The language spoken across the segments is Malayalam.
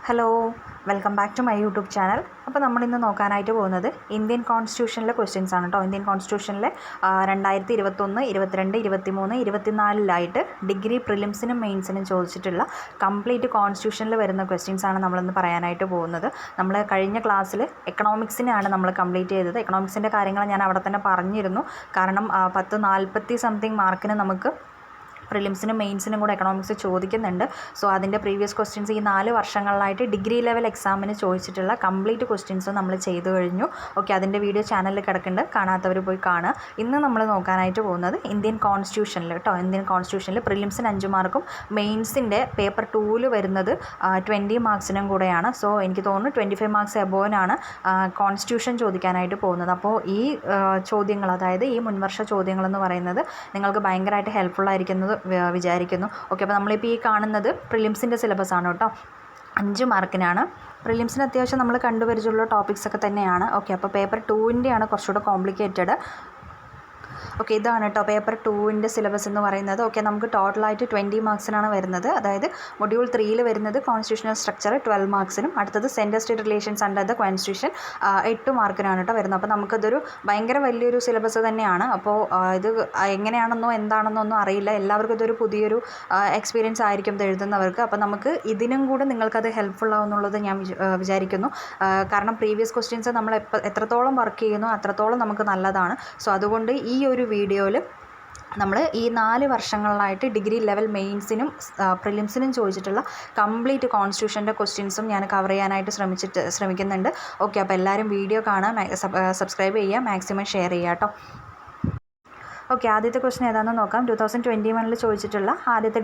Hello, welcome back to my YouTube channel. അപ്പോൾ നമ്മളിന്ന് നോക്കാനായിട്ട് പോകുന്നത് ഇന്ത്യൻ കോൺസ്റ്റിറ്റ്യൂഷനിലെ ക്വസ്റ്റ്യൻസ് ആണ് കേട്ടോ. ഇന്ത്യൻ കോൺസ്റ്റിറ്റ്യൂഷനിലെ 2021, 22, 23, 24 ഡിഗ്രി പ്രിലിംസിനും മെയിൻസിനും ചോദിച്ചിട്ടുള്ള കംപ്ലീറ്റ് കോൺസ്റ്റിറ്റ്യൂഷനിൽ വരുന്ന ക്വസ്റ്റ്യൻസ് ആണ് നമ്മളിന്ന് പറയാനായിട്ട് പോകുന്നത്. നമ്മൾ കഴിഞ്ഞ ക്ലാസ്സിൽ എക്കണോമിക്സിനാണ് നമ്മൾ കംപ്ലീറ്റ് ചെയ്തത്. എക്കണോമിക്സിൻ്റെ കാര്യങ്ങൾ ഞാൻ അവിടെ തന്നെ പറഞ്ഞിരുന്നു. കാരണം 40 സംതിങ് മാർക്കിന് നമുക്ക് പ്രിലിംസിനും മെയിൻസിനും കൂടെ എക്കണോമിക്സ് ചോദിക്കുന്നുണ്ട്. സോ അതിൻ്റെ പ്രീവിയസ് ക്വസ്റ്റ്യൻസ് ഈ 4 വർഷങ്ങളിലായിട്ട് ഡിഗ്രി ലെവൽ എക്സാമിന് ചോദിച്ചിട്ടുള്ള കംപ്ലീറ്റ് ക്വസ്റ്റ്യൻസ് നമ്മൾ ചെയ്തു കഴിഞ്ഞു. ഓക്കെ, അതിൻ്റെ വീഡിയോ ചാനലിൽ കിടക്കുന്നുണ്ട്, കാണാത്തവർ പോയി കാണുക. ഇന്ന് നമ്മൾ നോക്കാനായിട്ട് പോകുന്നത് ഇന്ത്യൻ കോൺസ്റ്റിറ്റ്യൂഷനിൽ കേട്ടോ. ഇന്ത്യൻ കോൺസ്റ്റിറ്റ്യൂഷനിൽ പ്രിലിംസിന് 5 മാർക്കും മെയിൻസിൻ്റെ പേപ്പർ 2 വരുന്നത് 20 മാർക്സിനും കൂടെയാണ്. സോ എനിക്ക് തോന്നുന്നു 25 മാർക്സ് എബോവിനാണ് കോൺസ്റ്റിറ്റ്യൂഷൻ ചോദിക്കാനായിട്ട് പോകുന്നത്. അപ്പോൾ ഈ ചോദ്യങ്ങൾ, അതായത് ഈ മുൻവർഷ ചോദ്യങ്ങളെന്ന് പറയുന്നത് നിങ്ങൾക്ക് ഭയങ്കരമായിട്ട് ഹെൽപ്ഫുൾ ആയിരിക്കുന്നത് വിചാരിക്കുന്നു. ഓക്കെ, അപ്പോൾ നമ്മളിപ്പോൾ ഈ കാണുന്നത് പ്രിലിംസിൻ്റെ സിലബസ് ആണ് കേട്ടോ. 5 മാർക്കിനാണ്. പ്രിലിംസിന് അത്യാവശ്യം നമ്മൾ കണ്ടുപരിചയമുള്ള ടോപ്പിക്സ് ഒക്കെ തന്നെയാണ്. ഓക്കെ, അപ്പോൾ പേപ്പർ 2ൻ്റെയാണ് കുറച്ചുകൂടെ കോംപ്ലിക്കേറ്റഡ്. ഓക്കെ, ഇതാണ് കേട്ടോ പേപ്പർ 2ൻ്റെ സിലബസ് എന്ന് പറയുന്നത്. ഓക്കെ, നമുക്ക് ടോട്ടലായിട്ട് 20 മാർക്സിനാണ് വരുന്നത്. അതായത് മൊഡ്യൂൾ 3 വരുന്നത് കോൺസ്റ്റിറ്റ്യൂഷണൽ സ്ട്രക്ചർ 12 മാർക്സിനും, അടുത്തത് central state relations under the constitution 8 മാർക്കിനാണ് കേട്ടോ വരുന്നത്. അപ്പോൾ നമുക്കതൊരു ഭയങ്കര വലിയൊരു സിലബസ് തന്നെയാണ്. അപ്പോൾ ഇത് എങ്ങനെയാണെന്നോ എന്താണെന്നോ ഒന്നും അറിയില്ല. എല്ലാവർക്കും ഇതൊരു പുതിയൊരു എക്സ്പീരിയൻസ് ആയിരിക്കും ഇത് എഴുതുന്നവർക്ക്. അപ്പോൾ നമുക്ക് ഇതിനും കൂടെ നിങ്ങൾക്കത് ഹെൽപ്ഫുൾ ആവുമെന്നുള്ളത് ഞാൻ വിചാരിക്കുന്നു. കാരണം പ്രീവിയസ് ക്വസ്റ്റ്യൻസ് നമ്മൾ എത്രത്തോളം വർക്ക് ചെയ്യുന്നു അത്രത്തോളം നമുക്ക് നല്ലതാണ്. സോ അതുകൊണ്ട് ഈ ഒരു വീഡിയോയിൽ നമ്മൾ ഈ 4 വർഷങ്ങളിലായിട്ട് ഡിഗ്രി ലെവൽ മെയിൻസിനും പ്രിലിംസിനും ചോദിച്ചിട്ടുള്ള കംപ്ലീറ്റ് കോൺസ്റ്റിറ്റ്യൂഷൻ്റെ ക്വസ്റ്റ്യൻസും ഞാൻ കവർ ചെയ്യാനായിട്ട് ശ്രമിക്കുന്നുണ്ട്. ഓക്കെ, അപ്പോൾ എല്ലാവരും വീഡിയോ കാണുക, സബ്സ്ക്രൈബ് ചെയ്യുക, മാക്സിമം ഷെയർ ചെയ്യുക കേട്ടോ. ഓക്കെ, ആദ്യത്തെ ക്വസ്റ്റ്യൻ ഏതാണെന്ന് നോക്കാം. 2021 ചോദിച്ചിട്ടുള്ള ആദ്യത്തെ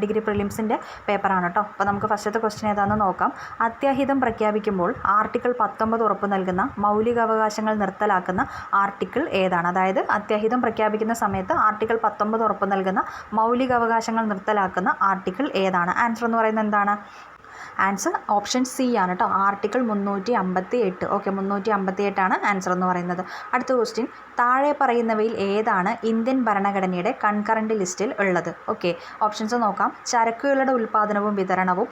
ഡിഗ്രി പ്രിലിംസിൻ്റെ പേപ്പറാണ് കേട്ടോ. അപ്പോൾ നമുക്ക് ഫസ്റ്റത്തെ ക്വസ്റ്റ്യൻ ഏതാണെന്ന് നോക്കാം. അത്യാഹിതം പ്രഖ്യാപിക്കുമ്പോൾ ആർട്ടിക്കിൾ 19 ഉറപ്പു നൽകുന്ന മൗലികാവകാശങ്ങൾ നിർത്തലാക്കുന്ന ആർട്ടിക്കിൾ ഏതാണ്? അതായത് അത്യാഹിതം പ്രഖ്യാപിക്കുന്ന സമയത്ത് ആർട്ടിക്കിൾ 19 ഉറപ്പു നൽകുന്ന മൗലികാവകാശങ്ങൾ നിർത്തലാക്കുന്ന ആർട്ടിക്കിൾ ഏതാണ്? ആൻസർ എന്ന് പറയുന്നത് എന്താണ്? ആൻസർ ഓപ്ഷൻ സി ആണ് കേട്ടോ, ആർട്ടിക്കിൾ 358. ഓക്കെ, 358 ആൻസർ എന്ന് പറയുന്നത്. അടുത്ത ക്വസ്റ്റ്യൻ, താഴെ പറയുന്നവയിൽ ഏതാണ് ഇന്ത്യൻ ഭരണഘടനയുടെ കൺകറൻറ്റ് ലിസ്റ്റിൽ ഉള്ളത്? ഓക്കെ, ഓപ്ഷൻസ് നോക്കാം. ചരക്കുകളുടെ ഉൽപ്പാദനവും വിതരണവും,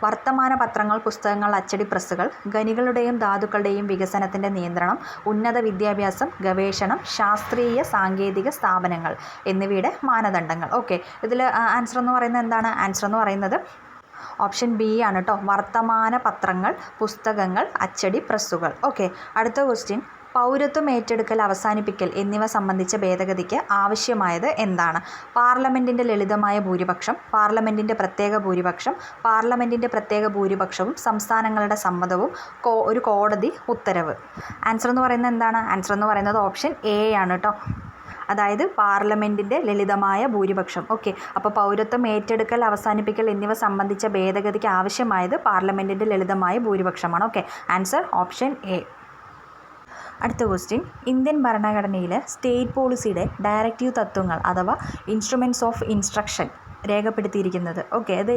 വർത്തമാന പത്രങ്ങൾ, പുസ്തകങ്ങൾ, അച്ചടി പ്രസ്സുകൾ, ഖനികളുടെയും ധാതുക്കളുടെയും വികസനത്തിൻ്റെ നിയന്ത്രണം, ഉന്നത വിദ്യാഭ്യാസം, ഗവേഷണം, ശാസ്ത്രീയ സാങ്കേതിക സ്ഥാപനങ്ങൾ എന്നിവയുടെ മാനദണ്ഡങ്ങൾ. ഓക്കെ, ഇതിൽ ആൻസർ എന്ന് പറയുന്നത് എന്താണ്? ആൻസർ എന്ന് പറയുന്നത് ഓപ്ഷൻ ബി ആണ് കേട്ടോ, വർത്തമാന പത്രങ്ങൾ, പുസ്തകങ്ങൾ, അച്ചടി പ്രസ്സുകൾ. ഓക്കെ, അടുത്ത ക്വസ്റ്റ്യൻ, പൗരത്വം ഏറ്റെടുക്കൽ, അവസാനിപ്പിക്കൽ എന്നിവ സംബന്ധിച്ച ഭേദഗതിക്ക് ആവശ്യമായത് എന്താണ്? പാർലമെൻറ്റിൻ്റെ ലളിതമായ ഭൂരിപക്ഷം, പാർലമെൻറ്റിൻ്റെ പ്രത്യേക ഭൂരിപക്ഷം, പാർലമെൻറ്റിൻ്റെ പ്രത്യേക ഭൂരിപക്ഷവും സംസ്ഥാനങ്ങളുടെ സമ്മതവും, ഒരു കോടതി ഉത്തരവ്. ആൻസർ എന്ന് പറയുന്നത് എന്താണ്? ആൻസർ എന്ന് പറയുന്നത് ഓപ്ഷൻ എ ആണ് കേട്ടോ, അതായത് പാർലമെൻറ്റിൻ്റെ ലളിതമായ ഭൂരിപക്ഷം. ഓക്കെ, അപ്പോൾ പൗരത്വം ഏറ്റെടുക്കൽ, അവസാനിപ്പിക്കൽ എന്നിവ സംബന്ധിച്ച ഭേദഗതിക്ക് ആവശ്യമായത് പാർലമെൻറ്റിൻ്റെ ലളിതമായ ഭൂരിപക്ഷമാണ്. Okay, answer option A. അടുത്ത ക്വസ്റ്റ്യൻ, ഇന്ത്യൻ ഭരണഘടനയിലെ സ്റ്റേറ്റ് പോളിസിയുടെ ഡയറക്റ്റീവ് തത്വങ്ങൾ അഥവാ ഇൻസ്ട്രുമെൻറ്റ്സ് ഓഫ് ഇൻസ്ട്രക്ഷൻ രേഖപ്പെടുത്തിയിരിക്കുന്നത്. ഓക്കെ, അത്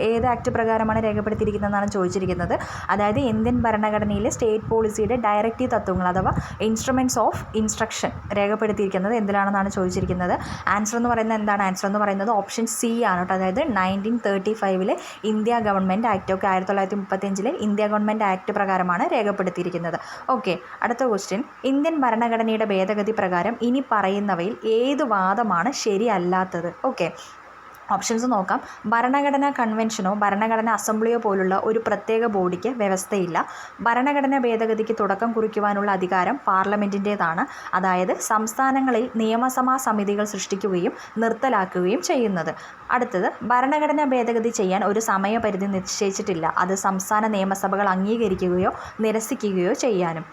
ഏത് ആക്ട് പ്രകാരമാണ് രേഖപ്പെടുത്തിയിരിക്കുന്നതെന്നാണ് ചോദിച്ചിരിക്കുന്നത്. അതായത് ഇന്ത്യൻ ഭരണഘടനയിലെ സ്റ്റേറ്റ് പോളിസിയുടെ ഡയറക്റ്റീവ് തത്വങ്ങൾ അഥവാ ഇൻസ്ട്രുമെൻറ്റ്സ് ഓഫ് ഇൻസ്ട്രക്ഷൻ രേഖപ്പെടുത്തിയിരിക്കുന്നത് എന്തിലാണെന്നാണ് ചോദിച്ചിരിക്കുന്നത്. ആൻസർ എന്ന് പറയുന്നത് എന്താണ്? ആൻസർ എന്ന് പറയുന്നത് ഓപ്ഷൻ സി ആണ് കേട്ടോ, അതായത് 1935 India government act. Okay, 1935 India government act പ്രകാരമാണ് രേഖപ്പെടുത്തിയിരിക്കുന്നത്. ഓക്കെ, അടുത്ത ക്വസ്റ്റ്യൻ, ഇന്ത്യൻ ഭരണഘടനയുടെ ഭേദഗതി പ്രകാരം ഇനി പറയുന്നവയിൽ ഏത് വാദമാണ് ശരിയല്ലാത്തത്? ഓക്കെ, ഓപ്ഷൻസ് നോക്കാം. ഭരണഘടനാ കൺവെൻഷനോ ഭരണഘടനാ അസംബ്ലിയോ പോലുള്ള ഒരു പ്രത്യേക ബോഡിക്ക് വ്യവസ്ഥയില്ല. ഭരണഘടനാ ഭേദഗതിക്ക് തുടക്കം കുറിക്കുവാനുള്ള അധികാരം പാർലമെൻറ്റിൻ്റേതാണ്. അതായത് സംസ്ഥാനങ്ങളിൽ നിയമസഭാ സമിതികൾ സൃഷ്ടിക്കുകയും നിർത്തലാക്കുകയും ചെയ്യുന്നത്. അടുത്തത്, ഭരണഘടനാ ഭേദഗതി ചെയ്യാൻ ഒരു സമയപരിധി നിശ്ചയിച്ചിട്ടില്ല. അത് സംസ്ഥാന നിയമസഭകൾ അംഗീകരിക്കുകയോ നിരസിക്കുകയോ ചെയ്യാനും.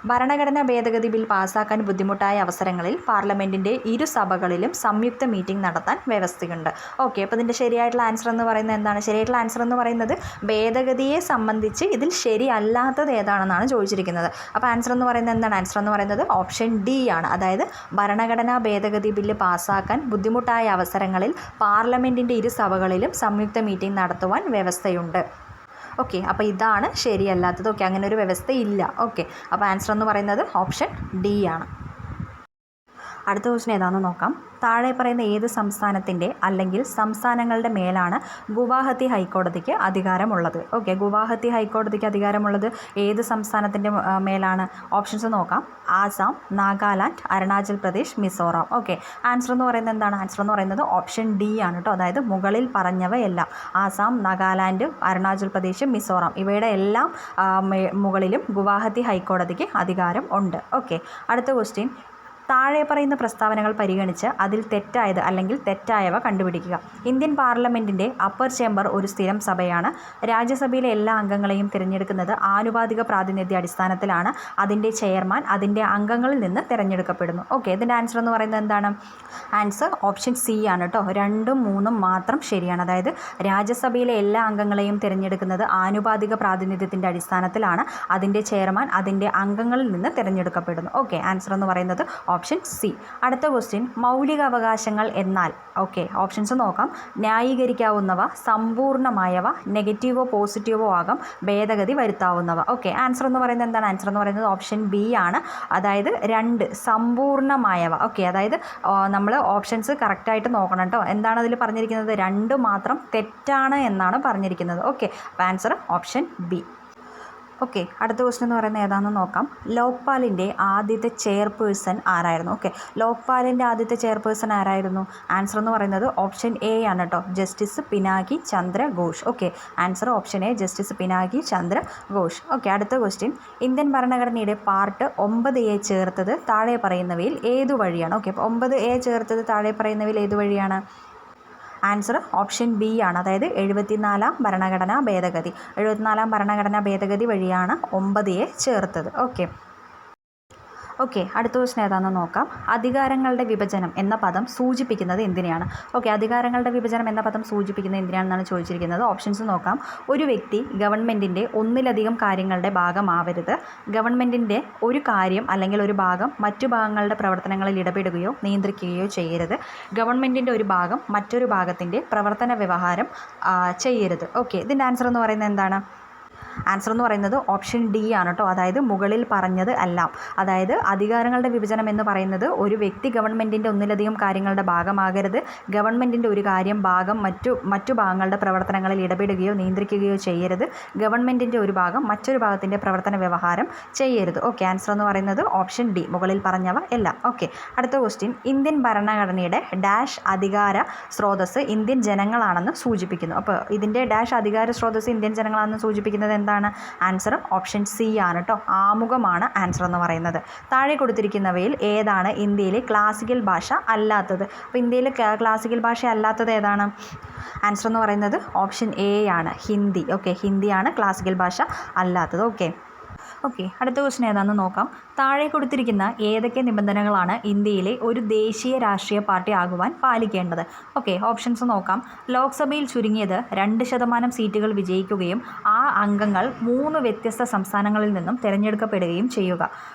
ഭരണഘടനാ ഭേദഗതി ബിൽ പാസ്സാക്കാൻ ബുദ്ധിമുട്ടായ അവസരങ്ങളിൽ പാർലമെൻറ്റിൻ്റെ ഇരുസഭകളിലും സംയുക്ത മീറ്റിംഗ് നടത്താൻ വ്യവസ്ഥയുണ്ട്. ഓക്കെ, അപ്പോൾ ഇതിൻ്റെ ശരിയായിട്ടുള്ള ആൻസർ എന്ന് പറയുന്നത് എന്താണ്? ശരിയായിട്ടുള്ള ആൻസർ എന്ന് പറയുന്നത് ഭേദഗതിയെ സംബന്ധിച്ച് ഇതിൽ ശരിയല്ലാത്തത് ഏതാണെന്നാണ് ചോദിച്ചിരിക്കുന്നത്. അപ്പോൾ ആൻസർ എന്ന് പറയുന്നത് എന്താണ്? ആൻസർ എന്ന് പറയുന്നത് ഓപ്ഷൻ ഡി ആണ്, അതായത് ഭരണഘടനാ ഭേദഗതി ബില്ല് പാസ്സാക്കാൻ ബുദ്ധിമുട്ടായ അവസരങ്ങളിൽ പാർലമെൻറ്റിൻ്റെ ഇരുസഭകളിലും സംയുക്ത മീറ്റിംഗ് നടത്തുവാൻ വ്യവസ്ഥയുണ്ട്. ഓക്കെ, അപ്പോൾ ഇതാണ് ശരിയല്ലാത്തത്. ഓക്കെ, അങ്ങനെ ഒരു വ്യവസ്ഥയില്ല. ഓക്കെ, അപ്പോൾ ആൻസർ എന്ന് പറയുന്നത് ഓപ്ഷൻ ഡി ആണ്. അടുത്ത ക്വസ്റ്റ്യൻ ഏതാണെന്ന് നോക്കാം. താഴെ പറയുന്ന ഏത് സംസ്ഥാനത്തിൻ്റെ അല്ലെങ്കിൽ സംസ്ഥാനങ്ങളുടെ മേലാണ് ഗുവാഹത്തി ഹൈക്കോടതിക്ക് അധികാരമുള്ളത്? ഓക്കെ, ഗുവാഹത്തി ഹൈക്കോടതിക്ക് അധികാരമുള്ളത് ഏത് സംസ്ഥാനത്തിൻ്റെ മേലാണ്? ഓപ്ഷൻസ് നോക്കാം. ആസാം, നാഗാലാൻഡ്, അരുണാചൽ പ്രദേശ്, മിസോറാം. ഓക്കെ, ആൻസർ എന്ന് പറയുന്നത് എന്താണ്? ആൻസർ എന്ന് പറയുന്നത് ഓപ്ഷൻ ഡി ആണ് കേട്ടോ. അതായത് മുകളിൽ പറഞ്ഞവയെല്ലാം ആസാം, നാഗാലാൻഡ്, അരുണാചൽ പ്രദേശ്, മിസോറാം ഇവയുടെ എല്ലാം മുകളിലും ഗുവാഹത്തി ഹൈക്കോടതിക്ക് അധികാരം ഉണ്ട്. ഓക്കെ, അടുത്ത ക്വസ്റ്റ്യൻ. താഴെ പറയുന്ന പ്രസ്താവനകൾ പരിഗണിച്ച് അതിൽ തെറ്റായത് അല്ലെങ്കിൽ തെറ്റായവ കണ്ടുപിടിക്കുക. ഇന്ത്യൻ പാർലമെൻറ്റിൻ്റെ അപ്പർ ചേംബർ ഒരു സ്ഥിരം സഭയാണ്. രാജ്യസഭയിലെ എല്ലാ അംഗങ്ങളെയും തിരഞ്ഞെടുക്കുന്നത് ആനുപാതിക പ്രാതിനിധ്യ അടിസ്ഥാനത്തിലാണ്. അതിൻ്റെ ചെയർമാൻ അതിൻ്റെ അംഗങ്ങളിൽ നിന്ന് തിരഞ്ഞെടുക്കപ്പെടുന്നു. ഓക്കെ, ഇതിൻ്റെ ആൻസർ എന്ന് പറയുന്നത് എന്താണ്? ആൻസർ ഓപ്ഷൻ സി ആണ് കേട്ടോ. 2ഉം 3ഉം മാത്രം ശരിയാണ്. അതായത് രാജ്യസഭയിലെ എല്ലാ അംഗങ്ങളെയും തിരഞ്ഞെടുക്കുന്നത് ആനുപാതിക പ്രാതിനിധ്യത്തിൻ്റെ അടിസ്ഥാനത്തിലാണ്. അതിൻ്റെ ചെയർമാൻ അതിൻ്റെ അംഗങ്ങളിൽ നിന്ന് തിരഞ്ഞെടുക്കപ്പെടുന്നു. ഓക്കെ, ആൻസർ എന്ന് പറയുന്നത് ഓപ്ഷൻ സി. അടുത്ത ക്വസ്റ്റ്യൻ. മൗലിക അവകാശങ്ങൾ എന്നാൽ? ഓക്കെ, ഓപ്ഷൻസ് നോക്കാം. ന്യായീകരിക്കാവുന്നവ, സമ്പൂർണ്ണമായവ, നെഗറ്റീവോ പോസിറ്റീവോ ആകാം, ഭേദഗതി വരുത്താവുന്നവ. ഓക്കെ, ആൻസർ എന്ന് പറയുന്നത് എന്താണ്? ആൻസർ എന്ന് പറയുന്നത് ഓപ്ഷൻ ബി ആണ്. അതായത് 2 സമ്പൂർണ്ണമായവ. ഓക്കെ, അതായത് നമ്മൾ ഓപ്ഷൻസ് കറക്റ്റായിട്ട് നോക്കണം കേട്ടോ. എന്താണ് അതിൽ പറഞ്ഞിരിക്കുന്നത്? 2 മാത്രം തെറ്റാണ് എന്നാണ് പറഞ്ഞിരിക്കുന്നത്. ഓക്കെ, അപ്പോൾ ആൻസർ ഓപ്ഷൻ ബി. ഓക്കെ, അടുത്ത ക്വസ്റ്റ്യൻ എന്ന് പറയുന്നത് ഏതാണെന്ന് നോക്കാം. ലോക്പാലിൻ്റെ ആദ്യത്തെ ചെയർപേഴ്സൺ ആരായിരുന്നു? ഓക്കെ, ലോക്പാലിൻ്റെ ആദ്യത്തെ ചെയർപേഴ്സൺ ആരായിരുന്നു? ആൻസർ എന്ന് പറയുന്നത് ഓപ്ഷൻ എ ആണ് കേട്ടോ. Justice Pinaki Chandra Ghosh. Okay, answer option A, justice Pinaki Chandra Ghosh. Okay, അടുത്ത ക്വസ്റ്റ്യൻ. ഇന്ത്യൻ ഭരണഘടനയുടെ പാർട്ട് 9A ചേർത്തത് താഴെ പറയുന്നവയിൽ ഏതു വഴിയാണ്? ഓക്കെ, അപ്പോൾ 9A ചേർത്തത് താഴെ പറയുന്നവയിൽ ഏതു വഴിയാണ്? ആൻസർ ഓപ്ഷൻ ബി ആണ്. അതായത് 74ാം ഭരണഘടനാ ഭേദഗതി. 74ാം ഭരണഘടനാ ഭേദഗതി വഴിയാണ് 9A ചേർത്തത്. ഓക്കെ, അടുത്ത ക്വസ്റ്റ്യൻ ഏതാണെന്ന് നോക്കാം. അധികാരങ്ങളുടെ വിഭജനം എന്ന പദം സൂചിപ്പിക്കുന്നത് എന്തിനെയാണ്? ഓക്കെ, അധികാരങ്ങളുടെ വിഭജനം എന്ന പദം സൂചിപ്പിക്കുന്നത് എന്തിനാണെന്നാണ് ചോദിച്ചിരിക്കുന്നത്. ഓപ്ഷൻസ് നോക്കാം. ഒരു വ്യക്തി ഗവൺമെൻറ്റിൻ്റെ ഒന്നിലധികം കാര്യങ്ങളുടെ ഭാഗമാവരുത്. ഗവൺമെൻറ്റിൻ്റെ ഒരു കാര്യം അല്ലെങ്കിൽ ഒരു ഭാഗം മറ്റു ഭാഗങ്ങളുടെ പ്രവർത്തനങ്ങളിൽ ഇടപെടുകയോ നിയന്ത്രിക്കുകയോ ചെയ്യരുത്. ഗവൺമെൻറ്റിൻ്റെ ഒരു ഭാഗം മറ്റൊരു ഭാഗത്തിൻ്റെ പ്രവർത്തന വ്യവഹാരം ചെയ്യരുത്. ഓക്കെ, ഇതിൻ്റെ ആൻസർ എന്ന് പറയുന്നത് എന്താണ്? ആൻസർ എന്ന് പറയുന്നത് ഓപ്ഷൻ ഡി ആണ് കേട്ടോ. അതായത് മുകളിൽ പറഞ്ഞത് എല്ലാം. അതായത് അധികാരങ്ങളുടെ വിഭജനം എന്ന് പറയുന്നത് ഒരു വ്യക്തി ഗവൺമെൻറ്റിൻ്റെ ഒന്നിലധികം കാര്യങ്ങളുടെ ഭാഗമാകരുത്. ഗവൺമെൻറ്റിൻ്റെ ഒരു കാര്യം ഭാഗം മറ്റു ഭാഗങ്ങളുടെ പ്രവർത്തനങ്ങളിൽ ഇടപെടുകയോ നിയന്ത്രിക്കുകയോ ചെയ്യരുത്. ഗവൺമെൻറ്റിൻ്റെ ഒരു ഭാഗം മറ്റൊരു ഭാഗത്തിൻ്റെ പ്രവർത്തന വ്യവഹാരം ചെയ്യരുത്. ഓക്കെ, ആൻസർ എന്ന് പറയുന്നത് ഓപ്ഷൻ ഡി, മുകളിൽ പറഞ്ഞവ എല്ലാം. ഓക്കെ, അടുത്ത ക്വസ്റ്റ്യൻ. ഇന്ത്യൻ ഭരണഘടനയുടെ ഡാഷ് അധികാര സ്രോതസ്സ് ഇന്ത്യൻ ജനങ്ങളാണെന്ന് സൂചിപ്പിക്കുന്നു. അപ്പോൾ ഇതിൻ്റെ ഡാഷ് അധികാര സ്രോതസ്സ് ഇന്ത്യൻ ജനങ്ങളാണെന്ന് സൂചിപ്പിക്കുന്നത് എന്താണ്? ആൻസർ ഓപ്ഷൻ സി ആണ് കേട്ടോ. ആമുഖമാണ് ആൻസർ എന്ന് പറയുന്നത്. താഴെ കൊടുത്തിരിക്കുന്നവയിൽ ഏതാണ് ഇന്ത്യയിലെ ക്ലാസിക്കൽ ഭാഷ അല്ലാത്തത്? അപ്പോൾ ഇന്ത്യയിലെ ക്ലാസിക്കൽ ഭാഷ അല്ലാത്തത് ഏതാണ്? ആൻസർ എന്ന് പറയുന്നത് ഓപ്ഷൻ എ ആണ്, ഹിന്ദി. ഓക്കെ, ഹിന്ദിയാണ് ക്ലാസിക്കൽ ഭാഷ അല്ലാത്തത്. ഓക്കെ, അടുത്ത ക്വസ്റ്റ്യൻ ഏതാണെന്ന് നോക്കാം. താഴെ കൊടുത്തിരിക്കുന്ന ഏതൊക്കെ നിബന്ധനകളാണ് ഇന്ത്യയിലെ ഒരു ദേശീയ രാഷ്ട്രീയ പാർട്ടി ആകുവാൻ പാലിക്കേണ്ടത്? ഓക്കെ, ഓപ്ഷൻസ് നോക്കാം. ലോക്സഭയിൽ ചുരുങ്ങിയത് 2% സീറ്റുകൾ വിജയിക്കുകയും ആ അംഗങ്ങൾ 3 വ്യത്യസ്ത സംസ്ഥാനങ്ങളിൽ നിന്നും തിരഞ്ഞെടുക്കപ്പെടുകയും ചെയ്യുക.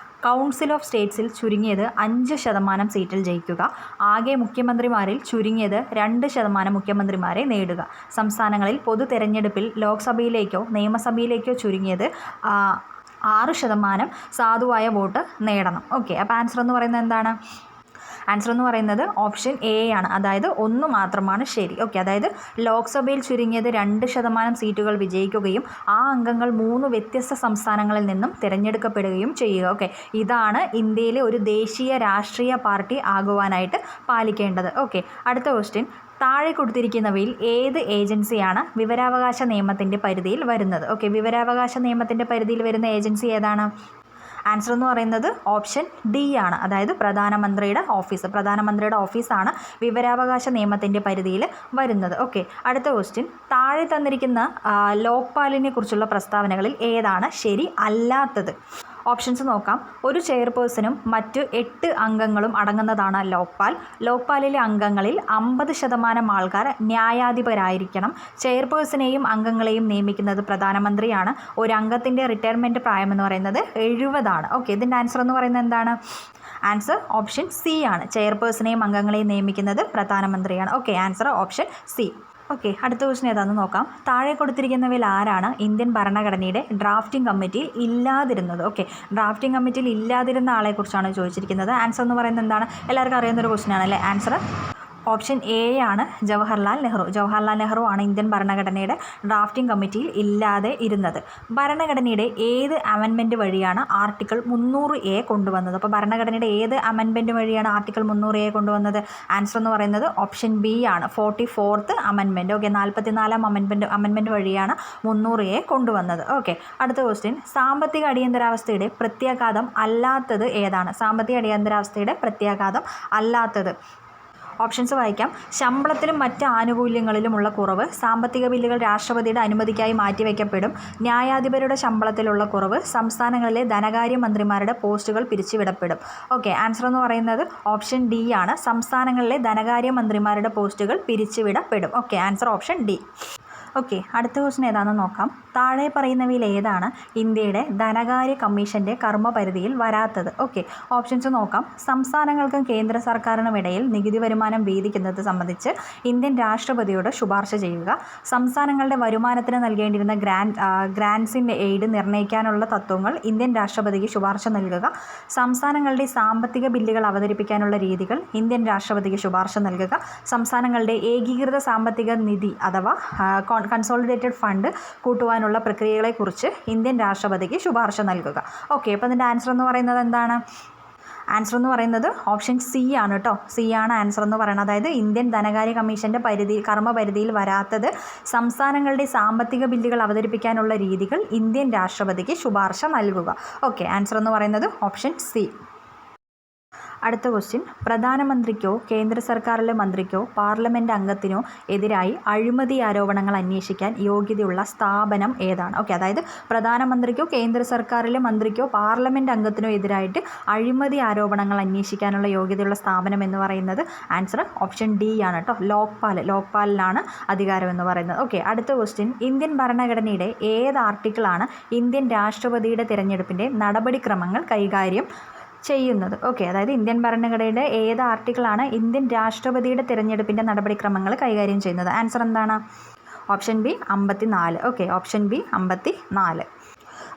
കൗൺസിൽ ഓഫ് സ്റ്റേറ്റ്സിൽ ചുരുങ്ങിയത് 5% സീറ്റിൽ ജയിക്കുക. ആകെ മുഖ്യമന്ത്രിമാരിൽ ചുരുങ്ങിയത് 2% മുഖ്യമന്ത്രിമാരെ നേടുക. സംസ്ഥാനങ്ങളിൽ പൊതു തെരഞ്ഞെടുപ്പിൽ ലോക്സഭയിലേക്കോ നിയമസഭയിലേക്കോ ചുരുങ്ങിയത് 6% സാധുവായ വോട്ട് നേടണം. ഓക്കെ, അപ്പോൾ ആൻസർ എന്ന് പറയുന്നത് എന്താണ്? ആൻസർ എന്ന് പറയുന്നത് ഓപ്ഷൻ എ ആണ്. അതായത് 1 മാത്രമാണ് ശരി. ഓക്കെ, അതായത് ലോക്സഭയിൽ ചുരുങ്ങിയത് 2% സീറ്റുകൾ വിജയിക്കുകയും ആ അംഗങ്ങൾ 3 വ്യത്യസ്ത സംസ്ഥാനങ്ങളിൽ നിന്നും തിരഞ്ഞെടുക്കപ്പെടുകയും ചെയ്യുക. ഓക്കെ, ഇതാണ് ഇന്ത്യയിലെ ഒരു ദേശീയ രാഷ്ട്രീയ പാർട്ടി ആകുവാനായിട്ട് പാലിക്കേണ്ടത്. ഓക്കെ, അടുത്ത ക്വസ്റ്റ്യൻ. താഴെ കൊടുത്തിരിക്കുന്നവയിൽ ഏത് ഏജൻസിയാണ് വിവരാവകാശ നിയമത്തിൻ്റെ പരിധിയിൽ വരുന്നത്? ഓക്കെ, വിവരാവകാശ നിയമത്തിൻ്റെ പരിധിയിൽ വരുന്ന ഏജൻസി ഏതാണ്? ആൻസർ എന്ന് പറയുന്നത് ഓപ്ഷൻ ഡി ആണ്. അതായത് പ്രധാനമന്ത്രിയുടെ ഓഫീസാണ് വിവരാവകാശ നിയമത്തിൻ്റെ പരിധിയിൽ വരുന്നത്. ഓക്കെ, അടുത്ത ക്വസ്റ്റ്യൻ. താഴെ തന്നിരിക്കുന്ന ലോക്പാലിനെ കുറിച്ചുള്ള പ്രസ്താവനകളിൽ ഏതാണ് ശരി അല്ലാത്തത്? ഓപ്ഷൻസ് നോക്കാം. ഒരു ചെയർപേഴ്സണും മറ്റ് 8 അംഗങ്ങളും അടങ്ങുന്നതാണ് ലോക്പാൽ. ലോക്പാലിലെ അംഗങ്ങളിൽ 50% ആൾക്കാർ ന്യായാധിപരായിരിക്കണം. ചെയർപേഴ്സണെയും അംഗങ്ങളെയും നിയമിക്കുന്നത് പ്രധാനമന്ത്രിയാണ്. ഒരു അംഗത്തിൻ്റെ റിട്ടയർമെൻറ്റ് പ്രായം എന്ന് പറയുന്നത് 70 ആണ്. ഓക്കെ, ഇതിൻ്റെ ആൻസർ എന്ന് പറയുന്നത് എന്താണ്? ആൻസർ ഓപ്ഷൻ സി ആണ്. ചെയർപേഴ്സണെയും അംഗങ്ങളെയും നിയമിക്കുന്നത് പ്രധാനമന്ത്രിയാണ്. Okay, answer option C. Okay, അടുത്ത ക്വസ്റ്റ്യൻ ഏതാണെന്ന് നോക്കാം. താഴെ കൊടുത്തിരിക്കുന്നവയിൽ ആരാണ് ഇന്ത്യൻ ഭരണഘടനയുടെ ഡ്രാഫ്റ്റിംഗ് കമ്മിറ്റിയിൽ ഇല്ലാതിരുന്നത്? ഓക്കെ, ഡ്രാഫ്റ്റിംഗ് കമ്മിറ്റിയിൽ ഇല്ലാതിരുന്ന ആളെക്കുറിച്ചാണ് ചോദിച്ചിരിക്കുന്നത്. ആൻസർ എന്ന് പറയുന്നത് എന്താണ്? എല്ലാവർക്കും അറിയുന്നൊരു ക്വസ്റ്റ്യൻ ആണല്ലേ. ആൻസർ ഓപ്ഷൻ എ ആണ് ജവഹർലാൽ നെഹ്റു. ജവഹർലാൽ നെഹ്റു ആണ് ഇന്ത്യൻ ഭരണഘടനയുടെ ഡ്രാഫ്റ്റിംഗ് കമ്മിറ്റിയിൽ ഇല്ലാതെ ഇരുന്നത്. ഭരണഘടനയുടെ ഏത് അമെൻമെൻറ്റ് വഴിയാണ് ആർട്ടിക്കിൾ 300A കൊണ്ടുവന്നത്? അപ്പോൾ ഭരണഘടനയുടെ ഏത് അമെൻമെൻറ്റ് വഴിയാണ് ആർട്ടിക്കിൾ 300A കൊണ്ടുവന്നത്? ആൻസർ എന്ന് പറയുന്നത് ഓപ്ഷൻ ബി ആണ്, 44th അമെൻമെൻറ്റ്. ഓക്കെ, 44ാം അമെൻമെൻറ്റ് വഴിയാണ് 300A കൊണ്ടുവന്നത്. ഓക്കെ, അടുത്ത ക്വസ്റ്റ്യൻ, സാമ്പത്തിക അടിയന്തരാവസ്ഥയുടെ പ്രത്യാഘാതം അല്ലാത്തത് ഏതാണ്? സാമ്പത്തിക അടിയന്തരാവസ്ഥയുടെ പ്രത്യാഘാതം അല്ലാത്തത്. ഓപ്ഷൻസ് വായിക്കാം. ശമ്പളത്തിലും മറ്റ് ആനുകൂല്യങ്ങളിലുമുള്ള കുറവ്, സാമ്പത്തിക ബില്ലുകൾ രാഷ്ട്രപതിയുടെ അനുമതിക്കായി മാറ്റിവെക്കപ്പെടും, ന്യായാധിപരുടെ ശമ്പളത്തിലുള്ള കുറവ്, സംസ്ഥാനങ്ങളിലെ ധനകാര്യ മന്ത്രിമാരുടെ പോസ്റ്റുകൾ പിരിച്ചുവിടപ്പെടും. ഓക്കെ, ആൻസർ എന്ന് പറയുന്നത് ഓപ്ഷൻ ഡി ആണ്, സംസ്ഥാനങ്ങളിലെ ധനകാര്യ മന്ത്രിമാരുടെ പോസ്റ്റുകൾ പിരിച്ചുവിടപ്പെടും. Okay, answer option D. Okay, അടുത്ത ക്വസ്റ്റ്യൻ ഏതാണെന്ന് നോക്കാം. താഴെ പറയുന്നവയിൽ ഏതാണ് ഇന്ത്യയുടെ ധനകാര്യ കമ്മീഷൻ്റെ കർമ്മപരിധിയിൽ വരാത്തത്? ഓക്കെ, ഓപ്ഷൻസ് നോക്കാം. സംസ്ഥാനങ്ങൾക്കും കേന്ദ്ര സർക്കാരിനുമിടയിൽ നികുതി വരുമാനം വീതിക്കുന്നത് സംബന്ധിച്ച് ഇന്ത്യൻ രാഷ്ട്രപതിയോട് ശുപാർശ ചെയ്യുക, സംസ്ഥാനങ്ങളുടെ വരുമാനത്തിന് നൽകേണ്ടിയിരുന്ന ഗ്രാൻസിൻ്റെ എയ്ഡ് നിർണ്ണയിക്കാനുള്ള തത്വങ്ങൾ ഇന്ത്യൻ രാഷ്ട്രപതിക്ക് ശുപാർശ നൽകുക, സംസ്ഥാനങ്ങളുടെ സാമ്പത്തിക ബില്ലുകൾ അവതരിപ്പിക്കാനുള്ള രീതികൾ ഇന്ത്യൻ രാഷ്ട്രപതിക്ക് ശുപാർശ നൽകുക, സംസ്ഥാനങ്ങളുടെ ഏകീകൃത സാമ്പത്തിക നിധി അഥവാ കൺസോളിഡേറ്റഡ് ഫണ്ട് കൂട്ടുവാനുള്ള പ്രക്രിയകളെക്കുറിച്ച് ഇന്ത്യൻ രാഷ്ട്രപതിക്ക് ശുപാർശ നൽകുക. ഓക്കെ, അപ്പോൾ അതിൻ്റെ ആൻസർ എന്ന് പറയുന്നത് എന്താണ്? ആൻസർ എന്ന് പറയുന്നത് ഓപ്ഷൻ സി ആണ് കേട്ടോ. സി ആണ് ആൻസർ എന്ന് പറയുന്നത്. അതായത് ഇന്ത്യൻ ധനകാര്യ കമ്മീഷൻ്റെ കർമ്മപരിധിയിൽ വരാത്തത് സംസ്ഥാനങ്ങളുടെ സാമ്പത്തിക ബില്ലുകൾ അവതരിപ്പിക്കാനുള്ള രീതികൾ ഇന്ത്യൻ രാഷ്ട്രപതിക്ക് ശുപാർശ നൽകുക. ഓക്കെ, ആൻസർ എന്ന് പറയുന്നത് ഓപ്ഷൻ സി. അടുത്ത ക്വസ്റ്റ്യൻ, പ്രധാനമന്ത്രിക്കോ കേന്ദ്ര സർക്കാരിലെ മന്ത്രിക്കോ പാർലമെൻറ്റ് അംഗത്തിനോ എതിരായി അഴിമതി ആരോപണങ്ങൾ അന്വേഷിക്കാൻ യോഗ്യതയുള്ള സ്ഥാപനം ഏതാണ്? ഓക്കെ, അതായത് പ്രധാനമന്ത്രിക്കോ കേന്ദ്ര സർക്കാരിലെ മന്ത്രിക്കോ പാർലമെൻറ്റ് അംഗത്തിനോ എതിരായിട്ട് അഴിമതി ആരോപണങ്ങൾ അന്വേഷിക്കാനുള്ള യോഗ്യതയുള്ള സ്ഥാപനം എന്ന് പറയുന്നത് ആൻസർ ഓപ്ഷൻ ഡി ആണ് കേട്ടോ. ലോക്പാലിനാണ് അധികാരം എന്ന് പറയുന്നത്. ഓക്കെ, അടുത്ത ക്വസ്റ്റ്യൻ, ഇന്ത്യൻ ഭരണഘടനയുടെ ഏത് ആർട്ടിക്കിളാണ് ഇന്ത്യൻ രാഷ്ട്രപതിയുടെ തിരഞ്ഞെടുപ്പിൻ്റെ നടപടിക്രമങ്ങൾ കൈകാര്യം ചെയ്യുന്നത്? ഓക്കെ, അതായത് ഇന്ത്യൻ ഭരണഘടനയുടെ ഏത് ആർട്ടിക്കിളാണ് ഇന്ത്യൻ രാഷ്ട്രപതിയുടെ തിരഞ്ഞെടുപ്പിൻ്റെ നടപടിക്രമങ്ങൾ കൈകാര്യം ചെയ്യുന്നത്? ആൻസർ എന്താണ്? Option B 54. Okay, option B 54.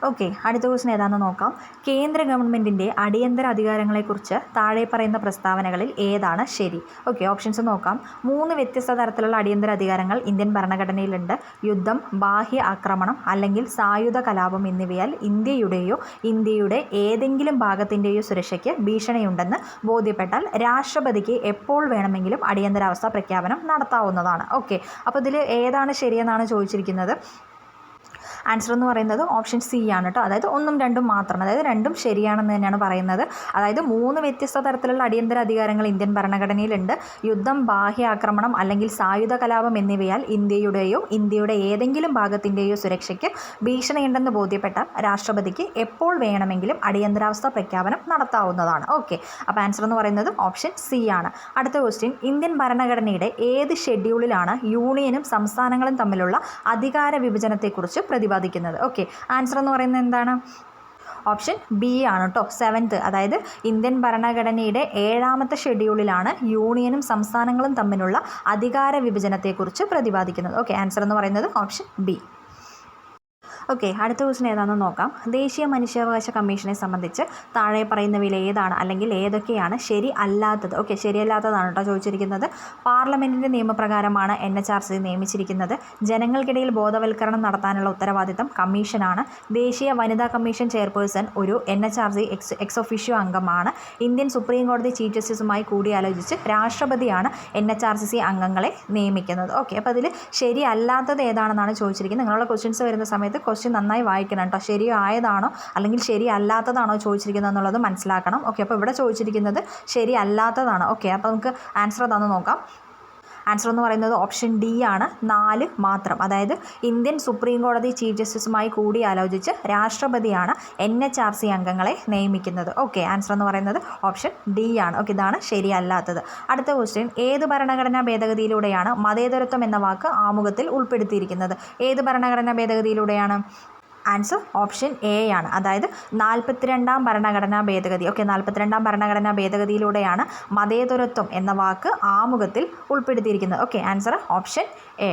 Okay, അടുത്ത ക്വസ്റ്റ്യൻ ഏതാണെന്ന് നോക്കാം. കേന്ദ്ര ഗവൺമെൻറ്റിൻ്റെ അടിയന്തര അധികാരങ്ങളെക്കുറിച്ച് താഴെ പറയുന്ന പ്രസ്താവനകളിൽ ഏതാണ് ശരി? ഓക്കെ, ഓപ്ഷൻസ് നോക്കാം. 3 വ്യത്യസ്ത തരത്തിലുള്ള അടിയന്തര അധികാരങ്ങൾ ഇന്ത്യൻ ഭരണഘടനയിലുണ്ട്. യുദ്ധം, ബാഹ്യ ആക്രമണം അല്ലെങ്കിൽ സായുധ കലാപം എന്നിവയാൽ ഇന്ത്യയുടെ ഏതെങ്കിലും ഭാഗത്തിൻ്റെയോ സുരക്ഷയ്ക്ക് ഭീഷണിയുണ്ടെന്ന് ബോധ്യപ്പെട്ടാൽ രാഷ്ട്രപതിക്ക് എപ്പോൾ വേണമെങ്കിലും അടിയന്തരാവസ്ഥ പ്രഖ്യാപനം നടത്താവുന്നതാണ്. ഓക്കെ, അപ്പോൾ ഇതിൽ ഏതാണ് ശരിയെന്നാണ് ചോദിച്ചിരിക്കുന്നത്. ആൻസർ എന്ന് പറയുന്നത് ഓപ്ഷൻ സി ആണ് കേട്ടോ. അതായത് 1ഉം 2ഉം മാത്രം, അതായത് 2ഉം ശരിയാണെന്ന് തന്നെയാണ് പറയുന്നത്. അതായത് 3 വ്യത്യസ്ത തരത്തിലുള്ള അടിയന്തര അധികാരങ്ങൾ ഇന്ത്യൻ ഭരണഘടനയിലുണ്ട്. യുദ്ധം, ബാഹ്യ ആക്രമണം അല്ലെങ്കിൽ സായുധ കലാപം എന്നിവയാൽ ഇന്ത്യയുടെ ഏതെങ്കിലും ഭാഗത്തിൻ്റെയോ സുരക്ഷയ്ക്ക് ഭീഷണിയുണ്ടെന്ന് ബോധ്യപ്പെട്ടാൽ രാഷ്ട്രപതിക്ക് എപ്പോൾ വേണമെങ്കിലും അടിയന്തരാവസ്ഥ പ്രഖ്യാപനം നടത്താവുന്നതാണ്. ഓക്കെ, അപ്പോൾ ആൻസർ എന്ന് പറയുന്നത് ഓപ്ഷൻ സി ആണ്. അടുത്ത ക്വസ്റ്റ്യൻ, ഇന്ത്യൻ ഭരണഘടനയുടെ ഏത് ഷെഡ്യൂളിലാണ് യൂണിയനും സംസ്ഥാനങ്ങളും തമ്മിലുള്ള അധികാര വിഭജനത്തെക്കുറിച്ച് പ്രതിപാദിക്കുന്നത്? ഓക്കെ, ആൻസർ എന്ന് പറയുന്നത് എന്താണ്? ഓപ്ഷൻ ബി ആണ് കേട്ടോ, 7th. അതായത് ഇന്ത്യൻ ഭരണഘടനയുടെ 7ാമത്തെ ഷെഡ്യൂളിലാണ് യൂണിയനും സംസ്ഥാനങ്ങളും തമ്മിലുള്ള അധികാര വിഭജനത്തെക്കുറിച്ച് പ്രതിപാദിക്കുന്നത്. ഓക്കെ, ആൻസർ എന്ന് പറയുന്നത് ഓപ്ഷൻ ബി. ഓക്കെ, അടുത്ത ക്വസ്റ്റ്യൻ ഏതാണെന്ന് നോക്കാം. ദേശീയ മനുഷ്യാവകാശ കമ്മീഷനെ സംബന്ധിച്ച് താഴെ പറയുന്നവയിൽ ഏതാണ് അല്ലെങ്കിൽ ഏതൊക്കെയാണ് ശരി അല്ലാത്തത്? ഓക്കെ, ശരിയല്ലാത്തതാണ് കേട്ടോ ചോദിച്ചിരിക്കുന്നത്. പാർലമെൻറ്റിൻ്റെ നിയമപ്രകാരമാണ് NHRC നിയമിച്ചിരിക്കുന്നത്. ജനങ്ങൾക്കിടയിൽ ബോധവൽക്കരണം നടത്താനുള്ള ഉത്തരവാദിത്തം കമ്മീഷനാണ്. ദേശീയ വനിതാ കമ്മീഷൻ ചെയർപേഴ്സൺ ഒരു NHRC എക്സ് ഒഫീഷ്യോ അംഗമാണ്. ഇന്ത്യൻ സുപ്രീം കോടതി ചീഫ് ജസ്റ്റിസുമായി കൂടിയാലോചിച്ച് രാഷ്ട്രപതിയാണ് NHRC അംഗങ്ങളെ നിയമിക്കുന്നത്. ഓക്കെ, അപ്പോൾ അതിൽ ശരിയല്ലാത്തത് ഏതാണെന്നാണ് ചോദിച്ചിരിക്കുന്നത്. നിങ്ങളുടെ ക്വസ്റ്റ്യൻസ് വരുന്ന സമയത്ത് ക്വസ്റ്റ്യൻ നന്നായി വായിക്കണം കേട്ടോ. ശരിയായതാണോ അല്ലെങ്കിൽ ശരിയല്ലാത്തതാണോ ചോദിച്ചിരിക്കുന്നത് എന്നുള്ളത് മനസ്സിലാക്കണം. ഓക്കെ, അപ്പോൾ ഇവിടെ ചോദിച്ചിരിക്കുന്നത് ശരിയല്ലാത്തതാണ്. ഓക്കെ, അപ്പോൾ നമുക്ക് ആൻസർ അതാണെന്ന് നോക്കാം. ആൻസർ എന്ന് പറയുന്നത് ഓപ്ഷൻ ഡി ആണ്, 4 മാത്രം. അതായത് ഇന്ത്യൻ സുപ്രീം കോടതി ചീഫ് ജസ്റ്റിസുമായി കൂടിയാലോചിച്ച് രാഷ്ട്രപതിയാണ് NHRC അംഗങ്ങളെ നിയമിക്കുന്നത്. ഓക്കെ, ആൻസർ എന്ന് പറയുന്നത് ഓപ്ഷൻ ഡി ആണ്. ഓക്കെ, ഇതാണ് ശരിയല്ലാത്തത്. അടുത്ത ക്വസ്റ്റ്യൻ, ഏത് ഭരണഘടനാ ഭേദഗതിയിലൂടെയാണ് മതേതരത്വം എന്ന വാക്ക് ആമുഖത്തിൽ ഉൾപ്പെടുത്തിയിരിക്കുന്നത്? ഏത് ഭരണഘടനാ ഭേദഗതിയിലൂടെയാണ്? ആൻസർ ഓപ്ഷൻ എ ആണ്. അതായത് 42ാം ഭരണഘടനാ ഭേദഗതി. ഓക്കെ, 42ാം ഭരണഘടനാ ഭേദഗതിയിലൂടെയാണ് മതേതരത്വം എന്ന വാക്ക് ആമുഖത്തിൽ ഉൾപ്പെടുത്തിയിരിക്കുന്നത്. Okay, answer option A.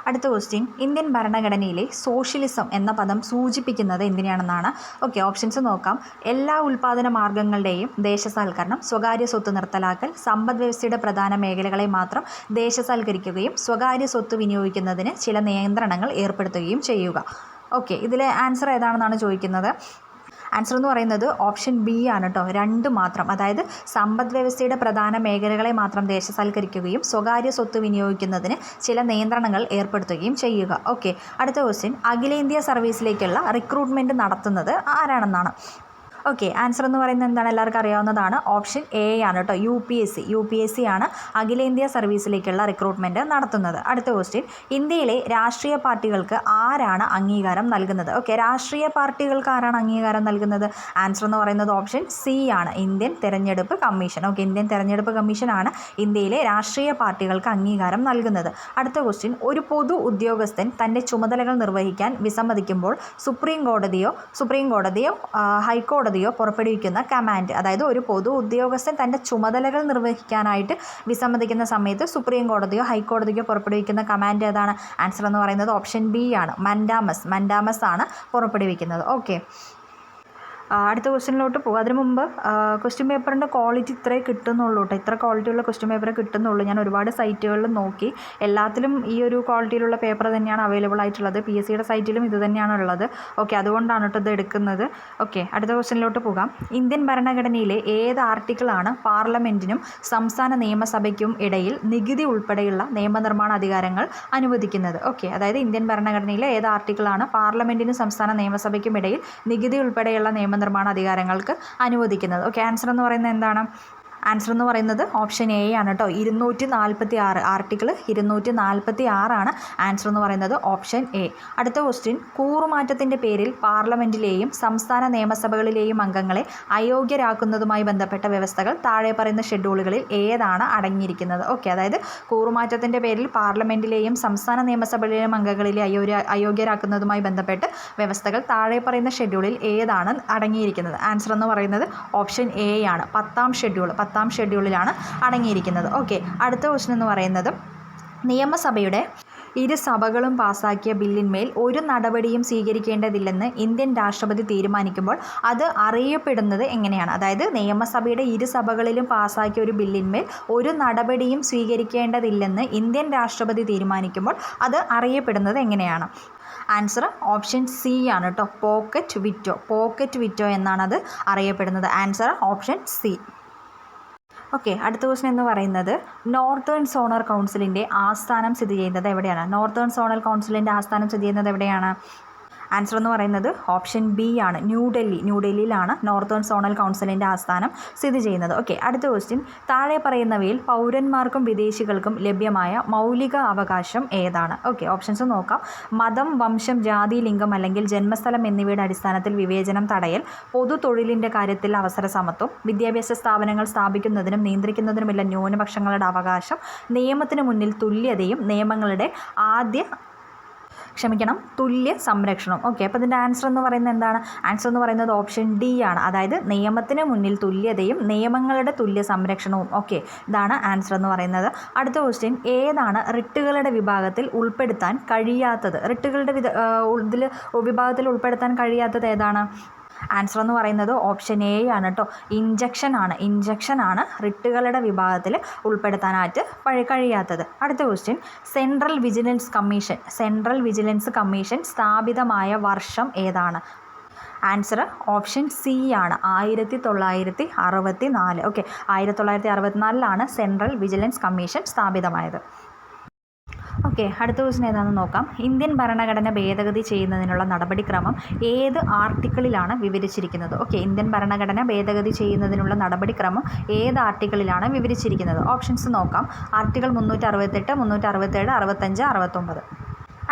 അടുത്ത ക്വസ്റ്റ്യൻ, ഇന്ത്യൻ ഭരണഘടനയിലെ സോഷ്യലിസം എന്ന പദം സൂചിപ്പിക്കുന്നത് എന്തിനാണെന്നാണ്. ഓക്കെ, ഓപ്ഷൻസ് നോക്കാം. എല്ലാ ഉൽപ്പാദന മാർഗങ്ങളുടെയും ദേശസാൽക്കരണം, സ്വകാര്യ സ്വത്ത് നിർത്തലാക്കൽ, സമ്പദ് വ്യവസ്ഥയുടെ പ്രധാന മേഖലകളെ മാത്രം ദേശസാൽക്കരിക്കുകയും സ്വകാര്യ സ്വത്ത് വിനിയോഗിക്കുന്നതിന് ചില നിയന്ത്രണങ്ങൾ ഏർപ്പെടുത്തുകയും ചെയ്യുക. ഓക്കെ, ഇതിലെ ആൻസർ ഏതാണെന്നാണ് ചോദിക്കുന്നത്. ആൻസർ എന്ന് പറയുന്നത് ഓപ്ഷൻ ബി ആണ് കേട്ടോ, 2 മാത്രം. അതായത് സമ്പദ് വ്യവസ്ഥയുടെ പ്രധാന മേഖലകളെ മാത്രം ദേശസാൽക്കരിക്കുകയും സ്വകാര്യ സ്വത്ത് വിനിയോഗിക്കുന്നതിന് ചില നിയന്ത്രണങ്ങൾ ഏർപ്പെടുത്തുകയും ചെയ്യുക. ഓക്കെ, അടുത്ത ക്വസ്റ്റ്യൻ, അഖിലേന്ത്യാ സർവീസിലേക്കുള്ള റിക്രൂട്ട്മെൻറ്റ് നടത്തുന്നത് ആരാണെന്നാണ്. ഓക്കെ, ആൻസർ എന്ന് പറയുന്നത് എന്താണ്, എല്ലാവർക്കും അറിയാവുന്നതാണ്. ഓപ്ഷൻ എ ആണ് കേട്ടോ, UPSC ആണ് അഖിലേന്ത്യാ സർവീസിലേക്കുള്ള റിക്രൂട്ട്മെൻറ്റ് നടത്തുന്നത്. അടുത്ത ക്വസ്റ്റ്യൻ, ഇന്ത്യയിലെ രാഷ്ട്രീയ പാർട്ടികൾക്ക് ആരാണ് അംഗീകാരം നൽകുന്നത്. ഓക്കെ, രാഷ്ട്രീയ പാർട്ടികൾക്ക് ആരാണ് അംഗീകാരം നൽകുന്നത്. ആൻസർ എന്ന് പറയുന്നത് ഓപ്ഷൻ സി ആണ്, ഇന്ത്യൻ തെരഞ്ഞെടുപ്പ് കമ്മീഷൻ. ഓക്കെ, ഇന്ത്യൻ തെരഞ്ഞെടുപ്പ് കമ്മീഷനാണ് ഇന്ത്യയിലെ രാഷ്ട്രീയ പാർട്ടികൾക്ക് അംഗീകാരം നൽകുന്നത്. അടുത്ത ക്വസ്റ്റ്യൻ, ഒരു പൊതു ഉദ്യോഗസ്ഥൻ തൻ്റെ ചുമതലകൾ നിർവഹിക്കാൻ വിസമ്മതിക്കുമ്പോൾ സുപ്രീം കോടതിയോ ഹൈക്കോടതിയോ പുറപ്പെടുവിക്കുന്ന കമാൻഡ്. അതായത് ഒരു പൊതു ഉദ്യോഗസ്ഥൻ തൻ്റെ ചുമതലകൾ നിർവഹിക്കാനായിട്ട് വിസമ്മതിക്കുന്ന സമയത്ത് സുപ്രീം കോടതിയോ ഹൈക്കോടതിയോ പുറപ്പെടുവിക്കുന്ന കമാൻഡ് ഏതാണ്. ആൻസർ എന്ന് പറയുന്നത് ഓപ്ഷൻ ബി ആണ്, മൻഡാമസ് ആണ് പുറപ്പെടുവിക്കുന്നത്. ഓക്കെ, അടുത്ത ക്വസ്റ്റ്യനിലോട്ട് പോകും. അതിന് മുമ്പ് ക്വസ്റ്റ്യൻ പേപ്പറിൻ്റെ ക്വാളിറ്റി ഇത്രേ കിട്ടുന്നുള്ളൂ കേട്ടോ, ഇത്ര ക്വാളിറ്റിയുള്ള ക്വസ്റ്റ്യൻ പേപ്പറേ കിട്ടുന്നുള്ളൂ. ഞാൻ ഒരുപാട് സൈറ്റുകളിൽ നോക്കി, എല്ലാത്തിലും ഈ ഒരു ക്വാളിറ്റിയിലുള്ള പേപ്പർ തന്നെയാണ് അവൈലബിൾ ആയിട്ടുള്ളത്. PSCയുടെ സൈറ്റിലും ഇത് തന്നെയാണ് ഉള്ളത്. ഓക്കെ, അതുകൊണ്ടാണ് കേട്ടോ ഇത് എടുക്കുന്നത്. ഓക്കെ, അടുത്ത ക്വസ്റ്റ്യനിലോട്ട് പോകാം. ഇന്ത്യൻ ഭരണഘടനയിലെ ഏത് ആർട്ടിക്കിളാണ് പാർലമെൻറ്റിനും സംസ്ഥാന നിയമസഭയ്ക്കും ഇടയിൽ നികുതി ഉൾപ്പെടെയുള്ള നിയമനിർമ്മാണ അധികാരങ്ങൾ അനുവദിക്കുന്നത്. ഓക്കെ, അതായത് ഇന്ത്യൻ ഭരണഘടനയിലെ ഏത് ആർട്ടിക്കിളാണ് പാർലമെൻറ്റിനും സംസ്ഥാന നിയമസഭയ്ക്കും ഇടയിൽ നികുതി ഉൾപ്പെടെയുള്ള നിയമനിർമ്മാണ അധികാരങ്ങൾക്ക് അനുവദിക്കുന്നത്. ഓക്കെ, ആൻസർ എന്ന് പറയുന്നത് എന്താണ്. ആൻസർ എന്ന് പറയുന്നത് ഓപ്ഷൻ എ ആണ് കേട്ടോ, 246. ആർട്ടിക്കിൾ 246 ആണ് ആൻസർ എന്ന് പറയുന്നത്, ഓപ്ഷൻ എ. അടുത്ത ക്വസ്റ്റ്യൻ, കൂറുമാറ്റത്തിൻ്റെ പേരിൽ പാർലമെൻറ്റിലെയും സംസ്ഥാന നിയമസഭകളിലെയും അംഗങ്ങളെ അയോഗ്യരാക്കുന്നതുമായി ബന്ധപ്പെട്ട വ്യവസ്ഥകൾ താഴെ പറയുന്ന ഷെഡ്യൂളുകളിൽ ഏതാണ് അടങ്ങിയിരിക്കുന്നത്. ഓക്കെ, അതായത് കൂറുമാറ്റത്തിൻ്റെ പേരിൽ പാർലമെൻറ്റിലെയും സംസ്ഥാന നിയമസഭകളിലെയും അംഗങ്ങളിലെ അയോഗ്യരാക്കുന്നതുമായി ബന്ധപ്പെട്ട് വ്യവസ്ഥകൾ താഴെ പറയുന്ന ഷെഡ്യൂളിൽ ഏതാണ് അടങ്ങിയിരിക്കുന്നത്. ആൻസർ എന്ന് പറയുന്നത് ഓപ്ഷൻ എ ആണ്, 10ാം ഷെഡ്യൂളിലാണ് അടങ്ങിയിരിക്കുന്നത്. ഓക്കെ, അടുത്ത ക്വസ്റ്റ്യൻ എന്ന് പറയുന്നത്, നിയമസഭയുടെ ഇരുസഭകളും പാസാക്കിയ ബില്ലിന്മേൽ ഒരു നടപടിയും സ്വീകരിക്കേണ്ടതില്ലെന്ന് ഇന്ത്യൻ രാഷ്ട്രപതി തീരുമാനിക്കുമ്പോൾ അത് അറിയപ്പെടുന്നത് എങ്ങനെയാണ്. അതായത് നിയമസഭയുടെ ഇരുസഭകളിലും പാസാക്കിയ ഒരു ബില്ലിന്മേൽ ഒരു നടപടിയും സ്വീകരിക്കേണ്ടതില്ലെന്ന് ഇന്ത്യൻ രാഷ്ട്രപതി തീരുമാനിക്കുമ്പോൾ അത് അറിയപ്പെടുന്നത് എങ്ങനെയാണ്. ആൻസർ ഓപ്ഷൻ സി ആണ് കേട്ടോ, പോക്കറ്റ് വിറ്റോ എന്നാണത് അറിയപ്പെടുന്നത്. Answer option C. ഓക്കെ, അടുത്ത ക്വസ്റ്റ്യൻ എന്ന് പറയുന്നത്, നോർത്തേൺ സോണൽ കൗൺസിലിൻ്റെ ആസ്ഥാനം സ്ഥിതി ചെയ്യുന്നത് എവിടെയാണ്. നോർത്തേൺ സോണൽ കൗൺസിലിൻ്റെ ആസ്ഥാനം സ്ഥിതി ചെയ്യുന്നത് എവിടെയാണ്. ആൻസർ എന്ന് പറയുന്നത് ഓപ്ഷൻ ബി ആണ്, ന്യൂഡൽഹിയിലാണ് നോർത്തേൺ സോണൽ കൗൺസിലിൻ്റെ ആസ്ഥാനം സ്ഥിതി ചെയ്യുന്നത്. ഓക്കെ, അടുത്ത ക്വസ്റ്റ്യൻ, താഴെ പറയുന്നവയിൽ പൗരന്മാർക്കും വിദേശികൾക്കും ലഭ്യമായ മൗലിക അവകാശം ഏതാണ്. ഓക്കെ, ഓപ്ഷൻസ് നോക്കാം. മതം, വംശം, ജാതി, ലിംഗം അല്ലെങ്കിൽ ജന്മസ്ഥലം എന്നിവയുടെ അടിസ്ഥാനത്തിൽ വിവേചനം തടയൽ, പൊതു തൊഴിലിൻ്റെ കാര്യത്തിൽ അവസര സമത്വം, വിദ്യാഭ്യാസ സ്ഥാപനങ്ങൾ സ്ഥാപിക്കുന്നതിനും നിയന്ത്രിക്കുന്നതിനുമുള്ള ന്യൂനപക്ഷങ്ങളുടെ അവകാശം, നിയമത്തിന് മുന്നിൽ തുല്യതയും നിയമങ്ങളുടെ തുല്യ സംരക്ഷണം. ഓക്കെ, അപ്പോൾ ഇതിൻ്റെ ആൻസർ എന്ന് പറയുന്നത് എന്താണ്. ആൻസർ എന്ന് പറയുന്നത് ഓപ്ഷൻ ഡി ആണ്, അതായത് നിയമത്തിന് മുന്നിൽ തുല്യതയും നിയമങ്ങളുടെ തുല്യ സംരക്ഷണവും. ഓക്കെ, ഇതാണ് ആൻസർ എന്ന് പറയുന്നത്. അടുത്ത ക്വസ്റ്റ്യൻ, ഏതാണ് റിട്ടുകളുടെ വിഭാഗത്തിൽ ഉൾപ്പെടുത്താൻ കഴിയാത്തത്. വിഭാഗത്തിൽ ഉൾപ്പെടുത്താൻ കഴിയാത്തത് ഏതാണ്. ആൻസർ എന്ന് പറയുന്നത് ഓപ്ഷൻ എ ആണ് കേട്ടോ, ഇഞ്ചക്ഷൻ ആണ് റിട്ടുകളുടെ വിഭാഗത്തിൽ ഉൾപ്പെടുത്താനായിട്ട് കഴിയാത്തത്. അടുത്ത ക്വസ്റ്റ്യൻ, സെൻട്രൽ വിജിലൻസ് കമ്മീഷൻ സ്ഥാപിതമായ വർഷം ഏതാണ്. ആൻസർ ഓപ്ഷൻ സി ആണ്, 1964. ഓക്കെ, 1964 സെൻട്രൽ വിജിലൻസ് കമ്മീഷൻ സ്ഥാപിതമായത്. ഓക്കെ, അടുത്ത ക്വസ്റ്റ്യൻ ഏതാണെന്ന് നോക്കാം. ഇന്ത്യൻ ഭരണഘടന ഭേദഗതി ചെയ്യുന്നതിനുള്ള നടപടിക്രമം ഏത് ആർട്ടിക്കിളിലാണ് വിവരിച്ചിരിക്കുന്നത്. ഓക്കെ, ഇന്ത്യൻ ഭരണഘടന ഭേദഗതി ചെയ്യുന്നതിനുള്ള നടപടിക്രമം ഏത് ആർട്ടിക്കിളിലാണ് വിവരിച്ചിരിക്കുന്നത്. ഓപ്ഷൻസ് നോക്കാം. ആർട്ടിക്കിൾ 368, 367, 65, 69.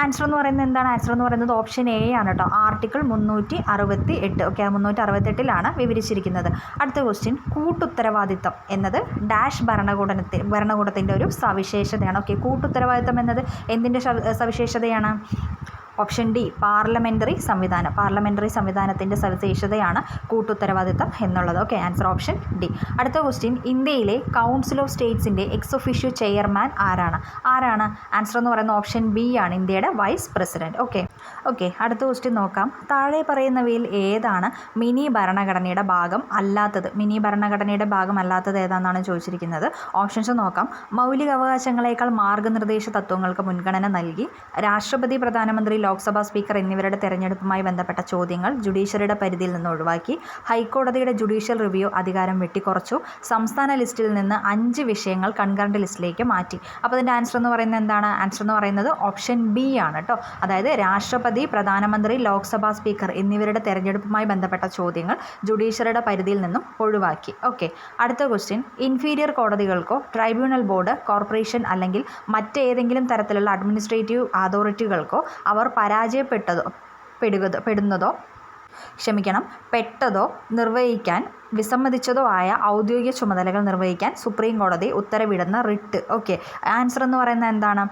ആൻസർ എന്ന് പറയുന്നത് എന്താണ്. ആൻസർ എന്ന് പറയുന്നത് ഓപ്ഷൻ എ ആണ് കേട്ടോ, ആർട്ടിക്കിൾ 368. ഓക്കെ, 368 വിവരിച്ചിരിക്കുന്നത്. അടുത്ത ക്വസ്റ്റ്യൻ, കൂട്ടുത്തരവാദിത്തം എന്നത് ഡാഷ് ഭരണകൂടത്തിൻ്റെ ഒരു സവിശേഷതയാണ്. ഓക്കെ, കൂട്ടുത്തരവാദിത്തം എന്നത് എന്തിൻ്റെ സവിശേഷതയാണ്. ഓപ്ഷൻ ഡി പാർലമെൻ്ററി സംവിധാനം. പാർലമെൻ്ററി സംവിധാനത്തിൻ്റെ സവിശേഷതയാണ് കൂട്ടുത്തരവാദിത്തം എന്നുള്ളത്. Okay, answer option D. അടുത്ത ക്വസ്റ്റ്യൻ, ഇന്ത്യയിലെ കൗൺസിൽ ഓഫ് സ്റ്റേറ്റ്സിൻ്റെ എക്സ് ഒഫീഷ്യോ ചെയർമാൻ ആരാണ്? ആൻസർ എന്ന് പറയുന്നത് ഓപ്ഷൻ ബി ആണ്, ഇന്ത്യയുടെ വൈസ് പ്രസിഡന്റ്. ഓക്കെ, അടുത്ത ക്വസ്റ്റ്യൻ നോക്കാം. താഴെ പറയുന്നവയിൽ ഏതാണ് മിനി ഭരണഘടനയുടെ ഭാഗം അല്ലാത്തത്? മിനി ഭരണഘടനയുടെ ഭാഗം അല്ലാത്തത് ഏതാണെന്നാണ് ചോദിച്ചിരിക്കുന്നത്. ഓപ്ഷൻസ് നോക്കാം. മൗലികാവകാശങ്ങളേക്കാൾ മാർഗനിർദ്ദേശ തത്വങ്ങൾക്ക് മുൻഗണന നൽകി, രാഷ്ട്രപതി, പ്രധാനമന്ത്രി, ലോക്സഭാ സ്പീക്കർ എന്നിവരുടെ തെരഞ്ഞെടുപ്പുമായി ബന്ധപ്പെട്ട ചോദ്യങ്ങൾ ജുഡീഷ്യറിയുടെ പരിധിയിൽ നിന്ന് ഒഴിവാക്കി, ഹൈക്കോടതിയുടെ ജുഡീഷ്യൽ റിവ്യൂ അധികാരം വെട്ടിക്കുറച്ചു, സംസ്ഥാന ലിസ്റ്റിൽ നിന്ന് 5 വിഷയങ്ങൾ കൺകറന്റ് ലിസ്റ്റിലേക്ക് മാറ്റി. അപ്പോൾ അതിൻ്റെ ആൻസർ എന്ന് പറയുന്നത് എന്താണ്? ആൻസർ എന്ന് പറയുന്നത് ഓപ്ഷൻ ബി ആണ് കേട്ടോ. അതായത് രാഷ്ട്രപതി, പ്രധാനമന്ത്രി, ലോക്സഭാ സ്പീക്കർ എന്നിവരുടെ തെരഞ്ഞെടുപ്പുമായി ബന്ധപ്പെട്ട ചോദ്യങ്ങൾ ജുഡീഷ്യറിയുടെ പരിധിയിൽ നിന്നും ഒഴിവാക്കി. ഓക്കെ, അടുത്ത ക്വസ്റ്റ്യൻ, ഇൻഫീരിയർ കോടതികൾക്കോ ട്രൈബ്യൂണൽ ബോർഡ്, കോർപ്പറേഷൻ അല്ലെങ്കിൽ മറ്റേതെങ്കിലും തരത്തിലുള്ള അഡ്മിനിസ്ട്രേറ്റീവ് അതോറിറ്റികൾക്കോ അവർ പെട്ടതോ നിർവഹിക്കാൻ വിസമ്മതിച്ചതോ ആയ ഔദ്യോഗിക ചുമതലകൾ നിർവഹിക്കാൻ സുപ്രീം കോടതി ഉത്തരവിടുന്ന റിട്ട്. ഓക്കെ, ആൻസർ എന്ന് പറയുന്നത് എന്താണ്?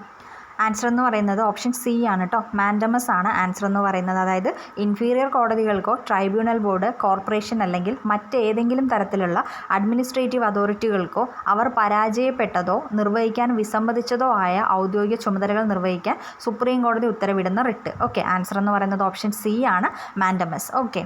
ആൻസർ എന്ന് പറയുന്നത് ഓപ്ഷൻ സി ആണ് കേട്ടോ. മാൻഡമസ് ആണ് ആൻസർ എന്ന് പറയുന്നത്. അതായത് ഇൻഫീരിയർ കോടതികൾക്കോ ട്രൈബ്യൂണൽ ബോർഡ്, കോർപ്പറേഷൻ അല്ലെങ്കിൽ മറ്റേതെങ്കിലും തരത്തിലുള്ള അഡ്മിനിസ്ട്രേറ്റീവ് അതോറിറ്റികൾക്കോ അവർ പരാജയപ്പെട്ടതോ നിർവഹിക്കാൻ വിസമ്മതിച്ചതോ ആയ ഔദ്യോഗിക ചുമതലകൾ നിർവഹിക്കാൻ സുപ്രീം കോടതി ഉത്തരവിടുന്ന റിട്ട്. ഓക്കെ, ആൻസർ എന്ന് പറയുന്നത് ഓപ്ഷൻ സി ആണ്, മാൻഡമസ്. ഓക്കെ,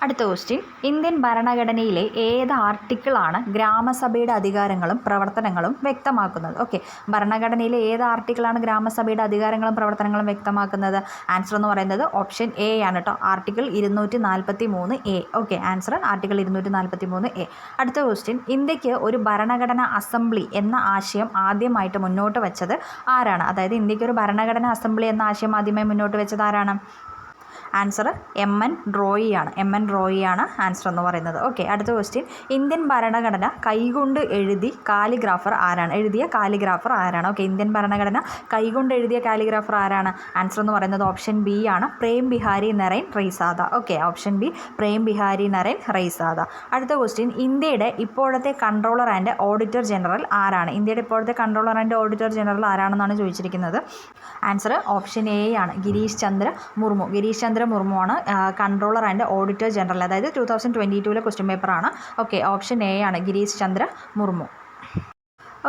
അടുത്ത ക്വസ്റ്റ്യൻ, ഇന്ത്യൻ ഭരണഘടനയിലെ ഏത് ആർട്ടിക്കിളാണ് ഗ്രാമസഭയുടെ അധികാരങ്ങളും പ്രവർത്തനങ്ങളും വ്യക്തമാക്കുന്നത്? ഓക്കെ, ഭരണഘടനയിലെ ഏത് ആർട്ടിക്കിളാണ് ഗ്രാമസഭയുടെ അധികാരങ്ങളും പ്രവർത്തനങ്ങളും വ്യക്തമാക്കുന്നത്? ആൻസർ എന്ന് പറയുന്നത് ഓപ്ഷൻ എ ആണ് കേട്ടോ, article 243A. Okay, answer article 243A. അടുത്ത ക്വസ്റ്റ്യൻ, ഇന്ത്യക്ക് ഒരു ഭരണഘടനാ അസംബ്ലി എന്ന ആശയം ആദ്യമായിട്ട് മുന്നോട്ട് വെച്ചത് ആരാണ്? അതായത് ഇന്ത്യക്ക് ഒരു ഭരണഘടനാ അസംബ്ലി എന്ന ആശയം ആദ്യമായി മുന്നോട്ട് വെച്ചത് ആരാണ്? ആൻസർ MN റോയി ആണ് ആൻസർ എന്ന് പറയുന്നത്. ഓക്കെ, അടുത്ത ക്വസ്റ്റ്യൻ, ഇന്ത്യൻ ഭരണഘടന കൈകൊണ്ട് എഴുതിയ കാലിഗ്രാഫർ ആരാണ്? ഓക്കെ, ഇന്ത്യൻ ഭരണഘടന കൈകൊണ്ട് എഴുതിയ കാലിഗ്രാഫർ ആരാണ്? ആൻസർ എന്ന് പറയുന്നത് ഓപ്ഷൻ ബി ആണ്, Prem Bihari Narain Raizada. Okay, option B, Prem Bihari Narain Raizada. അടുത്ത ക്വസ്റ്റ്യൻ, ഇന്ത്യയുടെ ഇപ്പോഴത്തെ കൺട്രോളർ ആൻഡ് ഓഡിറ്റർ ജനറൽ ആരാണ്? ഇന്ത്യയുടെ ഇപ്പോഴത്തെ കൺട്രോളർ ആൻഡ് ഓഡിറ്റർ ജനറൽ ആരാണെന്നാണ് ചോദിച്ചിരിക്കുന്നത്. ആൻസർ ഓപ്ഷൻ എ ആണ്, ഗിരീഷ് ചന്ദ്ര മുർമു ആണ് കൺട്രോളർ ആൻഡ് ഓഡിറ്റർ ജനറൽ. അതായത് 2022 ക്വസ്റ്റ്യൻ പേപ്പറാണ്. ഓക്കെ, ഓപ്ഷൻ എ ആണ്, ഗിരീഷ് ചന്ദ്ര മുർമു.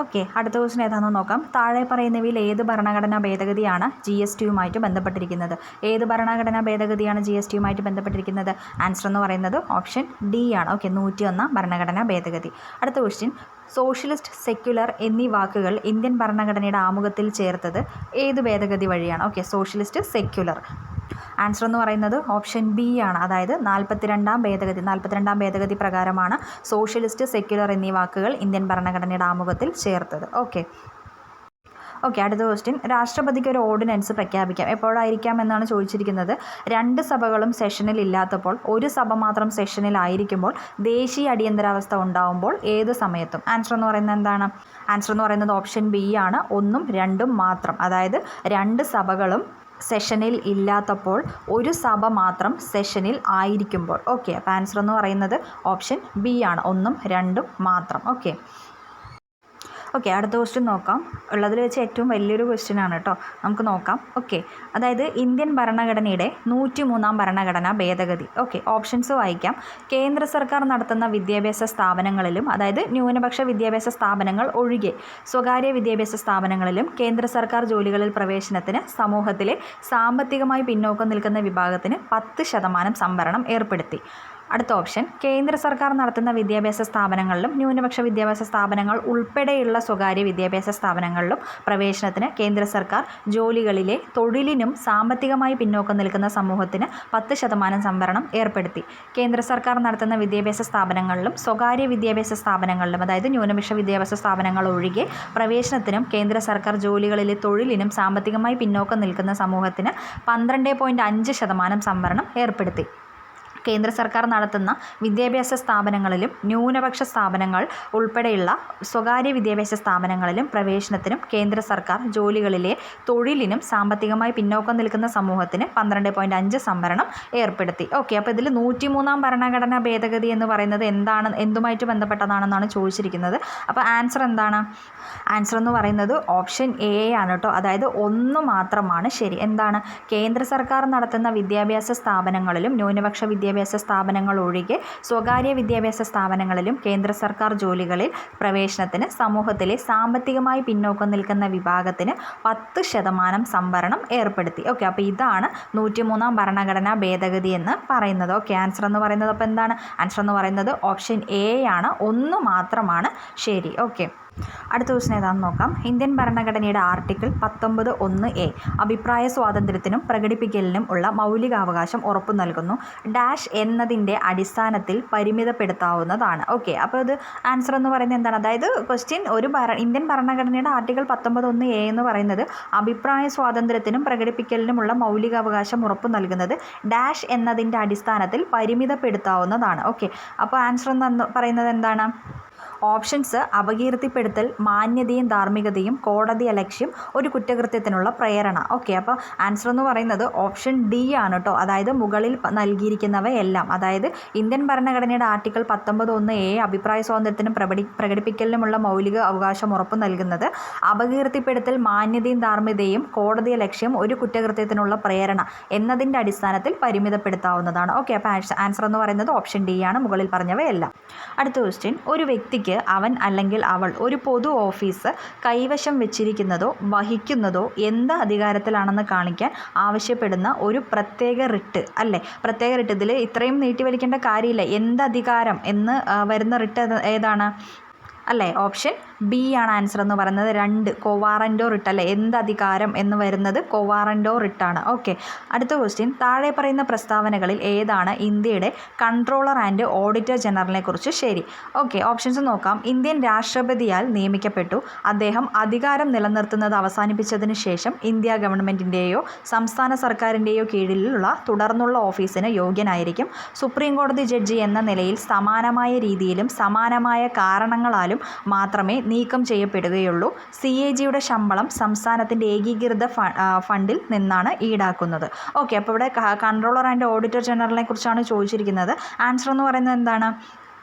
ഓക്കെ, അടുത്ത ക്വസ്റ്റ്യൻ ഏതാണെന്ന് നോക്കാം. താഴെ പറയുന്നവയിൽ ഏത് ഭരണഘടനാ ഭേദഗതിയാണ് GSTയുമായിട്ട് ബന്ധപ്പെട്ടിരിക്കുന്നത്? ഏത് ഭരണഘടനാ ഭേദഗതിയാണ് GSTയുമായിട്ട് ബന്ധപ്പെട്ടിരിക്കുന്നത്? ആൻസർ എന്ന് പറയുന്നത് ഓപ്ഷൻ ഡി ആണ്. ഓക്കെ, 101 ഭരണഘടനാ ഭേദഗതി. അടുത്ത ക്വസ്റ്റ്യൻ, സോഷ്യലിസ്റ്റ്, സെക്യുലർ എന്നീ വാക്കുകൾ ഇന്ത്യൻ ഭരണഘടനയുടെ ആമുഖത്തിൽ ചേർത്തത് ഏത് ഭേദഗതി വഴിയാണ്? Okay, socialist, secular. ആൻസർ എന്ന് പറയുന്നത് ഓപ്ഷൻ ബി ആണ്. അതായത് 42ാം ഭേദഗതി പ്രകാരമാണ് സോഷ്യലിസ്റ്റ്, സെക്യുലർ എന്നീ വാക്കുകൾ ഇന്ത്യൻ ഭരണഘടനയുടെ ആമുഖത്തിൽ ചേർത്തത്. ഓക്കെ, അടുത്ത ക്വസ്റ്റ്യൻ, രാഷ്ട്രപതിക്ക് ഒരു ഓർഡിനൻസ് പ്രഖ്യാപിക്കാം എപ്പോഴായിരിക്കാം എന്നാണ് ചോദിച്ചിരിക്കുന്നത്. 2 സഭകളും സെഷനിൽ ഇല്ലാത്തപ്പോൾ, ഒരു സഭ മാത്രം സെഷനിലായിരിക്കുമ്പോൾ, ദേശീയ അടിയന്തരാവസ്ഥ ഉണ്ടാവുമ്പോൾ, ഏത് സമയത്തും. ആൻസർ എന്ന് പറയുന്നത് എന്താണ്? ആൻസർ എന്ന് പറയുന്നത് ഓപ്ഷൻ ബി ആണ്, 1ഉം 2ഉം മാത്രം. അതായത് 2 സഭകളും സെഷനിൽ ഇല്ലാത്തപ്പോൾ, ഒരു സഭ മാത്രം സെഷനിൽ ആയിരിക്കുമ്പോൾ. ഓക്കെ, അപ്പോൾ ആൻസർ എന്ന് പറയുന്നത് ഓപ്ഷൻ ബി ആണ്, 1ഉം 2ഉം മാത്രം. ഓക്കെ, അടുത്ത ക്വസ്റ്റ്യൻ നോക്കാം. ഉള്ളതിൽ വെച്ച് ഏറ്റവും വലിയൊരു ക്വസ്റ്റ്യൻ ആണ് കേട്ടോ, നമുക്ക് നോക്കാം. ഓക്കെ, അതായത് ഇന്ത്യൻ ഭരണഘടനയുടെ 103ാം ഭരണഘടനാ ഭേദഗതി. ഓക്കെ, ഓപ്ഷൻസ് വായിക്കാം. കേന്ദ്ര സർക്കാർ നടത്തുന്ന വിദ്യാഭ്യാസ സ്ഥാപനങ്ങളിലും, അതായത് ന്യൂനപക്ഷ വിദ്യാഭ്യാസ സ്ഥാപനങ്ങൾ ഒഴികെ സ്വകാര്യ വിദ്യാഭ്യാസ സ്ഥാപനങ്ങളിലും കേന്ദ്ര സർക്കാർ ജോലികളിൽ പ്രവേശനത്തിന് സമൂഹത്തിലെ സാമ്പത്തികമായി പിന്നോക്കം നിൽക്കുന്ന വിഭാഗത്തിന് 10% സംവരണം ഏർപ്പെടുത്തി. അടുത്ത ഓപ്ഷൻ, കേന്ദ്ര സർക്കാർ നടത്തുന്ന വിദ്യാഭ്യാസ സ്ഥാപനങ്ങളിലും ന്യൂനപക്ഷ വിദ്യാഭ്യാസ സ്ഥാപനങ്ങൾ ഉൾപ്പെടെയുള്ള സ്വകാര്യ വിദ്യാഭ്യാസ സ്ഥാപനങ്ങളിലും പ്രവേശനത്തിന് കേന്ദ്ര സർക്കാർ ജോലികളിലെ തൊഴിലിനും സാമ്പത്തികമായി പിന്നോക്കം നിൽക്കുന്ന സമൂഹത്തിന് 10% സംവരണം ഏർപ്പെടുത്തി. കേന്ദ്ര സർക്കാർ നടത്തുന്ന വിദ്യാഭ്യാസ സ്ഥാപനങ്ങളിലും സ്വകാര്യ വിദ്യാഭ്യാസ സ്ഥാപനങ്ങളിലും, അതായത് ന്യൂനപക്ഷ വിദ്യാഭ്യാസ സ്ഥാപനങ്ങൾ ഒഴികെ പ്രവേശനത്തിനും കേന്ദ്ര സർക്കാർ ജോലികളിലെ തൊഴിലിനും സാമ്പത്തികമായി പിന്നോക്കം നിൽക്കുന്ന സമൂഹത്തിന് 12.5% സംവരണം ഏർപ്പെടുത്തി. കേന്ദ്ര സർക്കാർ നടത്തുന്ന വിദ്യാഭ്യാസ സ്ഥാപനങ്ങളിലും ന്യൂനപക്ഷ സ്ഥാപനങ്ങൾ ഉൾപ്പെടെയുള്ള സ്വകാര്യ വിദ്യാഭ്യാസ സ്ഥാപനങ്ങളിലും പ്രവേശനത്തിനും കേന്ദ്ര സർക്കാർ ജോലികളിലെ തൊഴിലിനും സാമ്പത്തികമായി പിന്നോക്കം നിൽക്കുന്ന സമൂഹത്തിന് 12.5 സംവരണം ഏർപ്പെടുത്തി. ഓക്കെ, അപ്പോൾ ഇതിൽ 103-ാം ഭരണഘടനാ ഭേദഗതി എന്ന് പറയുന്നത് എന്തുമായിട്ട് ബന്ധപ്പെട്ടതാണെന്നാണ് ചോദിച്ചിരിക്കുന്നത്. അപ്പോൾ ആൻസർ എന്താണ്? ആൻസർ എന്ന് പറയുന്നത് ഓപ്ഷൻ എ ആണ് കേട്ടോ. അതായത് 1 മാത്രമാണ് ശരി. എന്താണ്? കേന്ദ്ര സർക്കാർ നടത്തുന്ന വിദ്യാഭ്യാസ സ്ഥാപനങ്ങളിലും ന്യൂനപക്ഷ വിദ്യാഭ്യാസ സ്ഥാപനങ്ങൾ ഒഴികെ സ്വകാര്യ വിദ്യാഭ്യാസ സ്ഥാപനങ്ങളിലും കേന്ദ്ര സർക്കാർ ജോലികളിൽ പ്രവേശനത്തിന് സമൂഹത്തിലെ സാമ്പത്തികമായി പിന്നോക്കം നിൽക്കുന്ന വിഭാഗത്തിന് 10% സംവരണം ഏർപ്പെടുത്തി. ഓക്കെ, അപ്പോൾ ഇതാണ് 103-ാം ഭരണഘടനാ ഭേദഗതി എന്ന് പറയുന്നത്. ഓക്കെ, ആൻസർ എന്ന് പറയുന്നത് അപ്പോൾ എന്താണ്? ആൻസർ എന്ന് പറയുന്നത് ഓപ്ഷൻ എ ആണ്. 1 മാത്രമാണ് ശരി. ഓക്കെ, അടുത്ത ക്വസ്റ്റൻ ഏതാണെന്ന് നോക്കാം. ഇന്ത്യൻ ഭരണഘടനയുടെ ആർട്ടിക്കിൾ 19(1)(a) അഭിപ്രായ സ്വാതന്ത്ര്യത്തിനും പ്രകടിപ്പിക്കലിനും ഉള്ള മൗലികാവകാശം ഉറപ്പു നൽകുന്നു. ഡാഷ് എന്നതിൻ്റെ അടിസ്ഥാനത്തിൽ പരിമിതപ്പെടുത്താവുന്നതാണ്. ഓക്കെ, അപ്പോൾ ഇത് ആൻസർ എന്ന് പറയുന്നത് എന്താണ്? അതായത് ക്വസ്റ്റ്യൻ ഇന്ത്യൻ ഭരണഘടനയുടെ ആർട്ടിക്കിൾ 19(1)(a) എന്ന് പറയുന്നത് അഭിപ്രായ സ്വാതന്ത്ര്യത്തിനും പ്രകടിപ്പിക്കലിനുമുള്ള മൗലികാവകാശം ഉറപ്പു നൽകുന്നത് ഡാഷ് എന്നതിൻ്റെ അടിസ്ഥാനത്തിൽ പരിമിതപ്പെടുത്താവുന്നതാണ്. ഓക്കെ, അപ്പോൾ ആൻസർ എന്ന് പറയുന്നത് എന്താണ്? ഓപ്ഷൻസ്: അപകീർത്തിപ്പെടുത്തൽ, മാന്യതയും ധാർമ്മികതയും, കോടതിയലക്ഷ്യം, ഒരു കുറ്റകൃത്യത്തിനുള്ള പ്രേരണ. ഓക്കെ, അപ്പോൾ ആൻസർ എന്ന് പറയുന്നത് ഓപ്ഷൻ ഡി ആണ് കേട്ടോ. അതായത് മുകളിൽ നൽകിയിരിക്കുന്നവയെല്ലാം, അതായത് ഇന്ത്യൻ ഭരണഘടനയുടെ ആർട്ടിക്കിൾ 19(1)(a) അഭിപ്രായ സ്വാതന്ത്ര്യത്തിനും പ്രകടിപ്പിക്കലിനുമുള്ള മൗലിക അവകാശം ഉറപ്പു നൽകുന്നത് അപകീർത്തിപ്പെടുത്തൽ, മാന്യതയും ധാർമ്മികതയും, കോടതിയലക്ഷ്യം, ഒരു കുറ്റകൃത്യത്തിനുള്ള പ്രേരണ എന്നതിൻ്റെ അടിസ്ഥാനത്തിൽ പരിമിതപ്പെടുത്താവുന്നതാണ്. ഓക്കെ, അപ്പോൾ ആൻസർ എന്ന് പറയുന്നത് ഓപ്ഷൻ ഡി ആണ്, മുകളിൽ പറഞ്ഞവയെല്ലാം. അടുത്ത ക്വസ്റ്റ്യൻ: ഒരു വ്യക്തിക്ക് അവൻ അല്ലെങ്കിൽ അവൾ ഒരു പൊതു ഓഫീസ് കൈവശം വെച്ചിരിക്കുന്നതോ വഹിക്കുന്നതോ എന്ത് അധികാരത്തിലാണെന്ന് കാണിക്കാൻ ആവശ്യപ്പെടുന്ന ഒരു പ്രത്യേക റിട്ട് അല്ലേ? പ്രത്യേക റിട്ട്, ഇതിൽ ഇത്രയും നീട്ടിവലിക്കേണ്ട കാര്യമില്ല. എന്ത് അധികാരം എന്ന് വരുന്ന റിട്ട് ഏതാണ് അല്ലേ? ഓപ്ഷൻ ബി ആണ് ആൻസർ എന്ന് പറയുന്നത്. 2 കൊവാറൻറ്റോ റിട്ട് അല്ലേ? എന്ത് അധികാരം എന്ന് വരുന്നത് കൊവാറൻറ്റോ റിട്ടാണ്. ഓക്കെ, അടുത്ത ക്വസ്റ്റ്യൻ: താഴെ പറയുന്ന പ്രസ്താവനകളിൽ ഏതാണ് ഇന്ത്യയുടെ കൺട്രോളർ ആൻഡ് ഓഡിറ്റർ ജനറലിനെ കുറിച്ച് ശരി? ഓക്കെ, ഓപ്ഷൻസ് നോക്കാം. ഇന്ത്യൻ രാഷ്ട്രപതിയാൽ നിയമിക്കപ്പെട്ടു. അദ്ദേഹം അധികാരം നിലനിർത്തുന്നത് അവസാനിപ്പിച്ചതിന് ശേഷം ഇന്ത്യ ഗവൺമെൻറ്റിൻ്റെയോ സംസ്ഥാന സർക്കാരിൻ്റെയോ കീഴിലുള്ള തുടർന്നുള്ള ഓഫീസിന് യോഗ്യനായിരിക്കും. സുപ്രീം കോടതി ജഡ്ജി എന്ന നിലയിൽ സമാനമായ രീതിയിലും സമാനമായ കാരണങ്ങളാലും മാത്രമേ നീക്കം ചെയ്യപ്പെടുകയുള്ളൂ. CAGയുടെ ശമ്പളം സംസ്ഥാനത്തിൻ്റെ ഏകീകൃത ഫണ്ടിൽ നിന്നാണ് ഈടാക്കുന്നത്. ഓക്കെ, അപ്പോൾ ഇവിടെ കൺട്രോളർ ആൻഡ് ഓഡിറ്റർ ജനറലിനെ കുറിച്ചാണ് ചോദിച്ചിരിക്കുന്നത്. ആൻസർ എന്ന് പറയുന്നത് എന്താണ്?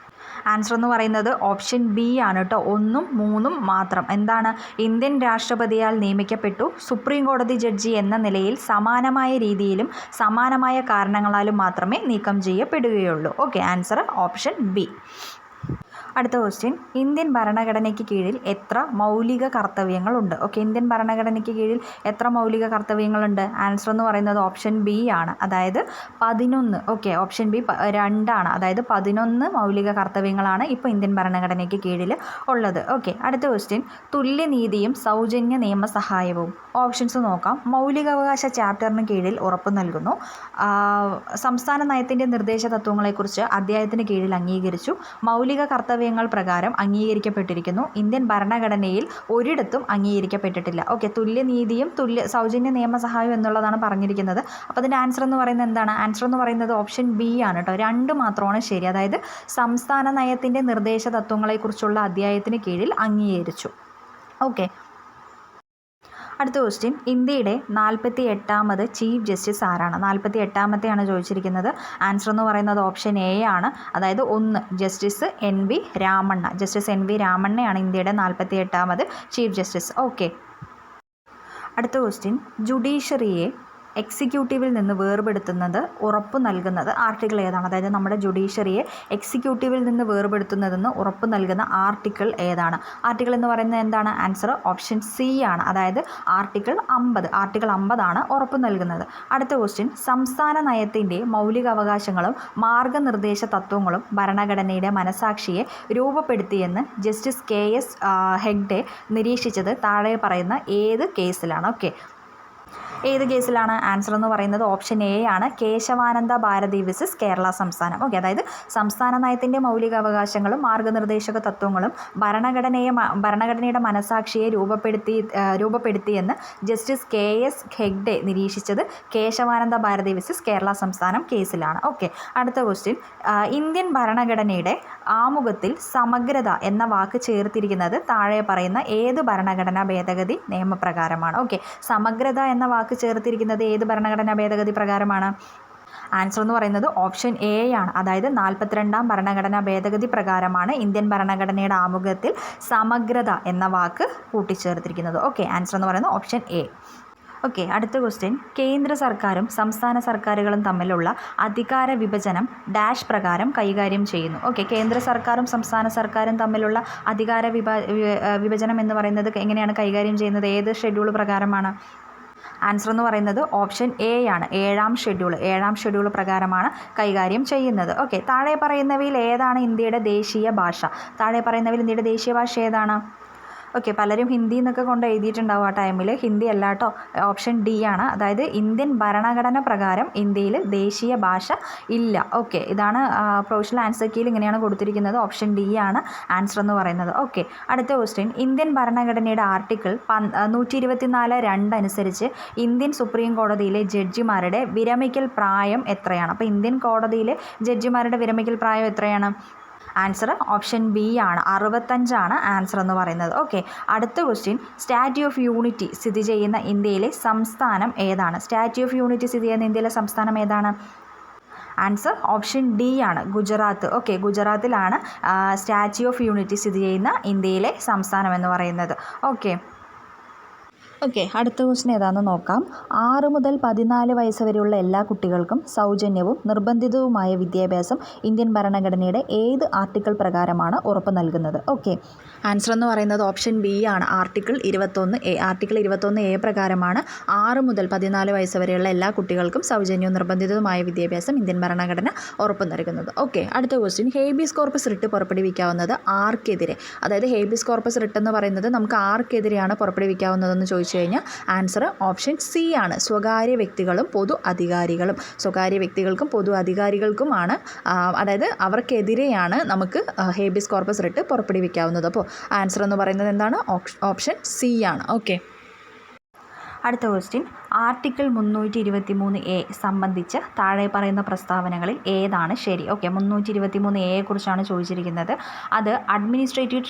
ആൻസർ എന്ന് പറയുന്നത് ഓപ്ഷൻ ബി ആണ് കേട്ടോ. 1ഉം 3ഉം മാത്രം. എന്താണ്? ഇന്ത്യൻ രാഷ്ട്രപതിയാൽ നിയമിക്കപ്പെട്ടു. സുപ്രീം കോടതി ജഡ്ജി എന്ന നിലയിൽ സമാനമായ രീതിയിലും സമാനമായ കാരണങ്ങളാലും മാത്രമേ നീക്കം ചെയ്യപ്പെടുകയുള്ളൂ. Okay, answer option B. അടുത്ത ക്വസ്റ്റ്യൻ: ഇന്ത്യൻ ഭരണഘടനയ്ക്ക് കീഴിൽ എത്ര മൗലിക കർത്തവ്യങ്ങളുണ്ട്? ഓക്കെ, ഇന്ത്യൻ ഭരണഘടനയ്ക്ക് കീഴിൽ എത്ര മൗലിക കർത്തവ്യങ്ങളുണ്ട്? ആൻസർ എന്ന് പറയുന്നത് ഓപ്ഷൻ ബി ആണ്, അതായത് 11. ഓക്കെ, ഓപ്ഷൻ ബി 2 ആണ്, അതായത് 11 മൗലിക കർത്തവ്യങ്ങളാണ് ഇപ്പോൾ ഇന്ത്യൻ ഭരണഘടനയ്ക്ക് കീഴിൽ ഉള്ളത്. ഓക്കെ, അടുത്ത ക്വസ്റ്റ്യൻ: തുല്യനീതിയും സൗജന്യ നിയമസഹായവും. ഓപ്ഷൻസ് നോക്കാം. മൗലികാവകാശ ചാപ്റ്ററിന് കീഴിൽ ഉറപ്പു നൽകുന്നു. സംസ്ഥാന നയത്തിൻ്റെ നിർദ്ദേശ തത്വങ്ങളെക്കുറിച്ച് അധ്യായത്തിന് കീഴിൽ അംഗീകരിച്ചു. മൗലിക കർത്തവ്യങ്ങൾ പ്രകാരം അംഗീകരിക്കപ്പെട്ടിരിക്കുന്നു. ഇന്ത്യൻ ഭരണഘടനയിൽ ഒരിടത്തും അംഗീകരിക്കപ്പെട്ടിട്ടില്ല. ഓക്കെ, തുല്യനീതിയും സൗജന്യ നിയമസഹായം എന്നുള്ളതാണ് പറഞ്ഞിരിക്കുന്നത്. അപ്പോൾ അതിൻ്റെ ആൻസർ എന്ന് പറയുന്നത് എന്താണ്? ആൻസർ എന്ന് പറയുന്നത് ഓപ്ഷൻ ബി ആണ് കേട്ടോ. 2 മാത്രമാണ് ശരി, അതായത് സംസ്ഥാന നയത്തിൻ്റെ നിർദ്ദേശ തത്വങ്ങളെക്കുറിച്ചുള്ള അധ്യായത്തിന് കീഴിൽ അംഗീകരിച്ചു. ഓക്കെ, അടുത്ത ക്വസ്റ്റ്യൻ: ഇന്ത്യയുടെ 48ാമത് ചീഫ് ജസ്റ്റിസ് ആരാണ്? 48ാമത്തെയാണ് ചോദിച്ചിരിക്കുന്നത്. ആൻസർ എന്ന് പറയുന്നത് ഓപ്ഷൻ എ ആണ്, അതായത് 1 justice NV Ramanna. Justice NV രാമണ്ണയാണ് ഇന്ത്യയുടെ 48ാമത് ചീഫ് ജസ്റ്റിസ്. ഓക്കെ, അടുത്ത ക്വസ്റ്റ്യൻ: ജുഡീഷ്യറിയെ എക്സിക്യൂട്ടീവിൽ നിന്ന് വേർപെടുത്തുന്നത് ഉറപ്പു നൽകുന്നത് ആർട്ടിക്കിൾ ഏതാണ്? അതായത് നമ്മുടെ ജുഡീഷ്യറിയെ എക്സിക്യൂട്ടീവിൽ നിന്ന് വേർപെടുത്തുന്നതെന്ന് ഉറപ്പു നൽകുന്ന ആർട്ടിക്കിൾ ഏതാണ്? ആർട്ടിക്കിൾ എന്ന് പറയുന്നത് എന്താണ്? ആൻസർ ഓപ്ഷൻ സി ആണ്, അതായത് ആർട്ടിക്കിൾ 50. ആർട്ടിക്കിൾ 50 ആണ് ഉറപ്പു നൽകുന്നത്. അടുത്ത ക്വസ്റ്റ്യൻ: സംസ്ഥാന നയത്തിൻ്റെ മൗലികാവകാശങ്ങളും മാർഗനിർദ്ദേശ തത്വങ്ങളും ഭരണഘടനയുടെ മനസാക്ഷിയെ രൂപപ്പെടുത്തിയെന്ന് ജസ്റ്റിസ് KS ഹെഗ്ഡെ നിരീക്ഷിച്ചത് താഴെ പറയുന്ന ഏത് കേസിലാണ്? ഓക്കെ, ഏത് കേസിലാണ്? ആൻസർ എന്ന് പറയുന്നത് ഓപ്ഷൻ എ ആണ്, കേശവാനന്ദ ഭാരതി വിസസ് കേരള സംസ്ഥാനം. ഓക്കെ, അതായത് സംസ്ഥാന നയത്തിൻ്റെ മൗലികാവകാശങ്ങളും മാർഗനിർദ്ദേശക തത്വങ്ങളും ഭരണഘടനയുടെ മനസാക്ഷിയെ രൂപപ്പെടുത്തിയെന്ന് ജസ്റ്റിസ് KS ഹെഗ്ഡെ നിരീക്ഷിച്ചത് കേശവാനന്ദ ഭാരതി വിസസ് കേരള സംസ്ഥാനം കേസിലാണ്. ഓക്കെ, അടുത്ത ക്വസ്റ്റ്യൻ. ഇന്ത്യൻ ഭരണഘടനയുടെ ആമുഖത്തിൽ സമഗ്രത എന്ന വാക്ക് ചേർത്തിരിക്കുന്നത് താഴെ പറയുന്ന ഏത് ഭരണഘടനാ ഭേദഗതി നിയമപ്രകാരമാണ്? ഓക്കെ, സമഗ്രത എന്ന വാക്ക് ചേർത്തിരിക്കുന്നത് ഏത് ഭരണഘടനാ ഭേദഗതി പ്രകാരമാണ്? ആൻസർ എന്ന് പറയുന്നത് ഓപ്ഷൻ എ ആണ്, അതായത് 42ാം ഭരണഘടനാ ഭേദഗതി പ്രകാരമാണ് ഇന്ത്യൻ ഭരണഘടനയുടെ ആമുഖത്തിൽ സമഗ്രത എന്ന വാക്ക് കൂട്ടിച്ചേർത്തിരിക്കുന്നത്. ഓക്കെ, ആൻസർ എന്ന് പറയുന്നത് ഓപ്ഷൻ എ. ഓക്കെ, അടുത്ത ക്വസ്റ്റ്യൻ. കേന്ദ്ര സർക്കാരും സംസ്ഥാന സർക്കാരുകളും തമ്മിലുള്ള അധികാര വിഭജനം ഡാഷ് പ്രകാരം കൈകാര്യം ചെയ്യുന്നു. ഓക്കെ, കേന്ദ്ര സർക്കാരും സംസ്ഥാന സർക്കാരും തമ്മിലുള്ള അധികാര വിഭജനം എന്ന് പറയുന്നത് എങ്ങനെയാണ് കൈകാര്യം ചെയ്യുന്നത്? ഏത് ഷെഡ്യൂൾ പ്രകാരമാണ്? ആൻസർ എന്ന് പറയുന്നത് ഓപ്ഷൻ എ ആണ്, 7ാം ഷെഡ്യൂൾ പ്രകാരമാണ് കൈകാര്യം ചെയ്യുന്നത്. ഓക്കെ, താഴെ പറയുന്നവയിൽ ഏതാണ് ഇന്ത്യയുടെ ദേശീയ ഭാഷ? ഇന്ത്യയുടെ ദേശീയ ഭാഷ ഏതാണ്? ഓക്കെ, പലരും ഹിന്ദി എന്നൊക്കെ കൊണ്ട് എഴുതിയിട്ടുണ്ടാവും ആ ടൈമിൽ. ഹിന്ദി അല്ല കേട്ടോ, ഓപ്ഷൻ ഡി ആണ്, അതായത് ഇന്ത്യൻ ഭരണഘടന പ്രകാരം ഇന്ത്യയിൽ ദേശീയ ഭാഷ ഇല്ല. ഓക്കെ, ഇതാണ് പ്രൊവിഷണൽ ആൻസർ കീയിൽ ഇങ്ങനെയാണ് കൊടുത്തിരിക്കുന്നത്. ഓപ്ഷൻ ഡി ആണ് ആൻസർ എന്ന് പറയുന്നത്. ഓക്കെ, അടുത്ത ക്വസ്റ്റ്യൻ. ഇന്ത്യൻ ഭരണഘടനയുടെ ആർട്ടിക്കിൾ 124(2) അനുസരിച്ച് ഇന്ത്യൻ സുപ്രീം കോടതിയിലെ ജഡ്ജിമാരുടെ വിരമിക്കൽ പ്രായം എത്രയാണ്? അപ്പോൾ ഇന്ത്യൻ കോടതിയിലെ ജഡ്ജിമാരുടെ വിരമിക്കൽ പ്രായം എത്രയാണ്? ആൻസർ ഓപ്ഷൻ ബി ആണ്, 65 ആണ് ആൻസർ എന്ന് പറയുന്നത്. ഓക്കെ, അടുത്ത ക്വസ്റ്റ്യൻ. സ്റ്റാച്യു ഓഫ് യൂണിറ്റി സ്ഥിതി ചെയ്യുന്ന ഇന്ത്യയിലെ സംസ്ഥാനം ഏതാണ്? സംസ്ഥാനം ഏതാണ്? ആൻസർ ഓപ്ഷൻ ഡി ആണ്, ഗുജറാത്ത്. ഓക്കെ, ഗുജറാത്തിലാണ് സ്റ്റാച്യു ഓഫ് യൂണിറ്റി സ്ഥിതി ചെയ്യുന്ന ഇന്ത്യയിലെ സംസ്ഥാനം എന്ന് പറയുന്നത്. ഓക്കെ, അടുത്ത ക്വസ്റ്റ്യൻ ഏതാണെന്ന് നോക്കാം. 6 മുതൽ 14 വയസ്സ് വരെയുള്ള എല്ലാ കുട്ടികൾക്കും സൗജന്യവും നിർബന്ധിതവുമായ വിദ്യാഭ്യാസം ഇന്ത്യൻ ഭരണഘടനയുടെ ഏത് ആർട്ടിക്കിൾ പ്രകാരമാണ് ഉറപ്പ് നൽകുന്നത്? ഓക്കെ, ആൻസർ എന്ന് പറയുന്നത് ഓപ്ഷൻ ബി ആണ്, ആർട്ടിക്കിൾ 21A പ്രകാരമാണ് 6 മുതൽ 14 വയസ്സ് വരെയുള്ള എല്ലാ കുട്ടികൾക്കും സൗജന്യവും നിർബന്ധിതവുമായ വിദ്യാഭ്യാസം ഇന്ത്യൻ ഭരണഘടന ഉറപ്പ് നൽകുന്നത്. ഓക്കെ, അടുത്ത ക്വസ്റ്റ്യൻ. ഹേബിയസ് കോർപ്പസ് റിട്ട് പുറപ്പെടുവിക്കാവുന്നത് ആർക്കെതിരെ? അതായത് ഹേബിയസ് കോർപ്പസ് റിട്ട് എന്ന് പറയുന്നത് നമുക്ക് ആർക്കെതിരെയാണ് പുറപ്പെടുവിക്കാവുന്നതെന്ന് ചോദിച്ചു കഴിഞ്ഞാൽ ആൻസർ ഓപ്ഷൻ സി ആണ്, സ്വകാര്യ വ്യക്തികൾക്കും പൊതു അധികാരികൾക്കുമാണ്, അതായത് അവർക്കെതിരെയാണ് നമുക്ക് ഹേബിയസ് കോർപ്പസ് റിട്ട് പുറപ്പെടുവിക്കാവുന്നത്. അപ്പോൾ ആൻസർ എന്ന് പറയുന്നത് എന്താണ്? ഓപ്ഷൻ സി ആണ്. ഓക്കെ, അടുത്ത ക്വസ്റ്റ്യൻ. ആർട്ടിക്കിൾ 323A സംബന്ധിച്ച് താഴെ പറയുന്ന പ്രസ്താവനകളിൽ ഏതാണ് ശരി? ഓക്കെ, 323A കുറിച്ചാണ് ചോദിച്ചിരിക്കുന്നത്. അത് അഡ്മിനിസ്ട്രേറ്റീവ്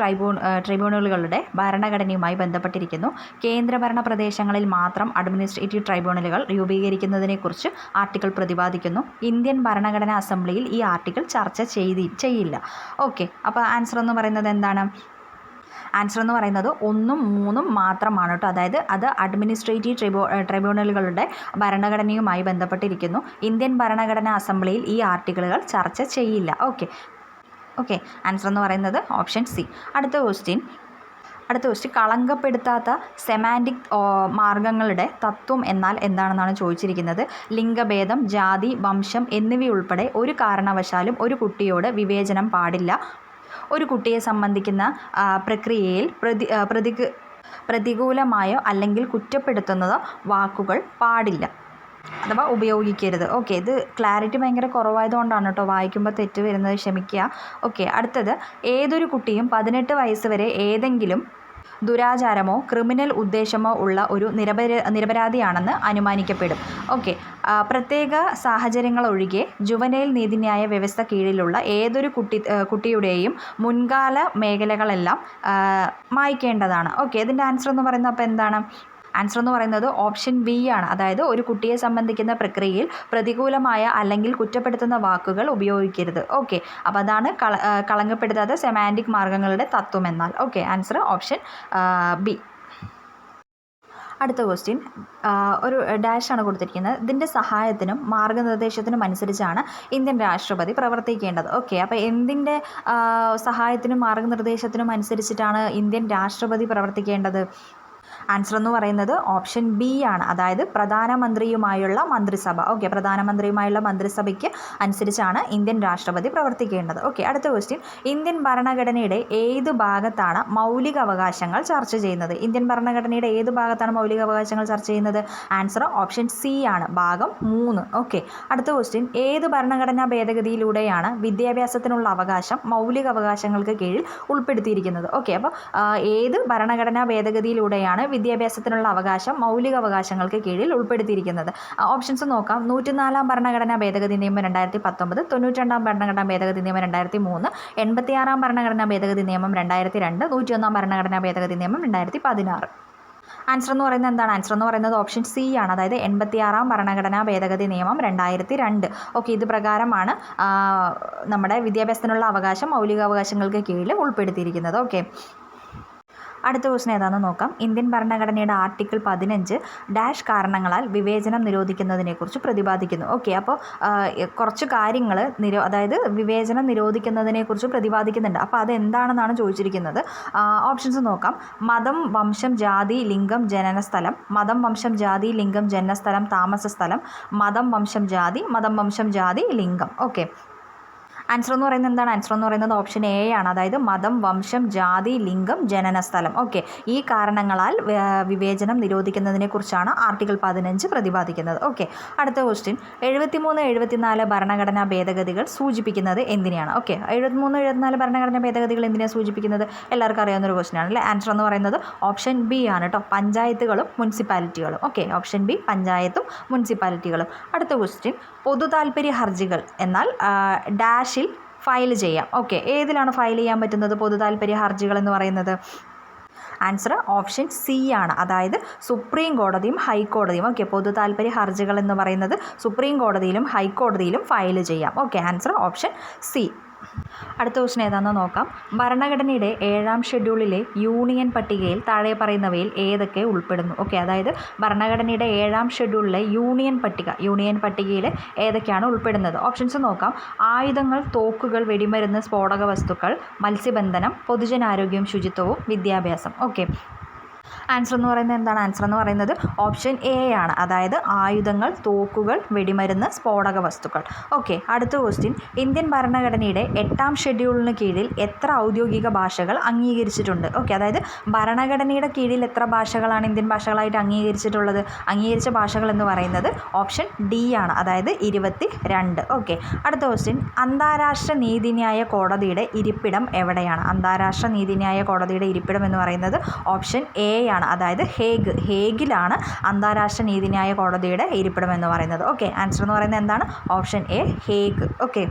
ട്രൈബ്യൂണലുകളുടെ ഭരണഘടനയുമായി ബന്ധപ്പെട്ടിരിക്കുന്നു. കേന്ദ്രഭരണ പ്രദേശങ്ങളിൽ മാത്രം അഡ്മിനിസ്ട്രേറ്റീവ് ട്രൈബ്യൂണലുകൾ രൂപീകരിക്കുന്നതിനെക്കുറിച്ച് ആർട്ടിക്കിൾ പ്രതിപാദിക്കുന്നു. ഇന്ത്യൻ ഭരണഘടനാ അസംബ്ലിയിൽ ഈ ആർട്ടിക്കിൾ ചർച്ച ചെയ്യില്ല. ഓക്കെ, അപ്പോൾ ആൻസർ എന്ന് പറയുന്നത് എന്താണ്? ആൻസർ എന്ന് പറയുന്നത് 1ഉം 3ഉം മാത്രമാണ് കേട്ടോ, അതായത് അത് അഡ്മിനിസ്ട്രേറ്റീവ് ട്രൈബ്യൂണലുകളുടെ ഭരണഘടനയുമായി ബന്ധപ്പെട്ടിരിക്കുന്നു. ഇന്ത്യൻ ഭരണഘടനാ അസംബ്ലിയിൽ ഈ ആർട്ടിക്കിളുകൾ ചർച്ച ചെയ്യില്ല. ഓക്കെ, ആൻസർ എന്ന് പറയുന്നത് ഓപ്ഷൻ സി. അടുത്ത ക്വസ്റ്റ്യൻ. കളങ്കപ്പെടുത്താത്ത സെമാൻറ്റിക് മാർഗങ്ങളുടെ തത്വം എന്നാൽ എന്താണെന്നാണ് ചോദിച്ചിരിക്കുന്നത്. ലിംഗഭേദം, ജാതി, വംശം എന്നിവയുൾപ്പെടെ ഒരു കാരണവശാലും ഒരു കുട്ടിയോട് വിവേചനം പാടില്ല. ഒരു കുട്ടിയെ സംബന്ധിക്കുന്ന പ്രക്രിയയിൽ പ്രതികൂലമായോ അല്ലെങ്കിൽ കുറ്റപ്പെടുത്തുന്നതോ വാക്കുകൾ പാടില്ല അഥവാ ഉപയോഗിക്കരുത്. ഓക്കെ, ഇത് ക്ലാരിറ്റി ഭയങ്കര കുറവായതുകൊണ്ടാണ് കേട്ടോ വായിക്കുമ്പോൾ തെറ്റ് വരുന്നത്, ക്ഷമിക്കുക. ഓക്കെ, അടുത്തത്. ഏതൊരു കുട്ടിയും 18 വയസ്സ് വരെ ഏതെങ്കിലും ദുരാചാരമോ ക്രിമിനൽ ഉദ്ദേശമോ ഉള്ള ഒരു നിരപരാധിയാണെന്ന് അനുമാനിക്കപ്പെടും. ഓക്കെ, പ്രത്യേക സാഹചര്യങ്ങളൊഴികെ ജുവനൈൽ നീതിന്യായ വ്യവസ്ഥ കീഴിലുള്ള ഏതൊരു കുട്ടിയുടെയും മുൻകാല മേഖലകളെല്ലാം മായ്ക്കേണ്ടതാണ്. ഓക്കെ, ഇതിൻ്റെ ആൻസർ എന്ന് പറയുന്നത് അപ്പോൾ എന്താണ്? ആൻസർ എന്ന് പറയുന്നത് ഓപ്ഷൻ ബി ആണ്, അതായത് ഒരു കുട്ടിയെ സംബന്ധിക്കുന്ന പ്രക്രിയയിൽ പ്രതികൂലമായ അല്ലെങ്കിൽ കുറ്റപ്പെടുത്തുന്ന വാക്കുകൾ ഉപയോഗിക്കരുത്. ഓക്കെ, അപ്പോൾ അതാണ് കളങ്കപ്പെടുത്താത്ത സെമാൻറ്റിക് മാർഗങ്ങളുടെ തത്വം എന്നാൽ. Okay, answer option B. അടുത്ത ക്വസ്റ്റ്യൻ. ഒരു ഡാഷാണ് കൊടുത്തിരിക്കുന്നത്. ഇതിൻ്റെ സഹായത്തിനും മാർഗനിർദ്ദേശത്തിനും അനുസരിച്ചാണ് ഇന്ത്യൻ രാഷ്ട്രപതി പ്രവർത്തിക്കേണ്ടത്. ഓക്കെ, അപ്പോൾ എന്തിൻ്റെ സഹായത്തിനും മാർഗനിർദ്ദേശത്തിനും അനുസരിച്ചിട്ടാണ് ഇന്ത്യൻ രാഷ്ട്രപതി പ്രവർത്തിക്കേണ്ടത്? ആൻസർ എന്ന് പറയുന്നത് ഓപ്ഷൻ ബി ആണ്, അതായത് പ്രധാനമന്ത്രിയുമായുള്ള മന്ത്രിസഭ. ഓക്കെ, പ്രധാനമന്ത്രിയുമായുള്ള മന്ത്രിസഭയ്ക്ക് അനുസരിച്ചാണ് ഇന്ത്യൻ രാഷ്ട്രപതി പ്രവർത്തിക്കേണ്ടത്. ഓക്കെ, അടുത്ത ക്വസ്റ്റ്യൻ, ഇന്ത്യൻ ഭരണഘടനയുടെ ഏത് ഭാഗത്താണ് മൗലികാവകാശങ്ങൾ ചർച്ച ചെയ്യുന്നത്? ഇന്ത്യൻ ഭരണഘടനയുടെ ഏത് ഭാഗത്താണ് മൗലികാവകാശങ്ങൾ ചർച്ച ചെയ്യുന്നത്? ആൻസർ ഓപ്ഷൻ സി ആണ്, ഭാഗം 3. ഓക്കെ, അടുത്ത ക്വസ്റ്റ്യൻ, ഏത് ഭരണഘടനാ ഭേദഗതിയിലൂടെയാണ് വിദ്യാഭ്യാസത്തിനുള്ള അവകാശം മൗലിക അവകാശങ്ങൾക്ക് കീഴിൽ ഉൾപ്പെടുത്തിയിരിക്കുന്നത്? ഓക്കെ, അപ്പോൾ ഏത് ഭരണഘടനാ ഭേദഗതിയിലൂടെയാണ് വിദ്യാഭ്യാസത്തിനുള്ള അവകാശം മൗലിക അവകാശങ്ങൾക്ക് കീഴിൽ ഉൾപ്പെടുത്തിയിരിക്കുന്നത്? ഓപ്ഷൻസ് നോക്കാം. 104-ാം ഭരണഘടനാ ഭേദഗതി നിയമം 2019, 92-ാം ഭരണഘടനാ ഭേദഗതി നിയമം 2003, 86-ാം ഭരണഘടനാ ഭേദഗതി നിയമം 2002, 101-ാം ഭരണഘടനാ ഭേദഗതി നിയമം 2016. ആൻസർ എന്ന് പറയുന്നത് എന്താണ്? ആൻസർ എന്ന് പറയുന്നത് ഓപ്ഷൻ സി ആണ്, അതായത് 86-ാം ഭരണഘടനാ ഭേദഗതി നിയമം 2002. ഓക്കെ, ഇത് പ്രകാരമാണ് നമ്മുടെ വിദ്യാഭ്യാസത്തിനുള്ള അവകാശം മൗലികാവകാശങ്ങൾക്ക് കീഴിൽ ഉൾപ്പെടുത്തിയിരിക്കുന്നത്. ഓക്കെ, അടുത്ത ക്വസ്റ്റൻ ഏതാണെന്ന് നോക്കാം. ഇന്ത്യൻ ഭരണഘടനയുടെ ആർട്ടിക്കിൾ 15 ഡാഷ് കാരണങ്ങളാൽ വിവേചനം നിരോധിക്കുന്നതിനെക്കുറിച്ച് പ്രതിപാദിക്കുന്നു. ഓക്കെ, അപ്പോൾ കുറച്ച് കാര്യങ്ങൾ അതായത് വിവേചനം നിരോധിക്കുന്നതിനെക്കുറിച്ച് പ്രതിപാദിക്കുന്നുണ്ട്. അപ്പോൾ അതെന്താണെന്നാണ് ചോദിച്ചിരിക്കുന്നത്. ഓപ്ഷൻസ് നോക്കാം. മതം, വംശം, ജാതി, ലിംഗം, ജനനസ്ഥലം, മതം, വംശം, ജാതി, ലിംഗം, ജനനസ്ഥലം, താമസസ്ഥലം, മതം, വംശം, ജാതി, മതം, വംശം, ജാതി, ലിംഗം. ഓക്കെ, ആൻസർ എന്ന് പറയുന്നത് എന്താണ്? ആൻസർ എന്ന് പറയുന്നത് ഓപ്ഷൻ എ ആണ്, അതായത് മതം, വംശം, ജാതി, ലിംഗം, ജനനസ്ഥലം. ഓക്കെ, ഈ കാരണങ്ങളാൽ വിവേചനം നിരോധിക്കുന്നതിനെക്കുറിച്ചാണ് ആർട്ടിക്കിൾ 15 പ്രതിപാദിക്കുന്നത്. ഓക്കെ, അടുത്ത ക്വസ്റ്റ്യൻ, 73, 74 ഭരണഘടനാ ഭേദഗതികൾ സൂചിപ്പിക്കുന്നത് എന്തിനെയാണ്? ഓക്കെ, 73, 74 ഭരണഘടനാ ഭേദഗതികൾ എന്തിനെയാണ് സൂചിപ്പിക്കുന്നത്? എല്ലാവർക്കും അറിയാവുന്നൊരു ക്വസ്റ്റ്യൻ ആണ് അല്ലേ? ആൻസർ എന്ന് പറയുന്നത് ഓപ്ഷൻ ബി ആണ് കേട്ടോ, പഞ്ചായത്തുകളും മുനിസിപ്പാലിറ്റികളും. ഓക്കെ, ഓപ്ഷൻ ബി, പഞ്ചായത്തും മുനിസിപ്പാലിറ്റികളും. അടുത്ത ക്വസ്റ്റ്യൻ, പൊതു താൽപ്പര്യ ഹർജികൾ എന്നാൽ ഡാഷിൽ ഫയൽ ചെയ്യാം. ഓക്കെ, ഏതിലാണ് ഫയൽ ചെയ്യാൻ പറ്റുന്നത് പൊതു താൽപ്പര്യ ഹർജികൾ എന്ന് പറയുന്നത്? ആൻസർ ഓപ്ഷൻ സി ആണ്, അതായത് സുപ്രീം കോടതിയും ഹൈക്കോടതിയും. ഓക്കെ, പൊതു താൽപ്പര്യ ഹർജികൾ എന്ന് പറയുന്നത് സുപ്രീം കോടതിയിലും ഹൈക്കോടതിയിലും ഫയൽ ചെയ്യാം. Okay, answer option C. അടുത്ത ക്വസ്റ്റൻ ഏതാണെന്ന് നോക്കാം. ഭരണഘടനയുടെ 7-ാം ഷെഡ്യൂളിലെ യൂണിയൻ പട്ടികയിൽ താഴെ പറയുന്നവയിൽ ഏതൊക്കെ ഉൾപ്പെടുന്നു? ഓക്കെ, അതായത് ഭരണഘടനയുടെ 7-ാം ഷെഡ്യൂളിലെ യൂണിയൻ പട്ടികയിൽ ഏതൊക്കെയാണ് ഉൾപ്പെടുന്നത്? ഓപ്ഷൻസ് നോക്കാം. ആയുധങ്ങൾ, തോക്കുകൾ, വെടിമരുന്ന്, സ്ഫോടക വസ്തുക്കൾ, മത്സ്യബന്ധനം, പൊതുജനാരോഗ്യവും ശുചിത്വവും, വിദ്യാഭ്യാസം. ഓക്കെ, ആൻസർ എന്ന് പറയുന്നത് എന്താണ്? ആൻസർ എന്ന് പറയുന്നത് ഓപ്ഷൻ എ ആണ്, അതായത് ആയുധങ്ങൾ, തോക്കുകൾ, വെടിമരുന്ന്, സ്ഫോടക വസ്തുക്കൾ. ഓക്കെ, അടുത്ത ക്വസ്റ്റ്യൻ, ഇന്ത്യൻ ഭരണഘടനയുടെ 8-ാം ഷെഡ്യൂളിന് കീഴിൽ എത്ര ഔദ്യോഗിക ഭാഷകൾ അംഗീകരിച്ചിട്ടുണ്ട്? ഓക്കെ, അതായത് ഭരണഘടനയുടെ കീഴിൽ എത്ര ഭാഷകളാണ് ഇന്ത്യൻ ഭാഷകളായിട്ട് അംഗീകരിച്ചിട്ടുള്ളത്? അംഗീകരിച്ച ഭാഷകൾ എന്ന് പറയുന്നത് ഓപ്ഷൻ ഡി ആണ്, അതായത് 22. ഓക്കെ, അടുത്ത ക്വസ്റ്റ്യൻ, അന്താരാഷ്ട്ര നീതിന്യായ കോടതിയുടെ ഇരിപ്പിടം എവിടെയാണ്? അന്താരാഷ്ട്ര നീതിന്യായ കോടതിയുടെ ഇരിപ്പിടം എന്ന് പറയുന്നത് ഓപ്ഷൻ എ ആണ്, അതായത് ഹേഗിലാണ് അന്താരാഷ്ട്ര നീതിന്യായ കോടതിയുടെ ഇരിപ്പിടം എന്ന് പറയുന്നത്. ഓക്കെ, ആൻസർ എന്ന് പറയുന്നത് എന്താണ്? Option A, Hague. ഓക്കെ,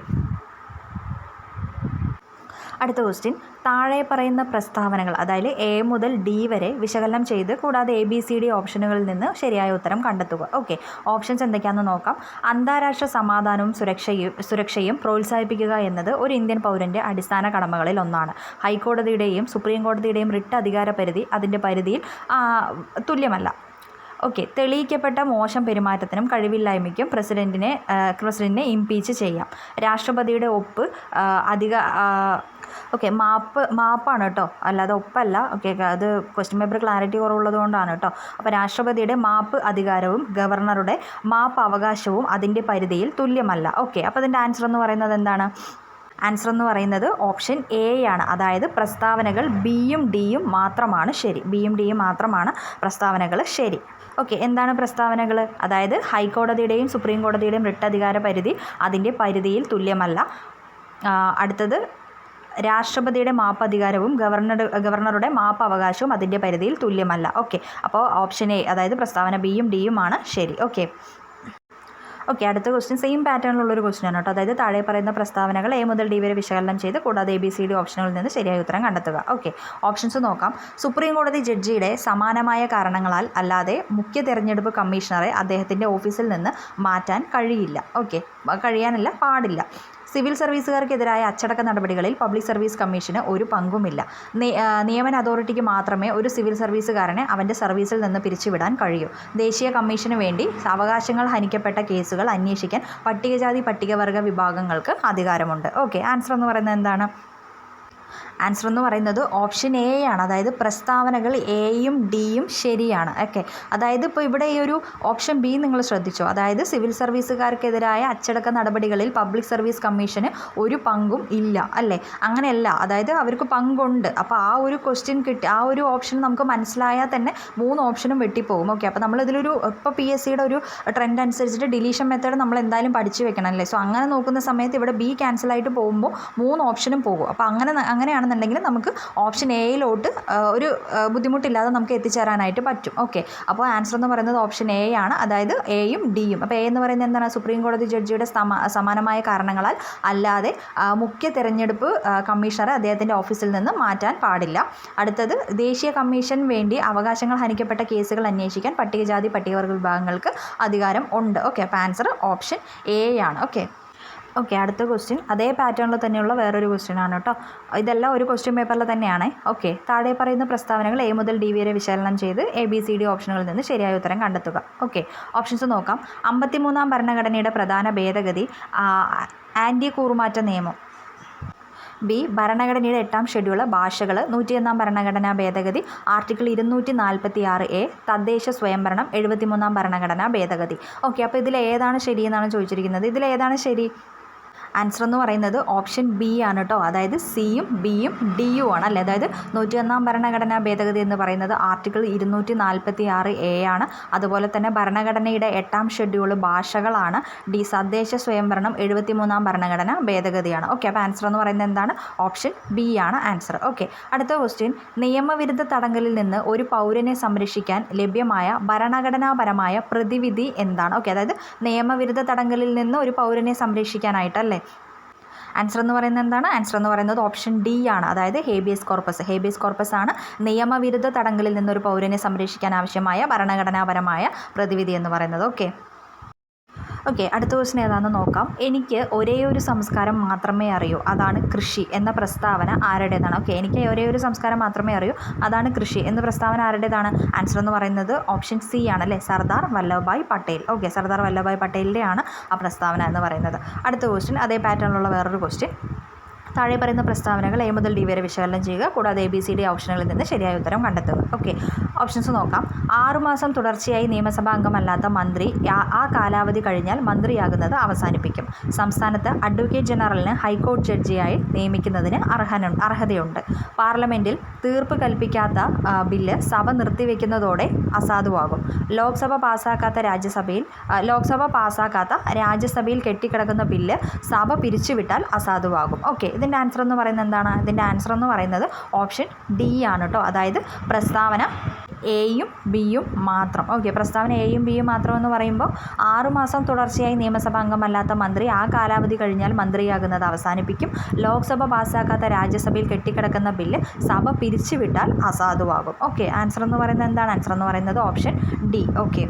അടുത്ത ക്വസ്റ്റ്യൻ, താഴെ പറയുന്ന പ്രസ്താവനകൾ, അതായത് എ മുതൽ ഡി വരെ വിശകലനം ചെയ്ത് കൂടാതെ ABCD ഓപ്ഷനുകളിൽ നിന്ന് ശരിയായ ഉത്തരം കണ്ടെത്തുക. ഓക്കെ, ഓപ്ഷൻസ് എന്തൊക്കെയാണെന്ന് നോക്കാം. അന്താരാഷ്ട്ര സമാധാനവും സുരക്ഷയും പ്രോത്സാഹിപ്പിക്കുക എന്നത് ഒരു ഇന്ത്യൻ പൗരൻ്റെ അടിസ്ഥാന കടമകളിൽ ഒന്നാണ്. ഹൈക്കോടതിയുടെയും സുപ്രീം കോടതിയുടെയും റിട്ട് അധികാര പരിധി അതിൻ്റെ പരിധിയിൽ തുല്യമല്ല. ഓക്കെ, തെളിയിക്കപ്പെട്ട മോശം പെരുമാറ്റത്തിനും കഴിവില്ലായ്മയ്ക്കും പ്രസിഡന്റിനെ ഇംപീച്ച് ചെയ്യാം. രാഷ്ട്രപതിയുടെ ഒപ്പ് ഓക്കെ, മാപ്പാണ് കേട്ടോ, അല്ലാതെ ഒപ്പല്ല. ഓക്കെ, അത് ക്വസ്റ്റ്യൻ പേപ്പർ ക്ലാരിറ്റി കുറവുള്ളത് കൊണ്ടാണ് കേട്ടോ. അപ്പോൾ രാഷ്ട്രപതിയുടെ മാപ്പ് അധികാരവും ഗവർണറുടെ മാപ്പ് അവകാശവും അതിൻ്റെ പരിധിയിൽ തുല്യമല്ല. ഓക്കെ, അപ്പോൾ അതിൻ്റെ ആൻസർ എന്ന് പറയുന്നത് എന്താണ്? ആൻസർ എന്ന് പറയുന്നത് ഓപ്ഷൻ എ ആണ്, അതായത് പ്രസ്താവനകൾ ബിയും ഡിയും മാത്രമാണ് ശരി. ബിയും ഡിയും മാത്രമാണ് പ്രസ്താവനകൾ ശരി. ഓക്കെ, എന്താണ് പ്രസ്താവനകൾ? അതായത് ഹൈക്കോടതിയുടെയും സുപ്രീം കോടതിയുടെയും റിട്ട് അധികാര പരിധി അതിൻ്റെ പരിധിയിൽ തുല്യമല്ല. അടുത്തത് രാഷ്ട്രപതിയുടെ മാപ്പ് അധികാരവും ഗവർണറുടെ മാപ്പ് അവകാശവും അതിൻ്റെ പരിധിയിൽ തുല്യമല്ല. ഓക്കെ, അപ്പോൾ ഓപ്ഷൻ എ, അതായത് പ്രസ്താവന ബിയും ഡിയുമാണ് ശരി. ഓക്കെ, അടുത്ത ക്വസ്റ്റ്യൻ സെയിം പാറ്റേണിലുള്ളൊരു ക്വസ്റ്റ്യൻ ആണ് കേട്ടോ. അതായത് താഴെ പറയുന്ന പ്രസ്താവനകൾ എ മുതൽ ഡി വരെ വിശകലനം ചെയ്ത് കൂടാതെ ABCD ഓപ്ഷനുകളിൽ നിന്ന് ശരിയായ ഉത്തരം കണ്ടെത്തുക. ഓക്കെ, ഓപ്ഷൻസ് നോക്കാം. സുപ്രീം കോടതി ജഡ്ജിയുടെ സമാനമായ കാരണങ്ങളാൽ അല്ലാതെ മുഖ്യ തെരഞ്ഞെടുപ്പ് കമ്മീഷണറെ അദ്ദേഹത്തിൻ്റെ ഓഫീസിൽ നിന്ന് മാറ്റാൻ കഴിയില്ല. ഓക്കെ, കഴിയാനില്ല, പാടില്ല. സിവിൽ സർവീസുകാർക്കെതിരായ അച്ചടക്ക നടപടികളിൽ പബ്ലിക് സർവീസ് കമ്മീഷന് ഒരു പങ്കുമില്ല. നിയമന അതോറിറ്റിക്ക് മാത്രമേ ഒരു സിവിൽ സർവീസുകാരനെ അവൻ്റെ സർവീസിൽ നിന്ന് പിരിച്ചുവിടാൻ കഴിയൂ. ദേശീയ കമ്മീഷന് വേണ്ടി അവകാശങ്ങൾ ഹനിക്കപ്പെട്ട കേസുകൾ അന്വേഷിക്കാൻ പട്ടികജാതി പട്ടികവർഗ വിഭാഗങ്ങൾക്ക് അധികാരമുണ്ട്. ഓക്കെ, ആൻസർ എന്ന് പറയുന്നത് എന്താണ്? ആൻസർ എന്ന് പറയുന്നത് ഓപ്ഷൻ എ ആണ്. അതായത് പ്രസ്താവനകൾ എയും ഡിയും ശരിയാണ്. ഓക്കെ, അതായത് ഇപ്പോൾ ഇവിടെ ഈ ഒരു ഓപ്ഷൻ ബി നിങ്ങൾ ശ്രദ്ധിച്ചോ, അതായത് സിവിൽ സർവീസുകാർക്കെതിരായ അച്ചടക്ക നടപടികളിൽ പബ്ലിക് സർവീസ് കമ്മീഷന് ഒരു പങ്കും ഇല്ല അല്ലേ? അങ്ങനെയല്ല, അതായത് അവർക്ക് പങ്കുണ്ട്. അപ്പോൾ ആ ഒരു ക്വസ്റ്റ്യൻ കിട്ടി, ആ ഒരു ഓപ്ഷൻ നമുക്ക് മനസ്സിലായാൽ തന്നെ 3 ഓപ്ഷനും വെട്ടിപ്പോകും. ഓക്കെ, അപ്പോൾ നമ്മളിതിലൊരു ഇപ്പോൾ PSCയുടെ ഒരു ട്രെൻഡ് അനുസരിച്ചിട്ട് ഡിലീഷൻ മെത്തേഡ് നമ്മൾ എന്തായാലും പഠിച്ചു വെക്കണം അല്ലേ? സോ അങ്ങനെ നോക്കുന്ന സമയത്ത് ഇവിടെ ബി ക്യാൻസലായിട്ട് പോകുമ്പോൾ 3 ഓപ്ഷനും പോകും. അപ്പോൾ അങ്ങനെയാണെന്നുണ്ടെങ്കിൽ നമുക്ക് ഓപ്ഷൻ എയിലോട്ട് ഒരു ബുദ്ധിമുട്ടില്ലാതെ നമുക്ക് എത്തിച്ചേരാനായിട്ട് പറ്റും. ഓക്കെ, അപ്പോൾ ആൻസർ എന്ന് പറയുന്നത് ഓപ്ഷൻ എ ആണ്, അതായത് എയും ഡിയും. അപ്പോൾ എ എന്ന് പറയുന്നത് എന്താണ്? സുപ്രീം കോടതി ജഡ്ജിയുടെ സമാനമായ കാരണങ്ങളാൽ അല്ലാതെ മുഖ്യ തെരഞ്ഞെടുപ്പ് കമ്മീഷണറെ അദ്ദേഹത്തിൻ്റെ ഓഫീസിൽ നിന്ന് മാറ്റാൻ പാടില്ല. അടുത്തത്, ദേശീയ കമ്മീഷൻ വേണ്ടി അവകാശങ്ങൾ ഹനിക്കപ്പെട്ട കേസുകൾ അന്വേഷിക്കാൻ പട്ടികജാതി പട്ടികവർഗ വിഭാഗങ്ങൾക്ക് അധികാരം ഉണ്ട്. ഓക്കെ, അപ്പോൾ ആൻസർ ഓപ്ഷൻ എ ആണ്. ഓക്കെ, അടുത്ത ക്വസ്റ്റ്യൻ അതേ പാറ്റേണിൽ തന്നെയുള്ള വേറൊരു ക്വസ്റ്റ്യൻ ആണ് കേട്ടോ. ഇതെല്ലാം ഒരു ക്വസ്റ്റ്യൻ പേപ്പറിൽ തന്നെയാണ്. ഓക്കെ, താഴെ പറയുന്ന പ്രസ്താവനകൾ എ മുതൽ ഡി വരെ വിശകലനം ചെയ്ത് ABCD ഓപ്ഷനുകളിൽ നിന്ന് ശരിയായ ഉത്തരം കണ്ടെത്തുക. ഓക്കെ, ഓപ്ഷൻസ് നോക്കാം. 53ാം ഭരണഘടനയുടെ പ്രധാന ഭേദഗതി ആൻറ്റി കൂറുമാറ്റ നിയമം. ബി, ഭരണഘടനയുടെ 8ാം ഷെഡ്യൂൾ ഭാഷകൾ. 101ാം ഭരണഘടനാ ഭേദഗതി ആർട്ടിക്കിൾ 246A തദ്ദേശ സ്വയംഭരണം. 73ാം ഭരണഘടനാ ഭേദഗതി. ഓക്കെ, അപ്പോൾ ഇതിൽ ഏതാണ് ശരി എന്നാണ് ചോദിച്ചിരിക്കുന്നത്. ഇതിൽ ഏതാണ് ശരി? ആൻസർ എന്ന് പറയുന്നത് ഓപ്ഷൻ ബി ആണ് കേട്ടോ. അതായത് സിയും ബിയും ഡിയും ആണ് അല്ലേ? അതായത് 101ാം ഭരണഘടനാ ഭേദഗതി എന്ന് പറയുന്നത് ആർട്ടിക്കിൾ 246A ആണ്. അതുപോലെ തന്നെ ഭരണഘടനയുടെ 8ാം ഷെഡ്യൂൾ ഭാഷകളാണ്. ഡി, തദ്ദേശ സ്വയംഭരണം 73ാം ഭരണഘടനാ ഭേദഗതിയാണ്. ഓക്കെ, അപ്പോൾ ആൻസർ എന്ന് പറയുന്നത് എന്താണ്? ഓപ്ഷൻ ബി ആണ് ആൻസർ. ഓക്കെ, അടുത്ത ക്വസ്റ്റ്യൻ, നിയമവിരുദ്ധ തടങ്കലിൽ നിന്ന് ഒരു പൗരനെ സംരക്ഷിക്കാൻ ലഭ്യമായ ഭരണഘടനാപരമായ പ്രതിവിധി എന്താണ്? ഓക്കെ, അതായത് നിയമവിരുദ്ധ തടങ്കലിൽ നിന്ന് ഒരു പൗരനെ സംരക്ഷിക്കാനായിട്ടല്ലേ? ആൻസർ എന്ന് പറയുന്നത് എന്താണ്? ആൻസർ എന്ന് പറയുന്നത് ഓപ്ഷൻ ഡി ആണ്. അതായത് ഹേബിയസ് കോർപ്പസ് ആണ് നിയമവിരുദ്ധ തടങ്കലിൽ നിന്നൊരു പൗരനെ സംരക്ഷിക്കാൻ ആവശ്യമായ ഭരണഘടനാപരമായ പ്രതിവിധി എന്ന് പറയുന്നത്. ഓക്കെ, അടുത്ത ക്വസ്റ്റ്യൻ ഏതാണെന്ന് നോക്കാം. എനിക്ക് ഒരേ ഒരു സംസ്കാരം മാത്രമേ അറിയൂ, അതാണ് കൃഷി എന്ന പ്രസ്താവന ആരുടേതാണ്? ഓക്കെ, എനിക്ക് ഒരേ ഒരു സംസ്കാരം മാത്രമേ അറിയൂ, അതാണ് കൃഷി എന്ന പ്രസ്താവന ആരുടേതാണ്? ആൻസർ എന്ന് പറയുന്നത് ഓപ്ഷൻ സി ആണല്ലേ, സർദാർ വല്ലഭായ് പട്ടേൽ. ഓക്കെ, സർദാർ വല്ലഭായ് പട്ടേലിൻ്റെ ആണ് ആ പ്രസ്താവന എന്ന് പറയുന്നത്. അടുത്ത ക്വസ്റ്റ്യൻ അതേ പാറ്റേണിലുള്ള വേറൊരു ക്വസ്റ്റ്യൻ. താഴെ പറയുന്ന പ്രസ്താവനകൾ എ മുതൽ ഡി വരെ വിശകലനം ചെയ്യുക. കൂടാതെ ABCD ഓപ്ഷനുകളിൽ നിന്ന് ശരിയായ ഉത്തരം കണ്ടെത്തുക. ഓക്കെ, ഓപ്ഷൻസ് നോക്കാം. 6 മാസം തുടർച്ചയായി നിയമസഭാ അംഗമല്ലാത്ത മന്ത്രി ആ കാലാവധി കഴിഞ്ഞാൽ മന്ത്രിയാകുന്നത് അവസാനിപ്പിക്കും. സംസ്ഥാനത്ത് അഡ്വക്കേറ്റ് ജനറലിന് ഹൈക്കോടതി ജഡ്ജിയായി നിയമിക്കുന്നതിന് അർഹതയുണ്ട്. പാർലമെൻറ്റിൽ തീർപ്പ് കൽപ്പിക്കാത്ത ബില്ല് സഭ നിർത്തിവെക്കുന്നതോടെ അസാധുവാകും. ലോക്സഭ പാസ്സാക്കാത്ത രാജ്യസഭയിൽ കെട്ടിക്കിടക്കുന്ന ബില്ല് സഭ പിരിച്ചുവിട്ടാൽ അസാധുവാകും. ഓക്കെ, ഇതിൻ്റെ ആൻസർ എന്ന് പറയുന്നത് എന്താണ്? ഇതിൻ്റെ ആൻസർ എന്ന് പറയുന്നത് ഓപ്ഷൻ ഡി ആണ് കേട്ടോ. അതായത് പ്രസ്താവന എയും ബിയും മാത്രം. ഓക്കെ, പ്രസ്താവന എയും ബിയും മാത്രം എന്ന് പറയുമ്പോൾ 6 മാസം തുടർച്ചയായി നിയമസഭാ അംഗമല്ലാത്ത മന്ത്രി ആ കാലാവധി കഴിഞ്ഞാൽ മന്ത്രിയാകുന്നത് അവസാനിപ്പിക്കും. ലോക്സഭ പാസ്സാക്കാത്ത രാജ്യസഭയിൽ കെട്ടിക്കിടക്കുന്ന ബില്ല് സഭ പിരിച്ചുവിട്ടാൽ അസാധുവാകും. ഓക്കെ, ആൻസർ എന്ന് പറയുന്നത് എന്താണ്? ആൻസർ എന്ന് പറയുന്നത് ഓപ്ഷൻ ഡി. ഓക്കെ,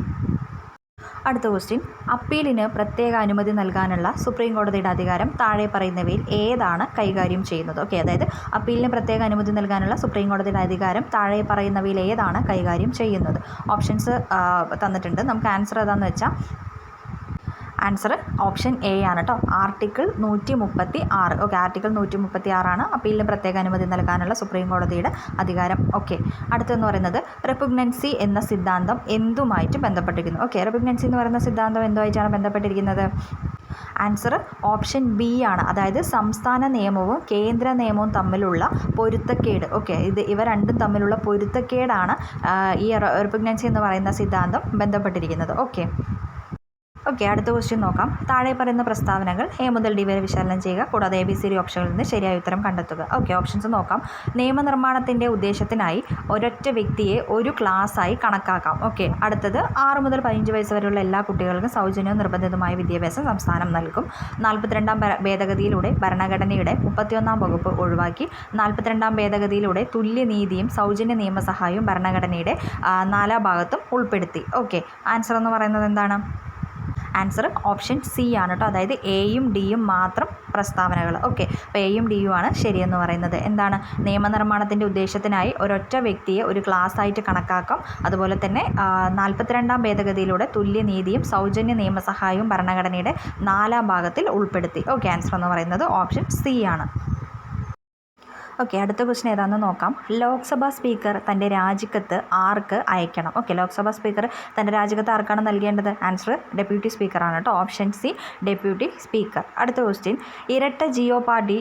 അടുത്ത ക്വസ്റ്റ്യൻ, അപ്പീലിന് പ്രത്യേക അനുമതി നൽകാനുള്ള സുപ്രീം കോടതിയുടെ അധികാരം താഴെ പറയുന്നവയിൽ ഏതാണ് കൈകാര്യം ചെയ്യുന്നത്? ഓക്കെ, അതായത് അപ്പീലിന് പ്രത്യേക അനുമതി നൽകാനുള്ള സുപ്രീം കോടതിയുടെ അധികാരം താഴെ പറയുന്നവയിൽ ഏതാണ് കൈകാര്യം ചെയ്യുന്നത്? ഓപ്ഷൻസ് തന്നിട്ടുണ്ട്. നമുക്ക് ആൻസർ ഏതാണെന്ന് വെച്ചാൽ ആൻസർ ഓപ്ഷൻ എ ആണ് കേട്ടോ, ആർട്ടിക്കിൾ 136. ഓക്കെ, ആർട്ടിക്കിൾ 136 ആണ് അപ്പീലിന് പ്രത്യേക അനുമതി നൽകാനുള്ള സുപ്രീം കോടതിയുടെ അധികാരം. ഓക്കെ, അടുത്തെന്ന് പറയുന്നത് റെപുഗ്നൻസി എന്ന സിദ്ധാന്തം എന്തുമായിട്ട് ബന്ധപ്പെട്ടിരിക്കുന്നു? ഓക്കെ, റെപുഗ്നൻസി എന്ന് പറയുന്ന സിദ്ധാന്തം എന്തുമായിട്ടാണ് ബന്ധപ്പെട്ടിരിക്കുന്നത്? ആൻസർ ഓപ്ഷൻ ബി ആണ്. അതായത് സംസ്ഥാന നിയമവും കേന്ദ്ര നിയമവും തമ്മിലുള്ള പൊരുത്തക്കേട്. ഓക്കെ, ഇവ രണ്ടും തമ്മിലുള്ള പൊരുത്തക്കേടാണ് ഈ റെപുഗ്നൻസി എന്ന് പറയുന്ന സിദ്ധാന്തം ബന്ധപ്പെട്ടിരിക്കുന്നത്. ഓക്കെ, അടുത്ത ക്വസ്റ്റ്യൻ നോക്കാം. താഴെ പറയുന്ന പ്രസ്താവനകൾ എ മുതൽ ഡി വരെ വിശകലനം ചെയ്യുക. കൂടാതെ ABCD ഓപ്ഷനുകളിൽ നിന്ന് ശരിയായ ഉത്തരം കണ്ടെത്തുക. ഓക്കെ, ഓപ്ഷൻസ് നോക്കാം. നിയമനിർമ്മാണത്തിൻ്റെ ഉദ്ദേശത്തിനായി ഒരൊറ്റ വ്യക്തിയെ ഒരു ക്ലാസ്സായി കണക്കാക്കാം. ഓക്കെ, അടുത്തത് 6 മുതൽ 15 വയസ്സ് വരെയുള്ള എല്ലാ കുട്ടികൾക്കും സൗജന്യവും നിർബന്ധിതമായ വിദ്യാഭ്യാസം സംസ്ഥാനം നൽകും. 42ാം ഭേദഗതിയിലൂടെ ഭരണഘടനയുടെ 31ാം വകുപ്പ് ഒഴിവാക്കി. 42ാം ഭേദഗതിയിലൂടെ തുല്യനീതിയും സൗജന്യ നിയമസഹായവും ഭരണഘടനയുടെ 4ാം ഭാഗത്തും ഉൾപ്പെടുത്തി. ഓക്കെ, ആൻസർ എന്ന് പറയുന്നത് എന്താണ്? ആൻസർ ഓപ്ഷൻ സി ആണ് കേട്ടോ. അതായത് എയും ഡിയും മാത്രം പ്രസ്താവനകൾ. ഓക്കെ, അപ്പോൾ എയും ഡിയും ആണ് ശരിയെന്ന് പറയുന്നത്. എന്താണ്? നിയമനിർമ്മാണത്തിൻ്റെ ഉദ്ദേശത്തിനായി ഒരൊറ്റ വ്യക്തിയെ ഒരു ക്ലാസ് ആയിട്ട് കണക്കാക്കാം. അതുപോലെ തന്നെ 42ാം ഭേദഗതിയിലൂടെ തുല്യനീതിയും സൗജന്യ നിയമസഹായവും ഭരണഘടനയുടെ 4ാം ഭാഗത്തിൽ ഉൾപ്പെടുത്തി. ഓക്കെ, ആൻസർ എന്ന് പറയുന്നത് ഓപ്ഷൻ സി ആണ്. ഓക്കെ, അടുത്ത ക്വസ്റ്റ്യൻ ഏതാണെന്ന് നോക്കാം. ലോക്സഭാ സ്പീക്കർ തൻ്റെ രാജിക്കത്ത് ആർക്ക് അയക്കണം? ഓക്കെ, ലോക്സഭാ സ്പീക്കർ തൻ്റെ രാജിക്കത്ത് ആർക്കാണ് നൽകേണ്ടത്? ആൻസർ ഡെപ്യൂട്ടി സ്പീക്കറാണ് കേട്ടോ. Option C, deputy speaker. അടുത്ത ക്വസ്റ്റ്യൻ, ഇരട്ട ജിയോപാർഡി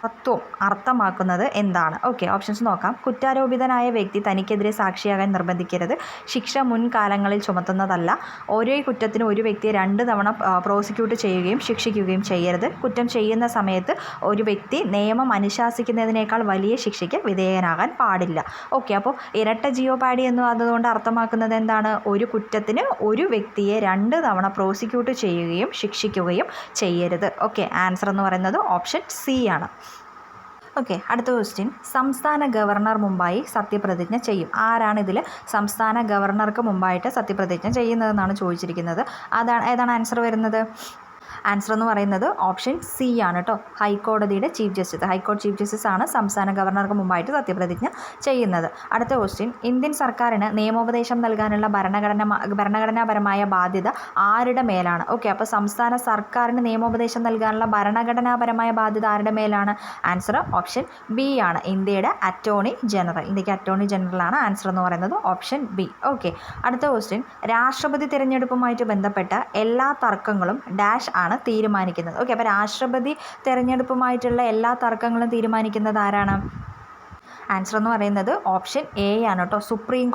തത്വം അർത്ഥമാക്കുന്നത് എന്താണ്? ഓക്കെ, ഓപ്ഷൻസ് നോക്കാം. കുറ്റാരോപിതനായ വ്യക്തി തനിക്കെതിരെ സാക്ഷിയാകാൻ നിർബന്ധിക്കരുത്. ശിക്ഷ മുൻകാലങ്ങളിൽ ചുമത്തുന്നതല്ല. ഒരേ കുറ്റത്തിന് ഒരു വ്യക്തിയെ 2 തവണ പ്രോസിക്യൂട്ട് ചെയ്യുകയും ശിക്ഷിക്കുകയും ചെയ്യരുത്. കുറ്റം ചെയ്യുന്ന സമയത്ത് ഒരു വ്യക്തി നിയമം അനുശാസിക്കുന്നതിനേക്കാൾ വലിയ ശിക്ഷയ്ക്ക് വിധേയനാകാൻ പാടില്ല. ഓക്കെ, അപ്പോൾ ഇരട്ട ജിയോപാർഡി എന്ന് അതുകൊണ്ട് അർത്ഥമാക്കുന്നത് എന്താണ്? ഒരു കുറ്റത്തിന് ഒരു വ്യക്തിയെ 2 തവണ പ്രോസിക്യൂട്ട് ചെയ്യുകയും ശിക്ഷിക്കുകയും ചെയ്യരുത്. ഓക്കെ, ആൻസർ എന്ന് പറയുന്നത് ഓപ്ഷൻ സി ആണ്. ഓക്കെ, അടുത്ത ക്വസ്റ്റ്യൻ, സംസ്ഥാന ഗവർണർ മുമ്പായി സത്യപ്രതിജ്ഞ ചെയ്യും. ആരാണ് ഇതിൽ സംസ്ഥാന ഗവർണർക്ക് മുമ്പായിട്ട് സത്യപ്രതിജ്ഞ ചെയ്യുന്നതെന്നാണ് ചോദിച്ചിരിക്കുന്നത്. ഏതാണ് ആൻസർ വരുന്നത്? ആൻസർ എന്ന് പറയുന്നത് ഓപ്ഷൻ സി ആണ് കേട്ടോ. ഹൈക്കോടതിയുടെ ചീഫ് ജസ്റ്റിസ്, ഹൈക്കോടതി ചീഫ് ജസ്റ്റിസ് ആണ് സംസ്ഥാന ഗവർണർക്ക് മുമ്പായിട്ട് സത്യപ്രതിജ്ഞ ചെയ്യുന്നത്. അടുത്ത ക്വസ്റ്റ്യൻ, ഇന്ത്യൻ സർക്കാരിന് നിയമോപദേശം നൽകാനുള്ള ഭരണഘടനാപരമായ ബാധ്യത ആരുടെ മേലാണ്? ഓക്കെ, അപ്പോൾ സംസ്ഥാന സർക്കാരിന് നിയമോപദേശം നൽകാനുള്ള ഭരണഘടനാപരമായ ബാധ്യത ആരുടെ മേലാണ്? ആൻസർ ഓപ്ഷൻ ബി ആണ്. ഇന്ത്യയുടെ അറ്റോർണി ജനറൽ. ഇന്ത്യക്ക് അറ്റോർണി ജനറലാണ് ആൻസർ എന്ന് പറയുന്നത് ഓപ്ഷൻ ബി. ഓക്കെ, അടുത്ത ക്വസ്റ്റ്യൻ, രാഷ്ട്രപതി തിരഞ്ഞെടുപ്പുമായിട്ട് ബന്ധപ്പെട്ട എല്ലാ തർക്കങ്ങളും ഡാഷ് ആണ് തീരുമാനിക്കുന്നത്. ഓക്കെ, അപ്പോൾ രാഷ്ട്രപതി തിരഞ്ഞെടുപ്പുമായിട്ടുള്ള എല്ലാ തർക്കങ്ങളും തീരുമാനിക്കുന്നത് ആരാണ്? ആൻസർ എന്ന് പറയുന്നത് ഓപ്ഷൻ എ ആണ് കേട്ടോ. സുപ്രീം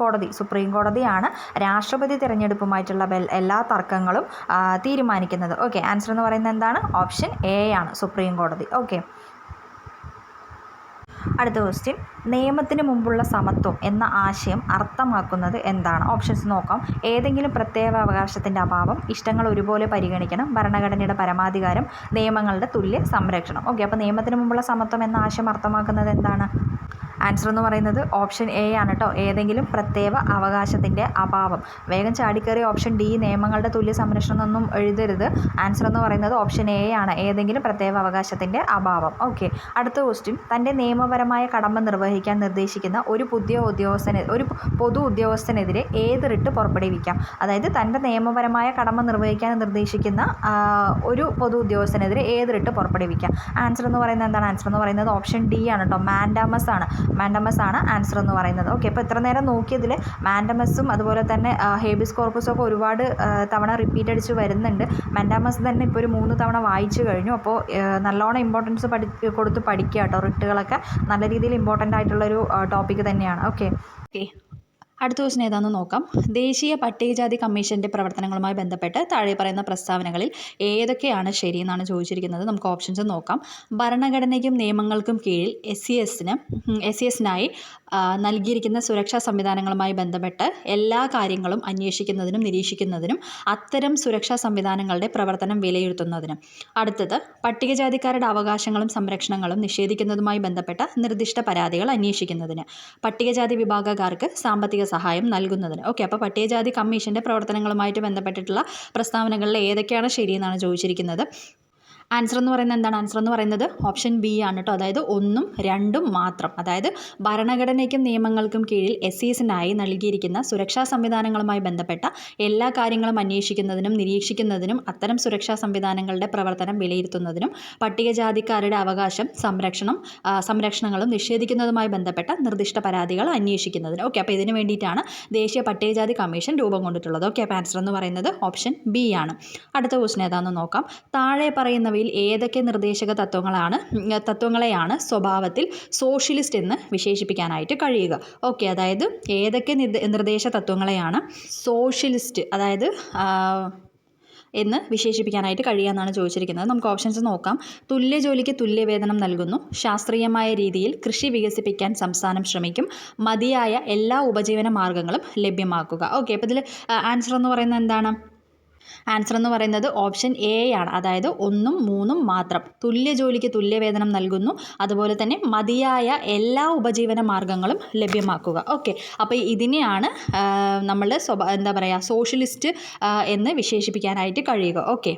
കോടതിയാണ് രാഷ്ട്രപതി തിരഞ്ഞെടുപ്പുമായിട്ടുള്ള എല്ലാ തർക്കങ്ങളും തീരുമാനിക്കുന്നത്. ഓക്കെ, ആൻസർ എന്ന് പറയുന്നത് എന്താണ്? ഓപ്ഷൻ എ ആണ്, സുപ്രീം കോടതി. ഓക്കെ, അടുത്ത ക്വസ്റ്റ്യൻ, നിയമത്തിന് മുമ്പുള്ള സമത്വം എന്ന ആശയം അർത്ഥമാക്കുന്നത് എന്താണ്? ഓപ്ഷൻസ് നോക്കാം. ഏതെങ്കിലും പ്രത്യേക അവകാശത്തിൻ്റെ അഭാവം, ഇഷ്ടങ്ങൾ ഒരുപോലെ പരിഗണിക്കണം, ഭരണഘടനയുടെ പരമാധികാരം, നിയമങ്ങളുടെ തുല്യ സംരക്ഷണം. ഓക്കെ, അപ്പോൾ നിയമത്തിന് മുമ്പുള്ള സമത്വം എന്ന ആശയം അർത്ഥമാക്കുന്നത് എന്താണ്? ആൻസർ എന്ന് പറയുന്നത് ഓപ്ഷൻ എ ആണ് കേട്ടോ. ഏതെങ്കിലും പ്രത്യേക അവകാശത്തിൻ്റെ അഭാവം. വേഗം ചാടിക്കയറി ഓപ്ഷൻ ഡി നിയമങ്ങളുടെ തുല്യ സംരക്ഷണം എന്നൊന്നും എഴുതരുത്. ആൻസർ എന്ന് പറയുന്നത് ഓപ്ഷൻ എ ആണ്, ഏതെങ്കിലും പ്രത്യേക അവകാശത്തിൻ്റെ അഭാവം. ഓക്കെ, അടുത്ത ക്വസ്റ്റ്യൻ, തൻ്റെ നിയമപരമായ കടമ നിർവഹിക്കാൻ നിർദ്ദേശിക്കുന്ന ഒരു പൊതു ഉദ്യോഗസ്ഥനെതിരെ ഏത് റിട്ട് പുറപ്പെടുവിക്കാം? അതായത് തൻ്റെ നിയമപരമായ കടമ നിർവഹിക്കാൻ നിർദ്ദേശിക്കുന്ന ഒരു പൊതു ഉദ്യോഗസ്ഥനെതിരെ ഏത് റിട്ട് പുറപ്പെടുവിക്കാം? ആൻസർ എന്ന് പറയുന്നത് എന്താണ്? ആൻസർ എന്ന് പറയുന്നത് ഓപ്ഷൻ ഡി ആണ് കേട്ടോ. മാൻഡമസ് ആണ് ആൻസർ എന്ന് പറയുന്നത്. ഓക്കെ, അപ്പോൾ ഇത്ര നേരം നോക്കിയതിൽ മാൻഡമസും അതുപോലെ തന്നെ ഹേബിയസ് കോർപ്പസും ഒക്കെ ഒരുപാട് തവണ റിപ്പീറ്റ് അടിച്ച് വരുന്നുണ്ട്. മാൻഡമസ് തന്നെ ഇപ്പോൾ ഒരു 3 തവണ വായിച്ചു കഴിഞ്ഞു. അപ്പോൾ നല്ലോണം ഇമ്പോർട്ടൻസ് കൊടുത്ത് പഠിക്കുക കേട്ടോ. റിട്ടുകളൊക്കെ നല്ല രീതിയിൽ ഇമ്പോർട്ടൻ്റ് ആയിട്ടുള്ളൊരു ടോപ്പിക്ക് തന്നെയാണ്. ഓക്കെ, അടുത്ത ക്വസ്റ്റ്യൻ ഏതാണെന്ന് നോക്കാം. ദേശീയ പട്ടികജാതി കമ്മീഷൻ്റെ പ്രവർത്തനങ്ങളുമായി ബന്ധപ്പെട്ട് താഴെ പറയുന്ന പ്രസ്താവനകളിൽ ഏതൊക്കെയാണ് ശരിയെന്നാണ് ചോദിച്ചിരിക്കുന്നത്. നമുക്ക് ഓപ്ഷൻസ് നോക്കാം. ഭരണഘടനയ്ക്കും നിയമങ്ങൾക്കും കീഴിൽ SCSനായി നൽകിയിരിക്കുന്ന സുരക്ഷാ സംവിധാനങ്ങളുമായി ബന്ധപ്പെട്ട് എല്ലാ കാര്യങ്ങളും അന്വേഷിക്കുന്നതിനും നിരീക്ഷിക്കുന്നതിനും അത്തരം സുരക്ഷാ സംവിധാനങ്ങളുടെ പ്രവർത്തനം വിലയിരുത്തുന്നതിനും. അടുത്തത്, പട്ടികജാതിക്കാരുടെ അവകാശങ്ങളും സംരക്ഷണങ്ങളും നിഷേധിക്കുന്നതുമായി ബന്ധപ്പെട്ട നിർദ്ദിഷ്ട പരാതികൾ അന്വേഷിക്കുന്നതിന്. പട്ടികജാതി വിഭാഗക്കാർക്ക് സാമ്പത്തിക സഹായം നൽകുന്നതിന്. ഓക്കെ, അപ്പോൾ പട്ടികജാതി കമ്മീഷൻ്റെ പ്രവർത്തനങ്ങളുമായിട്ട് ബന്ധപ്പെട്ടിട്ടുള്ള പ്രസ്താവനകളിൽ ഏതൊക്കെയാണ് ശരിയെന്നാണ് ചോദിച്ചിരിക്കുന്നത്. ആൻസർ എന്ന് പറയുന്നത് എന്താണ്? ആൻസർ എന്ന് പറയുന്നത് ഓപ്ഷൻ ബി ആണ് കേട്ടോ. അതായത് 1ഉം 2ഉം മാത്രം. അതായത് ഭരണഘടനയ്ക്കും നിയമങ്ങൾക്കും കീഴിൽ SCSനായി നൽകിയിരിക്കുന്ന സുരക്ഷാ സംവിധാനങ്ങളുമായി ബന്ധപ്പെട്ട എല്ലാ കാര്യങ്ങളും അന്വേഷിക്കുന്നതിനും നിരീക്ഷിക്കുന്നതിനും അത്തരം സുരക്ഷാ സംവിധാനങ്ങളുടെ പ്രവർത്തനം വിലയിരുത്തുന്നതിനും പട്ടികജാതിക്കാരുടെ അവകാശം സംരക്ഷണങ്ങളും നിഷേധിക്കുന്നതുമായി ബന്ധപ്പെട്ട നിർദ്ദിഷ്ട പരാതികൾ അന്വേഷിക്കുന്നതിന്. ഓക്കെ, അപ്പോൾ ഇതിന് വേണ്ടിയിട്ടാണ് ദേശീയ പട്ടികജാതി കമ്മീഷൻ രൂപം കൊണ്ടിട്ടുള്ളത്. ഓക്കെ, അപ്പോൾ ആൻസർ എന്ന് പറയുന്നത് ഓപ്ഷൻ ബി ആണ്. അടുത്ത ക്വസ്റ്റ്യൻ ഏതാണെന്ന് നോക്കാം. താഴെ പറയുന്നവയിൽ ഏതൊക്കെ നിർദ്ദേശക തത്വങ്ങളെയാണ് സ്വഭാവത്തിൽ സോഷ്യലിസ്റ്റ് എന്ന് വിശേഷിപ്പിക്കാനായിട്ട് കഴിയുക? ഓക്കെ, അതായത് ഏതൊക്കെ നിർദ്ദേശ തത്വങ്ങളെയാണ് സോഷ്യലിസ്റ്റ് എന്ന് വിശേഷിപ്പിക്കാനായിട്ട് കഴിയുമെന്നാണ് ചോദിച്ചിരിക്കുന്നത്. നമുക്ക് ഓപ്ഷൻസ് നോക്കാം. തുല്യ ജോലിക്ക് തുല്യവേതനം നൽകുന്നു, ശാസ്ത്രീയമായ രീതിയിൽ കൃഷി വികസിപ്പിക്കാൻ സംസ്ഥാനം ശ്രമിക്കും, മതിയായ എല്ലാ ഉപജീവന മാർഗ്ഗങ്ങളും ലഭ്യമാക്കുക. ഓക്കെ, അപ്പോൾ ഇതിൽ ആൻസർ എന്ന് പറയുന്നത് എന്താണ്? ആൻസർ എന്ന് പറയുന്നത് ഓപ്ഷൻ എ ആണ്. അതായത് 1ഉം 3ഉം മാത്രം. തുല്യ ജോലിക്ക് തുല്യവേതനം നൽകുന്നു, അതുപോലെ തന്നെ മതിയായ എല്ലാ ഉപജീവന മാർഗ്ഗങ്ങളും ലഭ്യമാക്കുക. ഓക്കെ, അപ്പോൾ ഇതിനെയാണ് നമ്മൾ സോഷ്യലിസ്റ്റ് എന്ന് വിശേഷിപ്പിക്കാനായിട്ട് കഴിയുക. ഓക്കെ,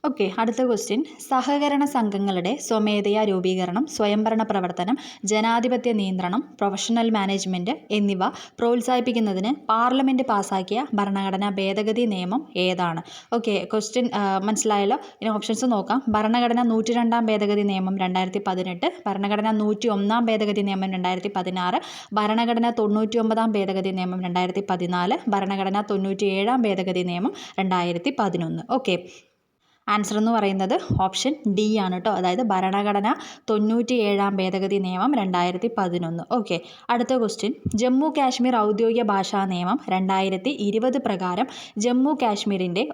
ഓക്കെ, അടുത്ത ക്വസ്റ്റ്യൻ. സഹകരണ സംഘങ്ങളുടെ സ്വമേധയാ രൂപീകരണം, സ്വയംഭരണ പ്രവർത്തനം, ജനാധിപത്യ നിയന്ത്രണം, പ്രൊഫഷണൽ മാനേജ്മെൻറ്റ് എന്നിവ പ്രോത്സാഹിപ്പിക്കുന്നതിന് പാർലമെൻറ്റ് പാസാക്കിയ ഭരണഘടനാ ഭേദഗതി നിയമം ഏതാണ്? ഓക്കെ, ക്വസ്റ്റ്യൻ മനസ്സിലായല്ലോ. ഇനി ഓപ്ഷൻസ് നോക്കാം. ഭരണഘടന 102 ഭേദഗതി നിയമം 2018, ഭരണഘടന 101 ഭേദഗതി നിയമം 2016, ഭരണഘടന 99 ഭേദഗതി നിയമം 2014, ഭരണഘടന 97 ഭേദഗതി നിയമം 2011. ഓക്കെ, ആൻസർ എന്ന് പറയുന്നത് ഓപ്ഷൻ ഡി ആണ് കേട്ടോ. അതായത് ഭരണഘടന 97 ഭേദഗതി നിയമം 2011. ഓക്കെ, അടുത്ത ക്വസ്റ്റ്യൻ. ജമ്മു കാശ്മീർ ഔദ്യോഗിക ഭാഷാ നിയമം 2020 പ്രകാരം ജമ്മു കാശ്മീരിൻ്റെ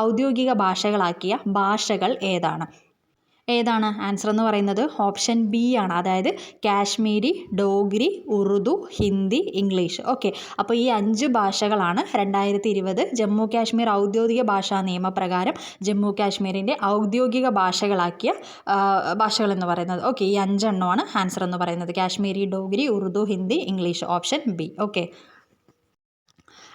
ഔദ്യോഗിക ഭാഷകളാക്കിയ ഭാഷകൾ ഏതാണ്? ആൻസർ എന്ന് പറയുന്നത് ഓപ്ഷൻ ബി ആണ്. അതായത് കാശ്മീരി, ഡോഗ്രി, ഉറുദു, ഹിന്ദി, ഇംഗ്ലീഷ്. ഓക്കെ, അപ്പോൾ ഈ 5 ഭാഷകളാണ് 2020 ജമ്മു കാശ്മീർ ഔദ്യോഗിക ഭാഷാ നിയമപ്രകാരം ജമ്മു കാശ്മീരിൻ്റെ ഔദ്യോഗിക ഭാഷകളാക്കിയ ഭാഷകളെന്ന് പറയുന്നത്. ഓക്കെ, ഈ 5 എണ്ണമാണ് ആൻസർ എന്ന് പറയുന്നത്. Kashmiri, Dogri, Urdu, Hindi, English. Option B. Okay,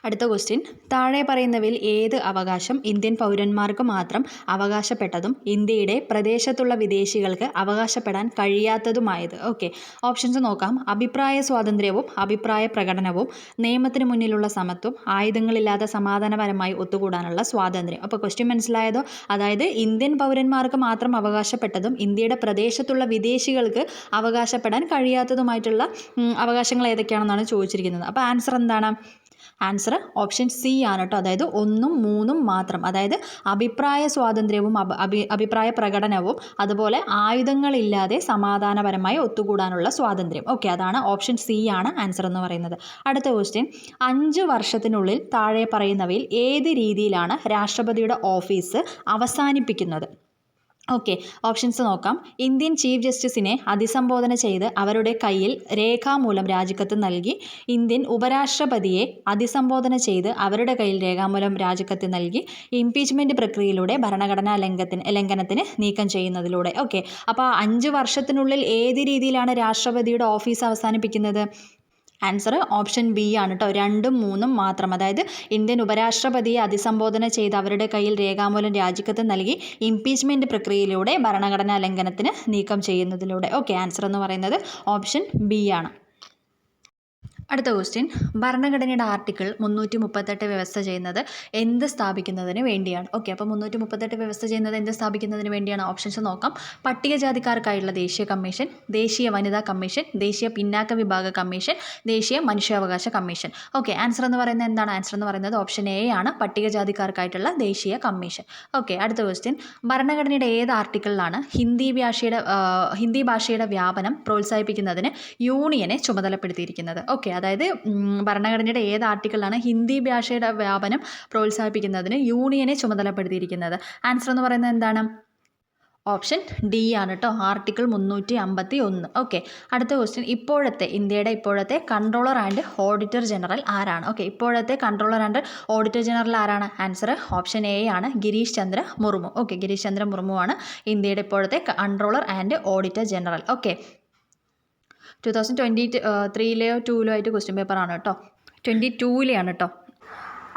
അടുത്ത ക്വസ്റ്റ്യൻ. താഴെ പറയുന്നവയിൽ ഏത് അവകാശം ഇന്ത്യൻ പൗരന്മാർക്ക് മാത്രം അവകാശപ്പെട്ടതും ഇന്ത്യയുടെ പ്രദേശത്തുള്ള വിദേശികൾക്ക് അവകാശപ്പെടാൻ കഴിയാത്തതുമായത്? ഓക്കെ, ഓപ്ഷൻസ് നോക്കാം. അഭിപ്രായ സ്വാതന്ത്ര്യവും അഭിപ്രായ പ്രകടനവും, നിയമത്തിന് മുന്നിലുള്ള സമത്വം, ആയുധങ്ങളില്ലാതെ സമാധാനപരമായി ഒത്തുകൂടാനുള്ള സ്വാതന്ത്ര്യം. അപ്പോൾ ക്വസ്റ്റ്യൻ മനസ്സിലായതോ? അതായത് ഇന്ത്യൻ പൗരന്മാർക്ക് മാത്രം അവകാശപ്പെട്ടതും ഇന്ത്യയുടെ പ്രദേശത്തുള്ള വിദേശികൾക്ക് അവകാശപ്പെടാൻ കഴിയാത്തതുമായിട്ടുള്ള അവകാശങ്ങൾ ഏതൊക്കെയാണെന്നാണ് ചോദിച്ചിരിക്കുന്നത്. അപ്പോൾ ആൻസർ എന്താണ്? ആൻസർ ഓപ്ഷൻ സി ആണ് കേട്ടോ. അതായത് 1ഉം 3ഉം മാത്രം. അതായത് അഭിപ്രായ സ്വാതന്ത്ര്യവും അഭിപ്രായ പ്രകടനവും, അതുപോലെ ആയുധങ്ങളില്ലാതെ സമാധാനപരമായി ഒത്തുകൂടാനുള്ള സ്വാതന്ത്ര്യം. ഓക്കെ, അതാണ് ഓപ്ഷൻ സി ആണ് ആൻസർ എന്ന് പറയുന്നത്. അടുത്ത ക്വസ്റ്റ്യൻ. 5 വർഷത്തിനുള്ളിൽ താഴെ പറയുന്നവയിൽ ഏത് രീതിയിലാണ് രാഷ്ട്രപതിയുടെ ഓഫീസ് അവസാനിപ്പിക്കുന്നത്? ഓക്കെ, ഓപ്ഷൻസ് നോക്കാം. ഇന്ത്യൻ ചീഫ് ജസ്റ്റിസിനെ അഭിസംബോധന ചെയ്ത് അവരുടെ കയ്യിൽ രേഖാമൂലം രാജിക്കത്ത് നൽകി, ഇന്ത്യൻ ഉപരാഷ്ട്രപതിയെ അഭിസംബോധന ചെയ്ത് അവരുടെ കയ്യിൽ രേഖാമൂലം രാജിക്കത്ത് നൽകി, ഇംപീച്ച്മെൻറ്റ് പ്രക്രിയയിലൂടെ ഭരണഘടനാ ലംഘനത്തിന് നീക്കം ചെയ്യുന്നതിലൂടെ. ഓക്കെ, അപ്പോൾ 5 വർഷത്തിനുള്ളിൽ ഏത് രീതിയിലാണ് രാഷ്ട്രപതിയുടെ ഓഫീസ് അവസാനിപ്പിക്കുന്നത്? ആൻസർ ഓപ്ഷൻ ബി ആണ് കേട്ടോ. 2ഉം 3ഉം മാത്രം. അതായത് ഇന്ത്യൻ ഉപരാഷ്ട്രപതിയെ അഭിസംബോധന ചെയ്ത് അവരുടെ കയ്യിൽ രേഖാമൂലം രാജിക്കത്ത് നൽകി, ഇംപീച്ച്മെൻറ്റ് പ്രക്രിയയിലൂടെ ഭരണഘടനാ ലംഘനത്തിന് നീക്കം ചെയ്യുന്നതിലൂടെ. ഓക്കെ, ആൻസർ എന്ന് പറയുന്നത് ഓപ്ഷൻ ബി ആണ്. അടുത്ത ക്വസ്റ്റ്യൻ. ഭരണഘടനയുടെ ആർട്ടിക്കിൾ 338 വ്യവസ്ഥ ചെയ്യുന്നത് എന്ത് സ്ഥാപിക്കുന്നതിന് വേണ്ടിയാണ്? ഓക്കെ, അപ്പോൾ 338 വ്യവസ്ഥ ചെയ്യുന്നത് എന്ത് സ്ഥാപിക്കുന്നതിന് വേണ്ടിയാണ്? ഓപ്ഷൻസ് നോക്കാം. പട്ടികജാതിക്കാർക്കായുള്ള ദേശീയ കമ്മീഷൻ, ദേശീയ വനിതാ കമ്മീഷൻ, ദേശീയ പിന്നാക്ക വിഭാഗ കമ്മീഷൻ, ദേശീയ മനുഷ്യാവകാശ കമ്മീഷൻ. ഓക്കെ, ആൻസർ എന്ന് പറയുന്നത് എന്താണ്? ആൻസർ എന്ന് പറയുന്നത് ഓപ്ഷൻ എ ആണ്, പട്ടികജാതിക്കാർക്കായിട്ടുള്ള ദേശീയ കമ്മീഷൻ. ഓക്കെ, അടുത്ത ക്വസ്റ്റ്യൻ. ഭരണഘടനയുടെ ഏത് ആർട്ടിക്കിളിലാണ് ഹിന്ദി ഭാഷയുടെ വ്യാപനം പ്രോത്സാഹിപ്പിക്കുന്നതിന് യൂണിയനെ ചുമതലപ്പെടുത്തിയിരിക്കുന്നത്? ഓക്കെ, അതായത് ഭരണഘടനയുടെ ഏത് ആർട്ടിക്കിളാണ് ഹിന്ദി ഭാഷയുടെ വ്യാപനം പ്രോത്സാഹിപ്പിക്കുന്നതിന് യൂണിയനെ ചുമതലപ്പെടുത്തിയിരിക്കുന്നത്? ആൻസർ എന്ന് പറയുന്നത് എന്താണ്? ഓപ്ഷൻ ഡി ആണ് കേട്ടോ, ആർട്ടിക്കിൾ 351. ഓക്കെ, അടുത്ത ക്വസ്റ്റ്യൻ. ഇന്ത്യയുടെ ഇപ്പോഴത്തെ കൺട്രോളർ ആൻഡ് ഓഡിറ്റർ ജനറൽ ആരാണ്? ഓക്കെ, ഇപ്പോഴത്തെ കൺട്രോളർ ആൻഡ് ഓഡിറ്റർ ജനറൽ ആരാണ്? ആൻസർ ഓപ്ഷൻ എ ആണ്, ഗിരീഷ് ചന്ദ്ര മുർമു. ഓക്കെ, ഗിരീഷ് ചന്ദ്ര മുർമു ആണ് ഇന്ത്യയുടെ ഇപ്പോഴത്തെ controller and auditor general. Okay, 2023 2 ആയിട്ട് ക്വസ്റ്റ്യൻ പേപ്പറാണ് കേട്ടോ. 22 കേട്ടോ.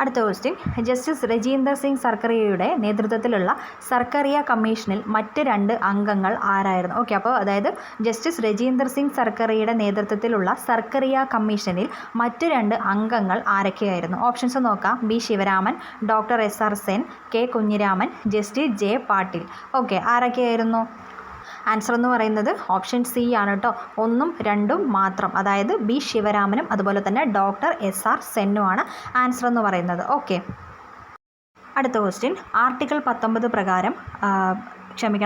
അടുത്ത ക്വസ്റ്റ്യൻ. ജസ്റ്റിസ് രജീന്ദർ സിംഗ് സർക്കറിയയുടെ നേതൃത്വത്തിലുള്ള സർക്കറിയ കമ്മീഷനിൽ മറ്റ് 2 അംഗങ്ങൾ ആരായിരുന്നു? ഓക്കെ, അപ്പോൾ അതായത് ജസ്റ്റിസ് രജീന്ദർ സിംഗ് സർക്കറിയയുടെ നേതൃത്വത്തിലുള്ള സർക്കറിയ കമ്മീഷനിൽ മറ്റ് 2 അംഗങ്ങൾ ആരൊക്കെയായിരുന്നു? ഓപ്ഷൻസ് നോക്കാം. B Sivaraman, doctor SR Sen, K Kunhiraman, justice J Patil. Okay, ആരൊക്കെയായിരുന്നു? ആൻസർ എന്ന് പറയുന്നത് ഓപ്ഷൻ സി ആണ് കേട്ടോ, 1ഉം 2ഉം മാത്രം. അതായത് ബി ശിവരാമനും അതുപോലെ തന്നെ ഡോക്ടർ SR സെന്നുമാണ് ആൻസർ എന്ന് പറയുന്നത്. ഓക്കെ, അടുത്ത ക്വസ്റ്റ്യൻ. ആർട്ടിക്കിൾ 19 പ്രകാരം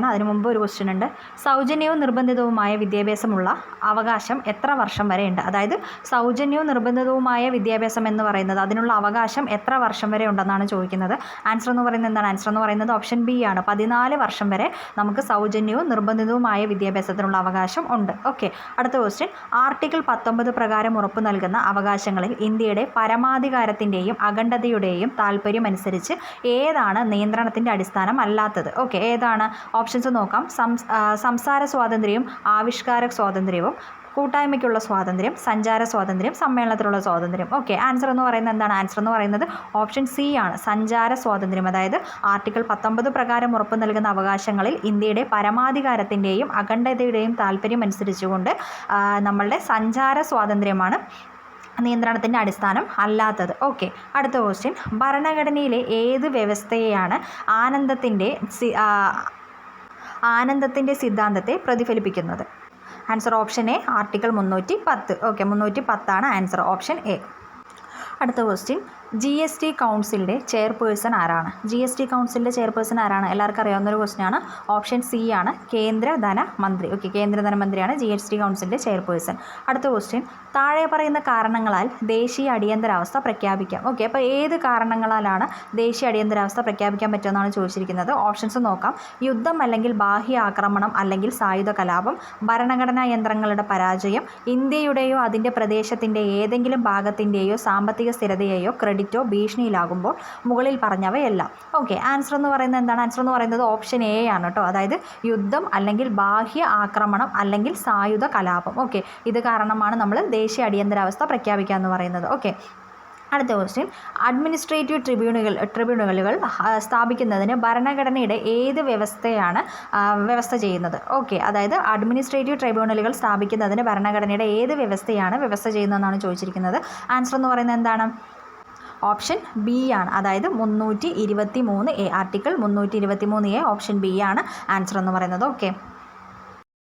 അതിനു മുമ്പ് ഒരു ക്വസ്റ്റ്യൻ ഉണ്ട്. സൗജന്യവും നിർബന്ധിതവുമായ വിദ്യാഭ്യാസമുള്ള അവകാശം എത്ര വർഷം വരെ ഉണ്ട്? അതായത് സൗജന്യവും നിർബന്ധിതവുമായ വിദ്യാഭ്യാസം എന്ന് പറയുന്നത് അതിനുള്ള അവകാശം എത്ര വർഷം വരെ ഉണ്ടെന്നാണ് ചോദിക്കുന്നത്. ആൻസർ എന്ന് പറയുന്നത് എന്താണ്? ആൻസർ എന്ന് പറയുന്നത് ഓപ്ഷൻ ബി ആണ്, 14 വർഷം വരെ നമുക്ക് സൗജന്യവും നിർബന്ധിതവുമായ വിദ്യാഭ്യാസത്തിനുള്ള അവകാശം ഉണ്ട്. ഓക്കെ, അടുത്ത ക്വസ്റ്റ്യൻ. ആർട്ടിക്കിൾ 19 പ്രകാരം ഉറപ്പു നൽകുന്ന അവകാശങ്ങളിൽ ഇന്ത്യയുടെ പരമാധികാരത്തിൻ്റെയും അഖണ്ഡതയുടെയും താല്പര്യമനുസരിച്ച് ഏതാണ് നിയന്ത്രണത്തിൻ്റെ അടിസ്ഥാനം അല്ലാത്തത്? ഓക്കെ, ഏതാണ്? ഓപ്ഷൻസ് നോക്കാം. സംസാര സ്വാതന്ത്ര്യവും ആവിഷ്കാര സ്വാതന്ത്ര്യവും, കൂട്ടായ്മയ്ക്കുള്ള സ്വാതന്ത്ര്യം, സഞ്ചാര സ്വാതന്ത്ര്യം, സമ്മേളനത്തിലുള്ള സ്വാതന്ത്ര്യം. ഓക്കെ, ആൻസർ എന്ന് പറയുന്നത് എന്താണ്? ആൻസർ എന്ന് പറയുന്നത് ഓപ്ഷൻ സി ആണ്, സഞ്ചാര സ്വാതന്ത്ര്യം. അതായത് ആർട്ടിക്കിൾ 19 പ്രകാരം ഉറപ്പു നൽകുന്ന അവകാശങ്ങളിൽ ഇന്ത്യയുടെ പരമാധികാരത്തിൻ്റെയും അഖണ്ഡതയുടെയും താല്പര്യം അനുസരിച്ചുകൊണ്ട് നമ്മളുടെ സഞ്ചാര സ്വാതന്ത്ര്യമാണ് നിയന്ത്രണത്തിൻ്റെ അടിസ്ഥാനം അല്ലാത്തത്. ഓക്കെ, അടുത്ത ക്വസ്റ്റ്യൻ. ഭരണഘടനയിലെ ഏത് വ്യവസ്ഥയെയാണ് ആനന്ദത്തിൻ്റെ സിദ്ധാന്തത്തെ പ്രതിഫലിപ്പിക്കുന്നത്? Answer option A, article 310. ഓക്കെ, 310 ആൻസർ, ഓപ്ഷൻ എ. അടുത്ത ക്വസ്റ്റ്യൻ. GST കൗൺസിലിൻ്റെ ചെയർപേഴ്സൺ ആരാണ്? GST കൗൺസിലിൻ്റെ ചെയർപേഴ്സൺ ആരാണ്? എല്ലാവർക്കും അറിയാവുന്നൊരു ക്വസ്റ്റ്യനാണ്. ഓപ്ഷൻ സി ആണ്, കേന്ദ്ര ധനമന്ത്രി. ഓക്കെ, കേന്ദ്ര ധനമന്ത്രിയാണ് GST കൗൺസിലിൻ്റെ ചെയർപേഴ്സൺ. അടുത്ത ക്വസ്റ്റ്യൻ. താഴെ പറയുന്ന കാരണങ്ങളാൽ ദേശീയ അടിയന്തരാവസ്ഥ പ്രഖ്യാപിക്കാം. ഓക്കെ, അപ്പോൾ ഏത് കാരണങ്ങളാലാണ് ദേശീയ അടിയന്തരാവസ്ഥ പ്രഖ്യാപിക്കാൻ പറ്റുമെന്നാണ് ചോദിച്ചിരിക്കുന്നത്. ഓപ്ഷൻസ് നോക്കാം. യുദ്ധം അല്ലെങ്കിൽ ബാഹ്യ ആക്രമണം അല്ലെങ്കിൽ സായുധ കലാപം, ഭരണഘടനാ യന്ത്രങ്ങളുടെ പരാജയം, ഇന്ത്യയുടെയോ അതിൻ്റെ പ്രദേശത്തിൻ്റെ ഏതെങ്കിലും ഭാഗത്തിൻ്റെയോ സാമ്പത്തിക സ്ഥിരതയെയോ ക്രെഡിറ്റോ ഭീഷണിയിലാകുമ്പോൾ, മുകളിൽ പറഞ്ഞവയെല്ലാം. ഓക്കെ, ആൻസർ എന്ന് പറയുന്നത് എന്താണ്? ആൻസർ എന്ന് പറയുന്നത് ഓപ്ഷൻ എ ആണ് കേട്ടോ. അതായത് യുദ്ധം അല്ലെങ്കിൽ ബാഹ്യ ആക്രമണം അല്ലെങ്കിൽ സായുധ കലാപം. ഓക്കെ, ഇത് കാരണമാണ് നമ്മൾ ദേശീയ അടിയന്തരാവസ്ഥ പ്രഖ്യാപിക്കുക എന്ന് പറയുന്നത്. ഓക്കെ, അടുത്ത ക്വസ്റ്റ്യൻ. അഡ്മിനിസ്ട്രേറ്റീവ് ട്രിബ്യൂണലുകൾ സ്ഥാപിക്കുന്നതിന് ഭരണഘടനയുടെ ഏത് വ്യവസ്ഥ ചെയ്യുന്നത്? ഓക്കെ, അതായത് അഡ്മിനിസ്ട്രേറ്റീവ് ട്രിബ്യൂണലുകൾ സ്ഥാപിക്കുന്നതിന് ഭരണഘടനയുടെ ഏത് വ്യവസ്ഥയാണ് വ്യവസ്ഥ ചെയ്യുന്നതെന്നാണ് ചോദിച്ചിരിക്കുന്നത്. ആൻസർ എന്ന് പറയുന്നത് എന്താണ്? ഓപ്ഷൻ ബി ആണ്, അതായത് 323A, article 323A, option B ആണ് ആൻസർ എന്ന് പറയുന്നത്. ഓക്കെ.